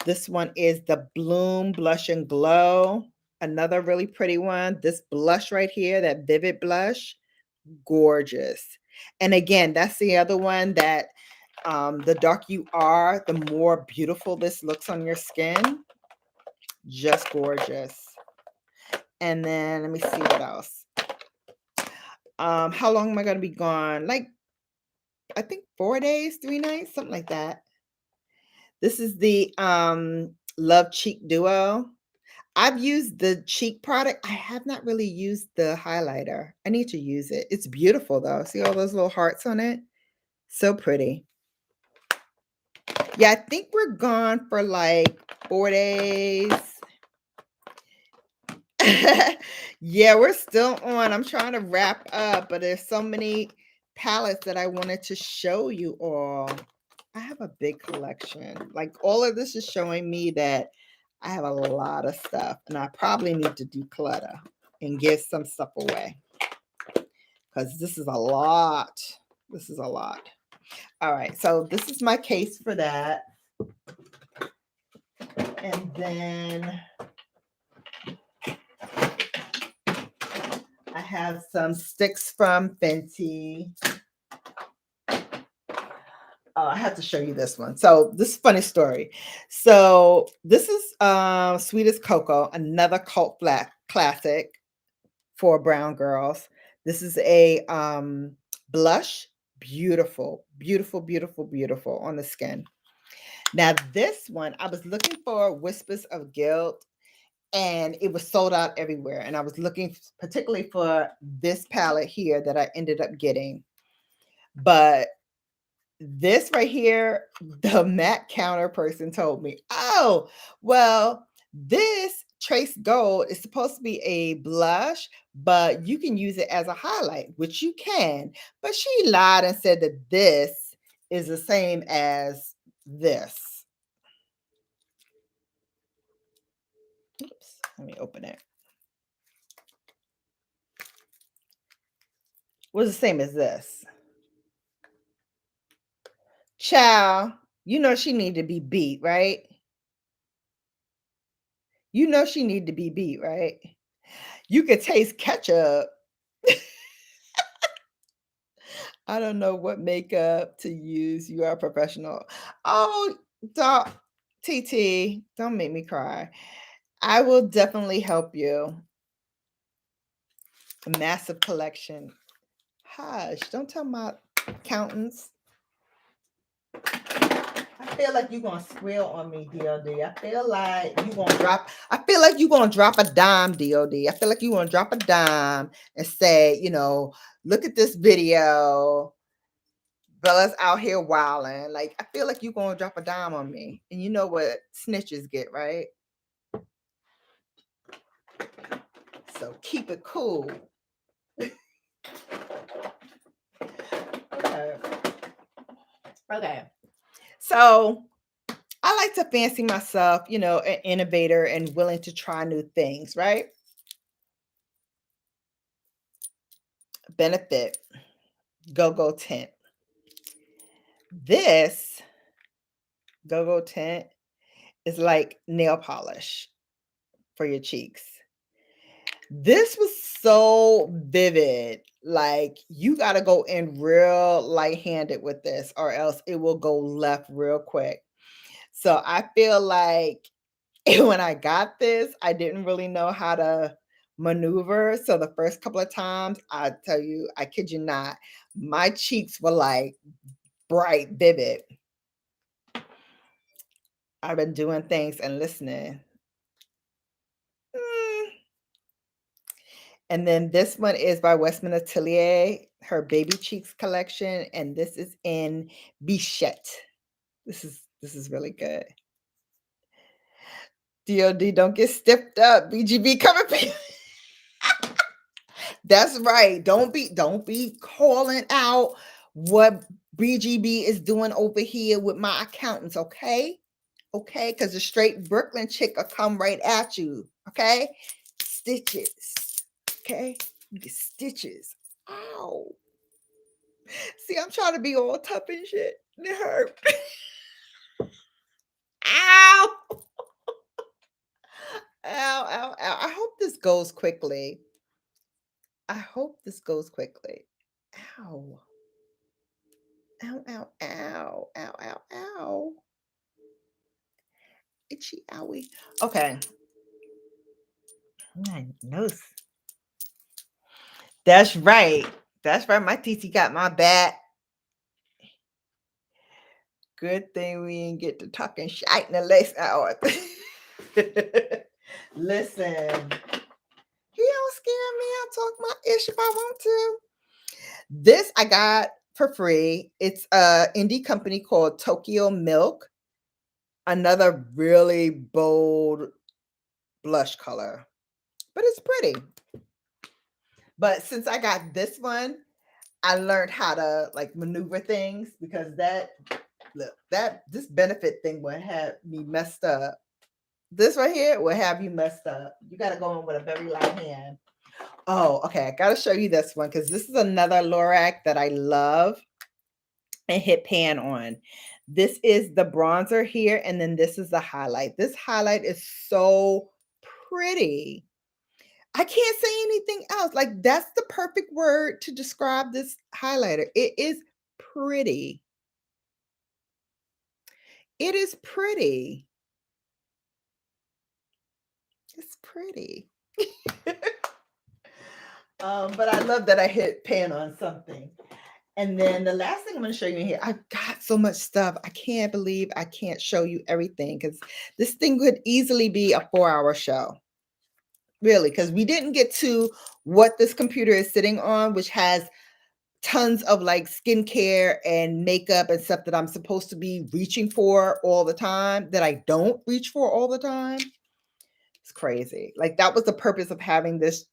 This one is the Bloom Blush and Glow. Another really pretty one. This blush right here, that Vivid blush, gorgeous. And again, that's the other one that the dark you are, the more beautiful this looks on your skin. just gorgeous. And then let me see what else. How long am I going to be gone? Like, I think 4 days, 3 nights, something like that. This is the Love Cheek Duo. I've used the cheek product. I have not really used the highlighter. I need to use it. It's beautiful though. See all those little hearts on it? So pretty. Yeah, I think we're gone for like 4 days. Yeah, we're still on. I'm trying to wrap up, but there's so many palettes that I wanted to show you all. I have a big collection. Like all of this is showing me that I have a lot of stuff and I probably need to declutter and give some stuff away because this is a lot. This is a lot. All right, so this is my case for that. And then I have some sticks from Fenty. Oh, I have to show you this one. So this is a funny story. So this is Sweet as Cocoa, another cult classic for brown girls. This is a blush. Beautiful, beautiful, beautiful, beautiful on the skin. Now this one, I was looking for Whispers of Guilt and it was sold out everywhere. And I was looking particularly for this palette here that I ended up getting. But this right here, the MAC counter person told me, oh, well, this Trace Gold is supposed to be a blush, but you can use it as a highlight, which you can. But she lied and said that this is the same as this. Oops, let me open it. Was the same as this. Child, you know she need to be beat, right? You know she need to be beat, right? You could taste ketchup. I don't know what makeup to use. You are a professional. Oh, don't, TT, don't make me cry. I will definitely help you. A massive collection. Hush, don't tell my accountants. I feel like you're gonna squeal on me, DOD. I feel like you're gonna drop. I feel like you're gonna drop a dime, DOD. I feel like you're gonna drop a dime and say, look at this video. Bella's out here wilding. Like, I feel like you're gonna drop a dime on me. And you know what snitches get, right? So keep it cool. Okay. Okay. So I like to fancy myself, an innovator and willing to try new things, right? Benefit Go-Go Tint. This Go-Go Tint is like nail polish for your cheeks. This was so vivid. Like, you got to go in real light-handed with this or else it will go left real quick. So I feel like when I got this, I didn't really know how to maneuver. So the first couple of times, I tell you, I kid you not, my cheeks were like bright, vivid. I've been doing things and listening. And then this one is by Westman Atelier, her Baby Cheeks collection, and this is in Bichette. This is really good. DOD, don't get stiffed up. BGB coming for you. That's right. Don't be calling out what BGB is doing over here with my accountants, okay? Okay, because the straight Brooklyn chick will come right at you. Okay, stitches. Okay, you get stitches. Ow. See, I'm trying to be all tough and shit. It hurt. Ow. Ow, ow, ow. I hope this goes quickly. I hope this goes quickly. Ow. Ow, ow, ow. Ow, ow, ow. Itchy, owie. Okay. My nose. That's right. That's right. My TT got my back. Good thing we didn't get to talking shite in the last hour. Listen, he don't scare me. I'll talk my ish if I want to. This I got for free. It's a indie company called Tokyo Milk. Another really bold blush color, but it's pretty. But since I got this one, I learned how to like maneuver things because this benefit thing will have me messed up. This right here will have you messed up. You got to go in with a very light hand. Oh, okay. I got to show you this one because this is another Lorac that I love and hit pan on. This is the bronzer here, and then this is the highlight. This highlight is so pretty. I can't say anything else. Like, that's the perfect word to describe this highlighter. It is pretty. It is pretty. It's pretty. But I love that I hit pan on something. And then the last thing I'm going to show you in here, I've got so much stuff. I can't believe I can't show you everything because this thing could easily be a 4-hour show. Really, because we didn't get to what this computer is sitting on, which has tons of like skincare and makeup and stuff that I'm supposed to be reaching for all the time that I don't reach for all the time. It's crazy. Like that was the purpose of having this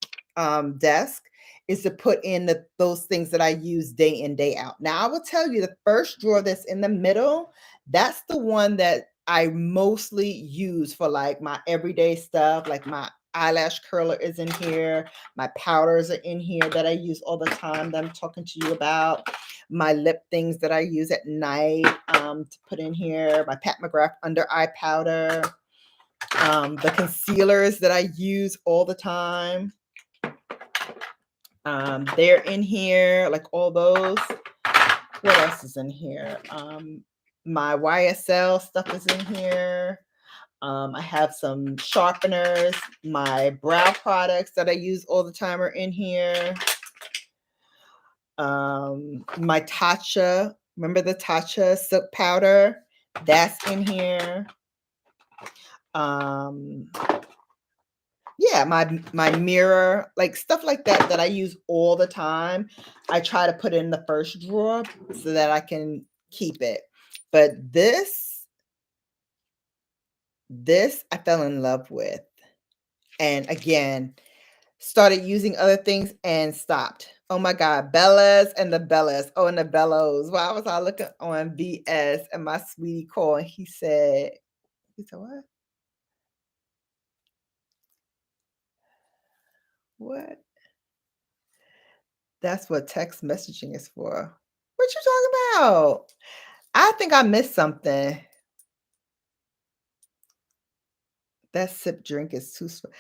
desk, is to put in those things that I use day in, day out. Now I will tell you the first drawer that's in the middle, that's the one that I mostly use for like my everyday stuff. Like my eyelash curler is in here. My powders are in here that I use all the time that I'm talking to you about. My lip things that I use at night to put in here. My Pat McGrath under eye powder. The concealers that I use all the time. They're in here, like all those. What else is in here? My YSL stuff is in here. I have some sharpeners. My brow products that I use all the time are in here. My Tatcha, remember the Tatcha silk powder? That's in here. Yeah, my mirror, like stuff like that I use all the time. I try to put in the first drawer so that I can keep it. But this I fell in love with. And again, started using other things and stopped. Oh my God, Bellas and the Bellas. Oh, and the Bellows. Why was I looking on BS and my sweetie called and he said what? What? That's what text messaging is for. What you talking about? I think I missed something. That sip drink is too sweet.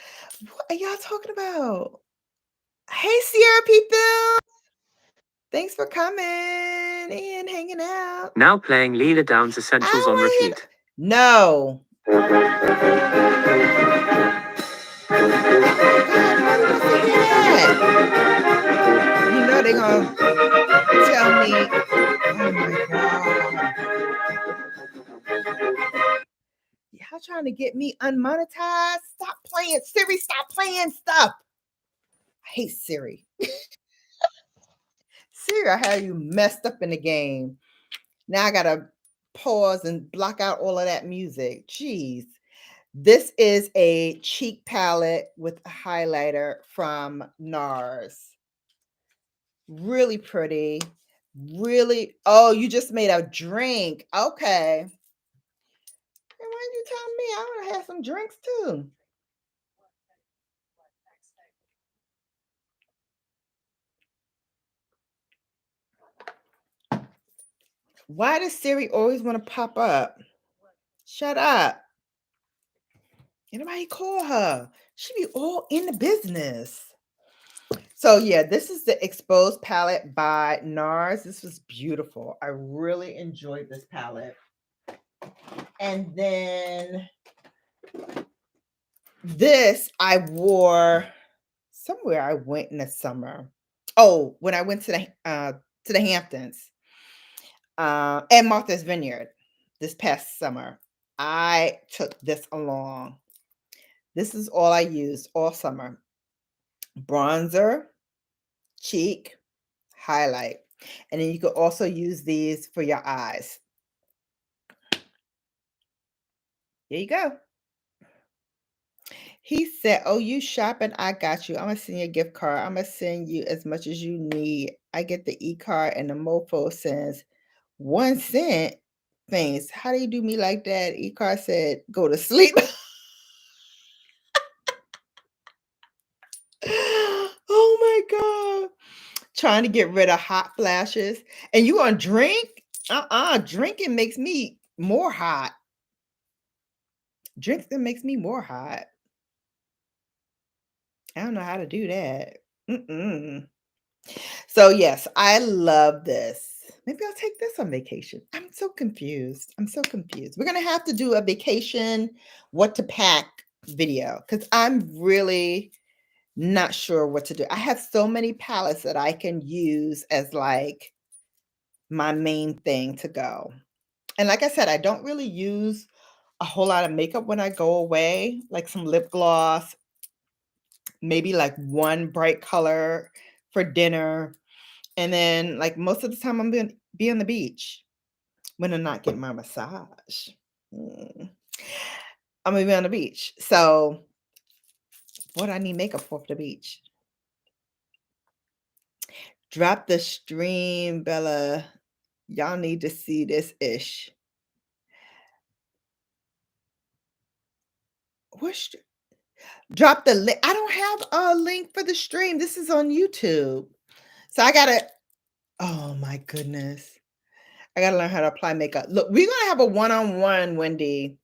What are y'all talking about? Hey, Sierra people. Thanks for coming and hanging out. Now playing Leela Downs Essentials on repeat. No. You know they're gonna tell me, oh my God. Y'all trying to get me unmonetized? Stop playing. Siri, stop playing stuff. I hate Siri. Siri, I had you messed up in the game. Now I gotta pause and block out all of that music. Jeez. This is a cheek palette with a highlighter from NARS. Really pretty. Really. Oh, you just made a drink. Okay. And why didn't you tell me? I want to have some drinks too. Why does Siri always want to pop up? Shut up. Anybody call her? She be all in the business. So yeah, this is the Exposed palette by NARS. This was beautiful. I really enjoyed this palette. And then This I wore somewhere I went in the summer. Oh, when I went to the Hamptons, and Martha's Vineyard this past summer. I took this along. This is all I used all summer. Bronzer, cheek, highlight. And then you could also use these for your eyes. There you go. He said, "Oh, you shopping? I got you. I'm gonna send you a gift card. I'm gonna send you as much as you need. I get the e-card and the mofo sends 1 cent. Thanks. How do you do me like that?" E-card said, "Go to sleep." Oh my God. Trying to get rid of hot flashes. And you gonna drink? Drinking makes me more hot. Drinking makes me more hot. I don't know how to do that. Mm-mm. So yes, I love this. Maybe I'll take this on vacation. I'm so confused. I'm so confused. We're gonna have to do a vacation what to pack video because I'm really not sure what to do. I have so many palettes that I can use as like my main thing to go. And like I said, I don't really use a whole lot of makeup when I go away, like some lip gloss, maybe like one bright color for dinner. And then like most of the time I'm going to be on the beach when I'm not getting my massage. I'm gonna be on the beach. So what do I need makeup for the beach? Drop the stream, Bella. Y'all need to see this ish. What's drop the link? I don't have a link for the stream. This is on YouTube. So I gotta, oh my goodness. I gotta learn how to apply makeup. Look, we're gonna have a one-on-one, Wendy.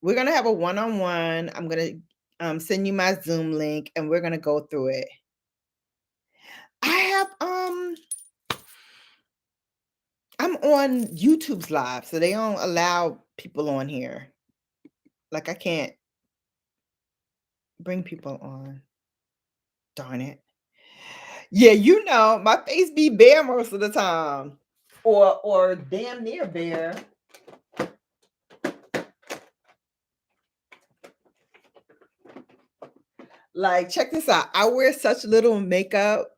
We're gonna have a one-on-one. I'm gonna send you my Zoom link and we're gonna go through it. I have I'm on YouTube's live, so they don't allow people on here. Like I can't bring people on. Darn it. Yeah, you know, my face be bare most of the time. Or damn near bare. Like, check this out. I wear such little makeup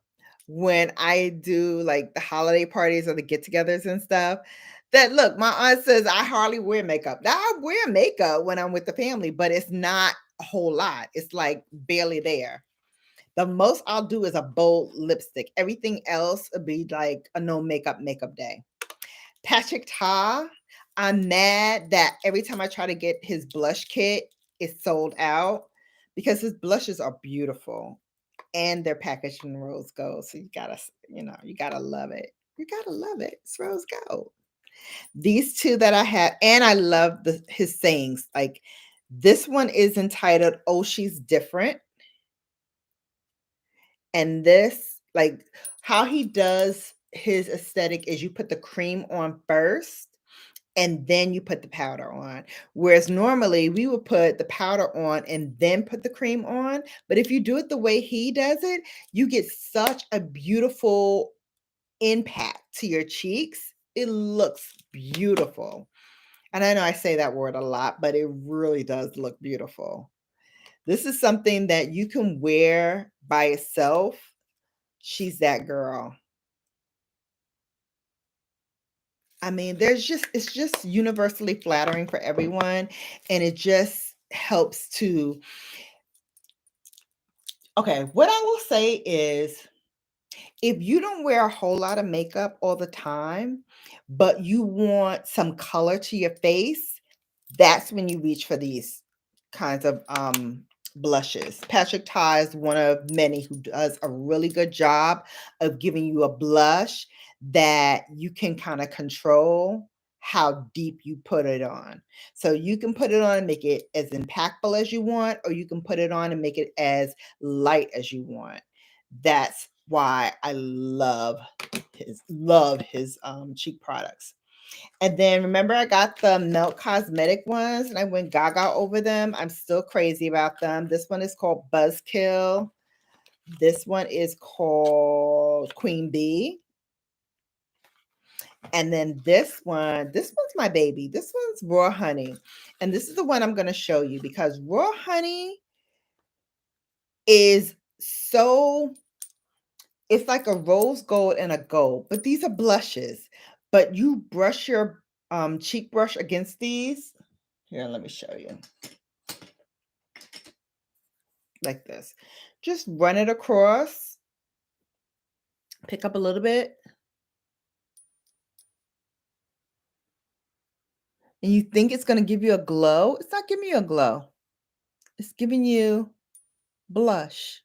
when I do like the holiday parties or the get-togethers and stuff. That look, my aunt says I hardly wear makeup. Now I wear makeup when I'm with the family, but it's not a whole lot. It's like barely there. The most I'll do is a bold lipstick. Everything else would be like a no makeup day. Patrick Ta, I'm mad that every time I try to get his blush kit, it's sold out because his blushes are beautiful and they're packaged in rose gold. So you gotta love it. You gotta love it. It's rose gold. These two that I have, and I love his sayings. Like this one is entitled "Oh, She's Different." And this, like how he does his aesthetic is you put the cream on first and then you put the powder on. Whereas normally we would put the powder on and then put the cream on. But if you do it the way he does it, you get such a beautiful impact to your cheeks. It looks beautiful. And I know I say that word a lot, but it really does look beautiful. This is something that you can wear by itself. She's that girl. I mean, it's just universally flattering for everyone. And it just helps to, okay, what I will say is if you don't wear a whole lot of makeup all the time, but you want some color to your face, that's when you reach for these kinds of blushes. Patrick Ta is one of many who does a really good job of giving you a blush that you can kind of control how deep you put it on. So you can put it on and make it as impactful as you want, or you can put it on and make it as light as you want. That's why I love his cheek products. And then remember I got the Melt Cosmetic ones and I went gaga over them. I'm still crazy about them. This one is called Buzzkill. This one is called Queen Bee. And then this one's my baby. This one's Raw Honey. And this is the one I'm going to show you because Raw Honey is so, it's like a rose gold and a gold, but these are blushes. But you brush your cheek brush against these. Here, let me show you. Like this. Just run it across. Pick up a little bit. And you think it's going to give you a glow. It's not giving you a glow. It's giving you blush.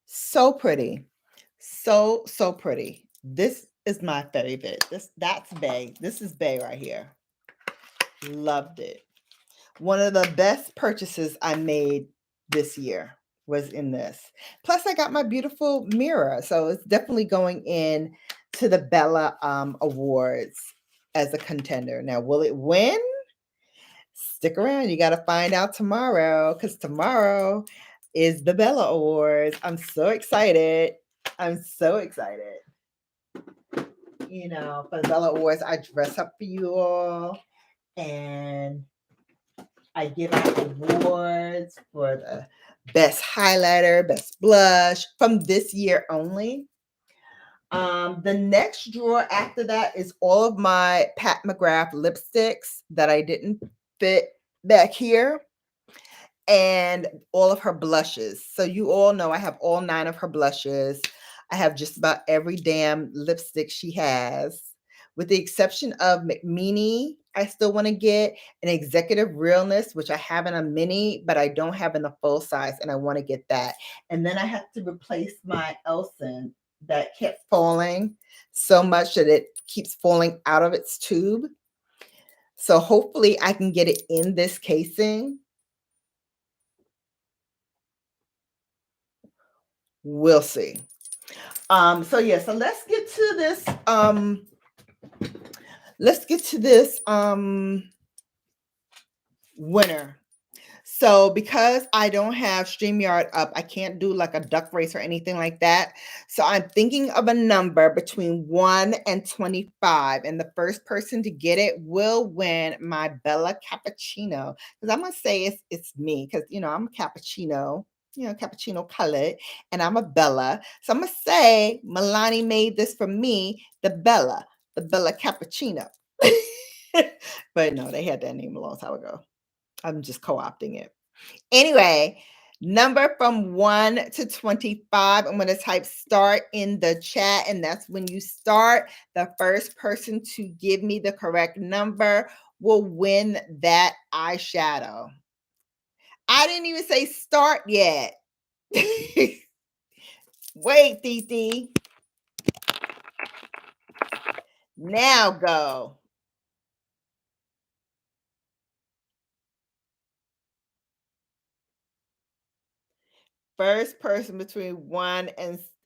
So pretty. So pretty. This is my favorite. That's Bay. This is Bay right here. Loved it. One of the best purchases I made this year was in this. Plus I got my beautiful mirror. So it's definitely going in to the Bella Awards as a contender. Now, will it win? Stick around. You got to find out tomorrow because tomorrow is the Bella Awards. I'm so excited. I'm so excited. You know, for the Bella Awards, I dress up for you all and I give out awards for the best highlighter, best blush from this year only. The next drawer after that is all of my Pat McGrath lipsticks that I didn't fit back here and all of her blushes. So you all know I have all 9 of her blushes. I have just about every damn lipstick she has, with the exception of McMeany. I still want to get an Executive Realness, which I have in a mini, but I don't have in the full size, and I want to get that. And then I have to replace my Elson that kept falling so much that it keeps falling out of its tube. So hopefully I can get it in this casing. We'll see. So yeah, so let's get to this. Let's get to this winner. So because I don't have StreamYard up, I can't do like a duck race or anything like that. So I'm thinking of a number between 1 and 25. And the first person to get it will win my Bella Cappuccino. Because I'm going to say it's me because, you know, I'm a cappuccino, you know, cappuccino colored, and I'm a Bella. So I'm going to say Milani made this for me, the Bella Cappuccino. But no, they had that name a long time ago. I'm just co-opting it. Anyway, number from 1 to 25. I'm going to type start in the chat. And that's when you start. The first person to give me the correct number will win that eyeshadow. I didn't even say start yet. Wait, Titi. Now go. First person between 1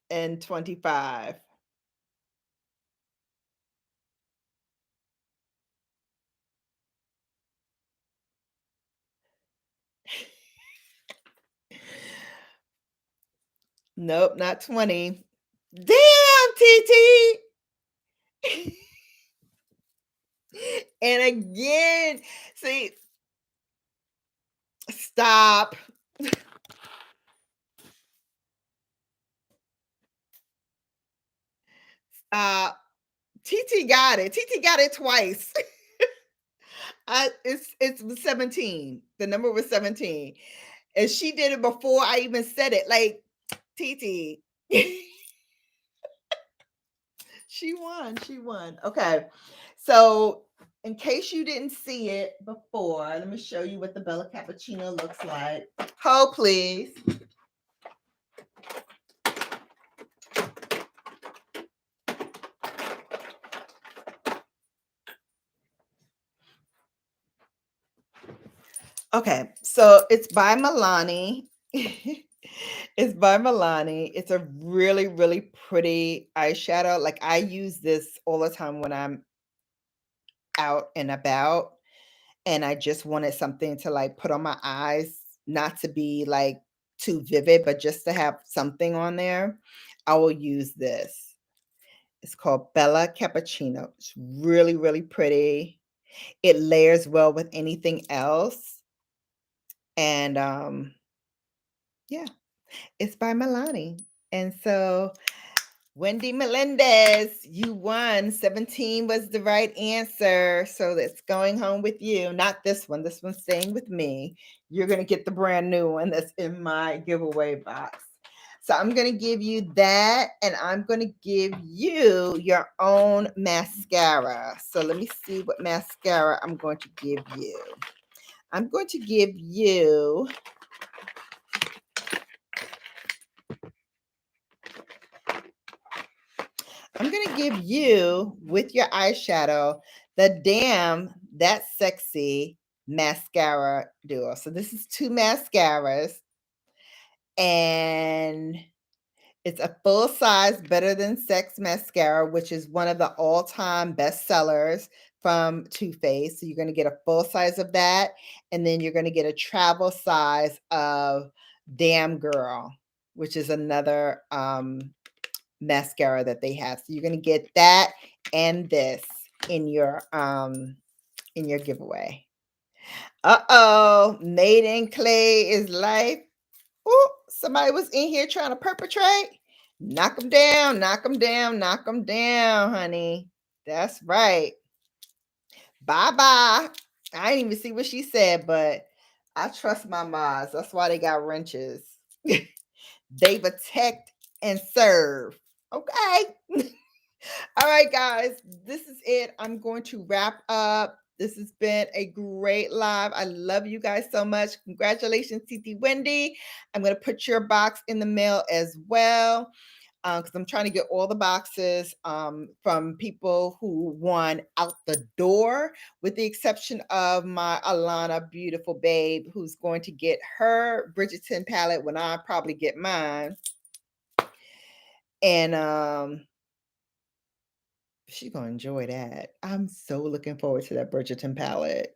and 25. Nope, not 20. Damn, TT. And again, see, stop. TT got it. TT got it twice. It's 17. The number was 17. And she did it before I even said it. Like TT. She won. She won. Okay. So in case you didn't see it before, let me show you what the Bella Cappuccino looks like. Hold, please. Okay, so it's by Milani. It's by Milani. It's a really, really pretty eyeshadow. Like I use this all the time when I'm out and about and I just wanted something to like put on my eyes, not to be like too vivid, but just to have something on there, I will use this. It's called Bella Cappuccino. It's really, really pretty. It layers well with anything else. And yeah, it's by Milani. And so Wendy Melendez, you won. 17 was the right answer. So that's going home with you. Not this one. This one's staying with me. You're going to get the brand new one that's in my giveaway box. So I'm going to give you that, and I'm going to give you your own mascara. So let me see what mascara I'm going to give you. I'm going to give you with your eyeshadow the Damn That's Sexy mascara duo. So this is 2 mascaras, and it's a full size Better Than Sex mascara, which is one of the all-time bestsellers from Too Faced. So you're going to get a full size of that, and then you're going to get a travel size of Damn Girl, which is another mascara that they have. So you're going to get that and this in your giveaway. Uh-oh, Made in Clay is life. Ooh, somebody was in here trying to perpetrate. Knock them down, knock them down, knock them down, honey. That's right. Bye-bye. I didn't even see what she said, but I trust my mods. That's why they got wrenches. They protect and serve. Okay. All right, guys, this is it. I'm going to wrap up. This has been a great live. I love you guys so much. Congratulations, TT Wendy. I'm going to put your box in the mail as well because I'm trying to get all the boxes from people who won out the door, with the exception of my Alana beautiful babe, who's going to get her Bridgerton palette when I probably get mine. And she's gonna enjoy that. I'm so looking forward to that Bridgerton palette.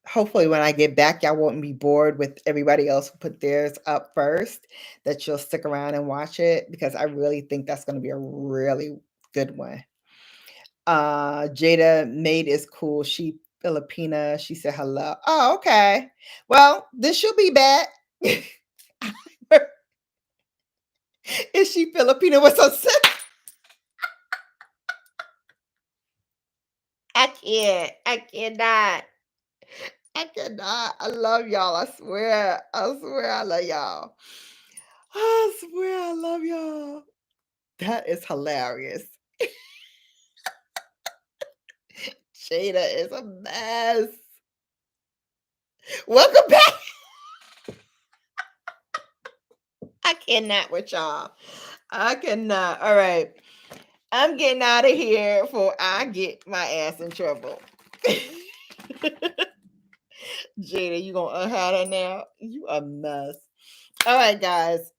Hopefully, when I get back, y'all won't be bored with everybody else who put theirs up first, that you'll stick around and watch it, because I really think that's gonna be a really good one. Jada Maid is cool. She Filipina. She said hello. Oh, okay. Well, then she'll be back. Is she Filipino with some sense? I can't. I cannot. I cannot. I love y'all. I swear. I swear I love y'all. I swear I love y'all. That is hilarious. Jada is a mess. Welcome back. I cannot with y'all. I cannot. All right. I'm getting out of here before I get my ass in trouble. Jada, you gonna unhide her now? You a mess. All right, guys.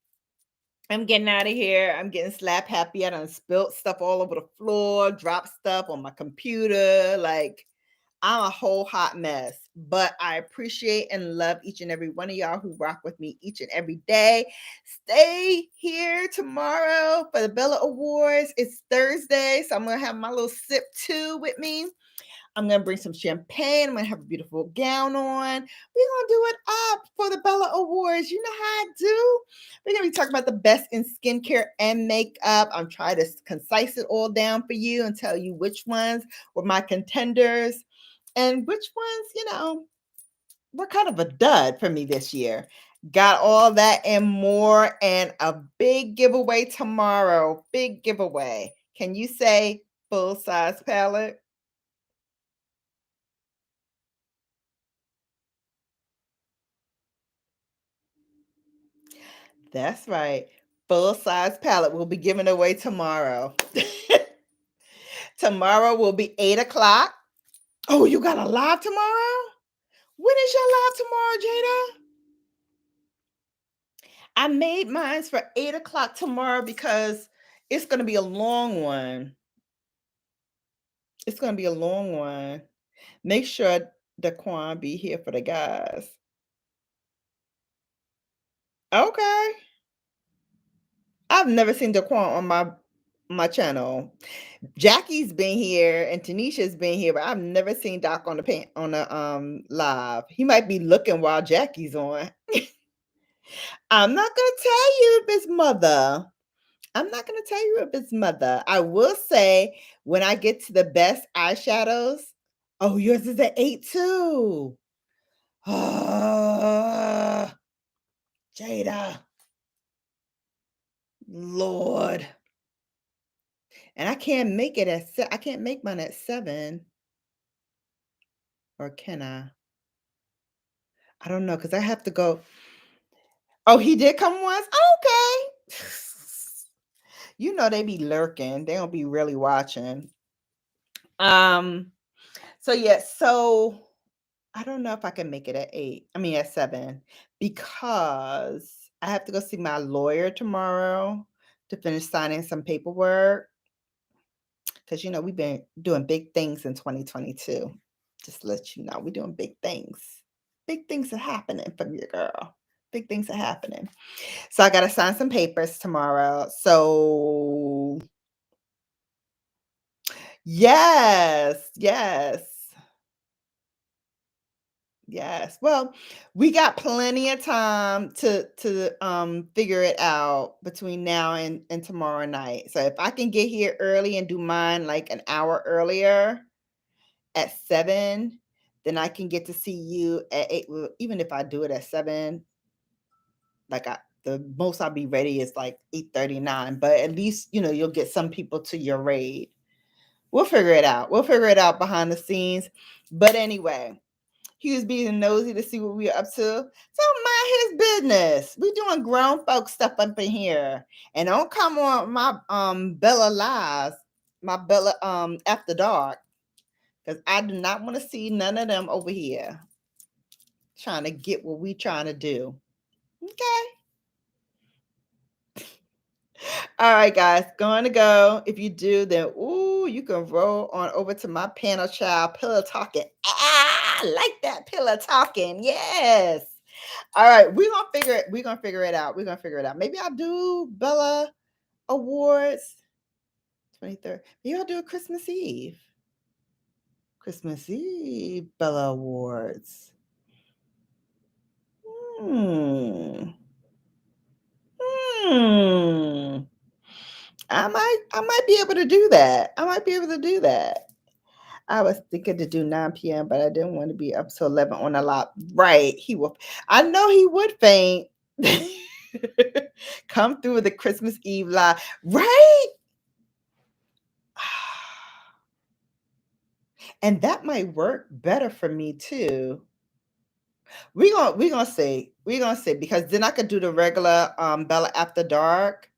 I'm getting out of here. I'm getting slap happy. I done spilt stuff all over the floor, dropped stuff on my computer. Like, I'm a whole hot mess. But I appreciate and love each and every one of y'all who rock with me each and every day. Stay here tomorrow for the Bella Awards. It's Thursday, so I'm going to have my little sip too with me. I'm going to bring some champagne. I'm going to have a beautiful gown on. We're going to do it up for the Bella Awards. You know how I do. We're going to be talking about the best in skincare and makeup. I'm trying to concise it all down for you and tell you which ones were my contenders and which ones, were kind of a dud for me this year. Got all that and more, and a big giveaway tomorrow. Big giveaway. Can you say full size palette? That's right. Full size palette will be given away tomorrow. Tomorrow will be 8 o'clock. Oh, you got a live tomorrow? When is your live tomorrow, Jada? I made mine for 8 o'clock tomorrow because it's going to be a long one. It's gonna be a long one. Make sure Daquan be here for the guys. Okay. I've never seen Daquan on my channel. Jackie's been here and Tanisha's been here, but I've never seen Doc on the live. He might be looking while Jackie's on. I'm not gonna tell you if it's mother. I'm not gonna tell you if it's mother. I will say when I get to the best eyeshadows. Oh, yours is an 8 too. Ah, Jada. Lord. And I can't make it I can't make mine at 7. Or can I? I don't know because I have to go. Oh, he did come once? Okay. You know they be lurking. They don't be really watching. Um, so yeah, so I don't know if I can make it at 8. I mean at 7 because I have to go see my lawyer tomorrow to finish signing some paperwork. Because we've been doing big things in 2022. Just to let you know, we're doing big things. Big things are happening for your girl. Big things are happening. So I gotta sign some papers tomorrow. So yes, yes, yes. Well, we got plenty of time to figure it out between now and tomorrow night. So if I can get here early and do mine like an hour earlier at 7, then I can get to see you at 8. Well, even if I do it at 7, the most I'll be ready is like 8:39. But at least, you'll get some people to your raid. We'll figure it out. We'll figure it out behind the scenes. But anyway, he was being nosy to see what we were up to. So mind his business. We doing grown folk stuff up in here. And don't come on my Bella Lives, my Bella After Dark. Because I do not want to see none of them over here trying to get what we trying to do. Okay. All right, guys. Going to go. If you do, then you can roll on over to my panel child, Pillow Talking. I like that pillow talking. Yes. All right. We're gonna figure it out. We're gonna figure it out. Maybe I'll do Bella Awards 23rd. Maybe I'll do a Christmas Eve. Christmas Eve Bella Awards. Hmm. Hmm. I might be able to do that. I might be able to do that. I was thinking to do 9 p.m., but I didn't want to be up till 11 on a lot. Right. He will. I know he would faint. Come through with the Christmas Eve live. Right? And that might work better for me too. We're gonna see. We're gonna see because then I could do the regular Bella After Dark.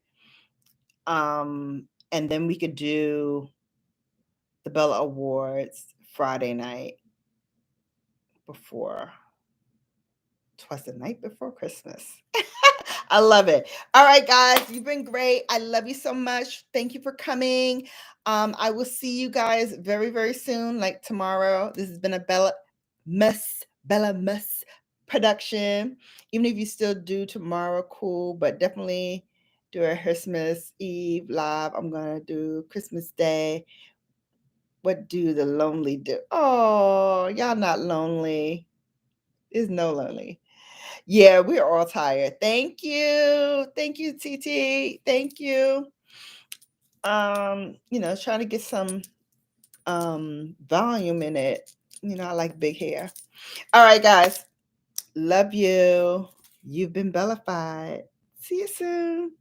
And then we could do the Bella Awards Friday night before. Twas the night before Christmas. I love it. All right, guys, you've been great. I love you so much. Thank you for coming. I will see you guys very, very soon, like tomorrow. This has been a Bella Muss production. Even if you still do tomorrow, cool, but definitely do a Christmas Eve live. I'm gonna do Christmas Day. What do the lonely do? Oh, y'all not lonely. There's no lonely. Yeah, we're all tired. Thank you. Thank you, TT. Thank you. Trying to get some volume in it. I like big hair. All right, guys. Love you. You've been bellified. See you soon.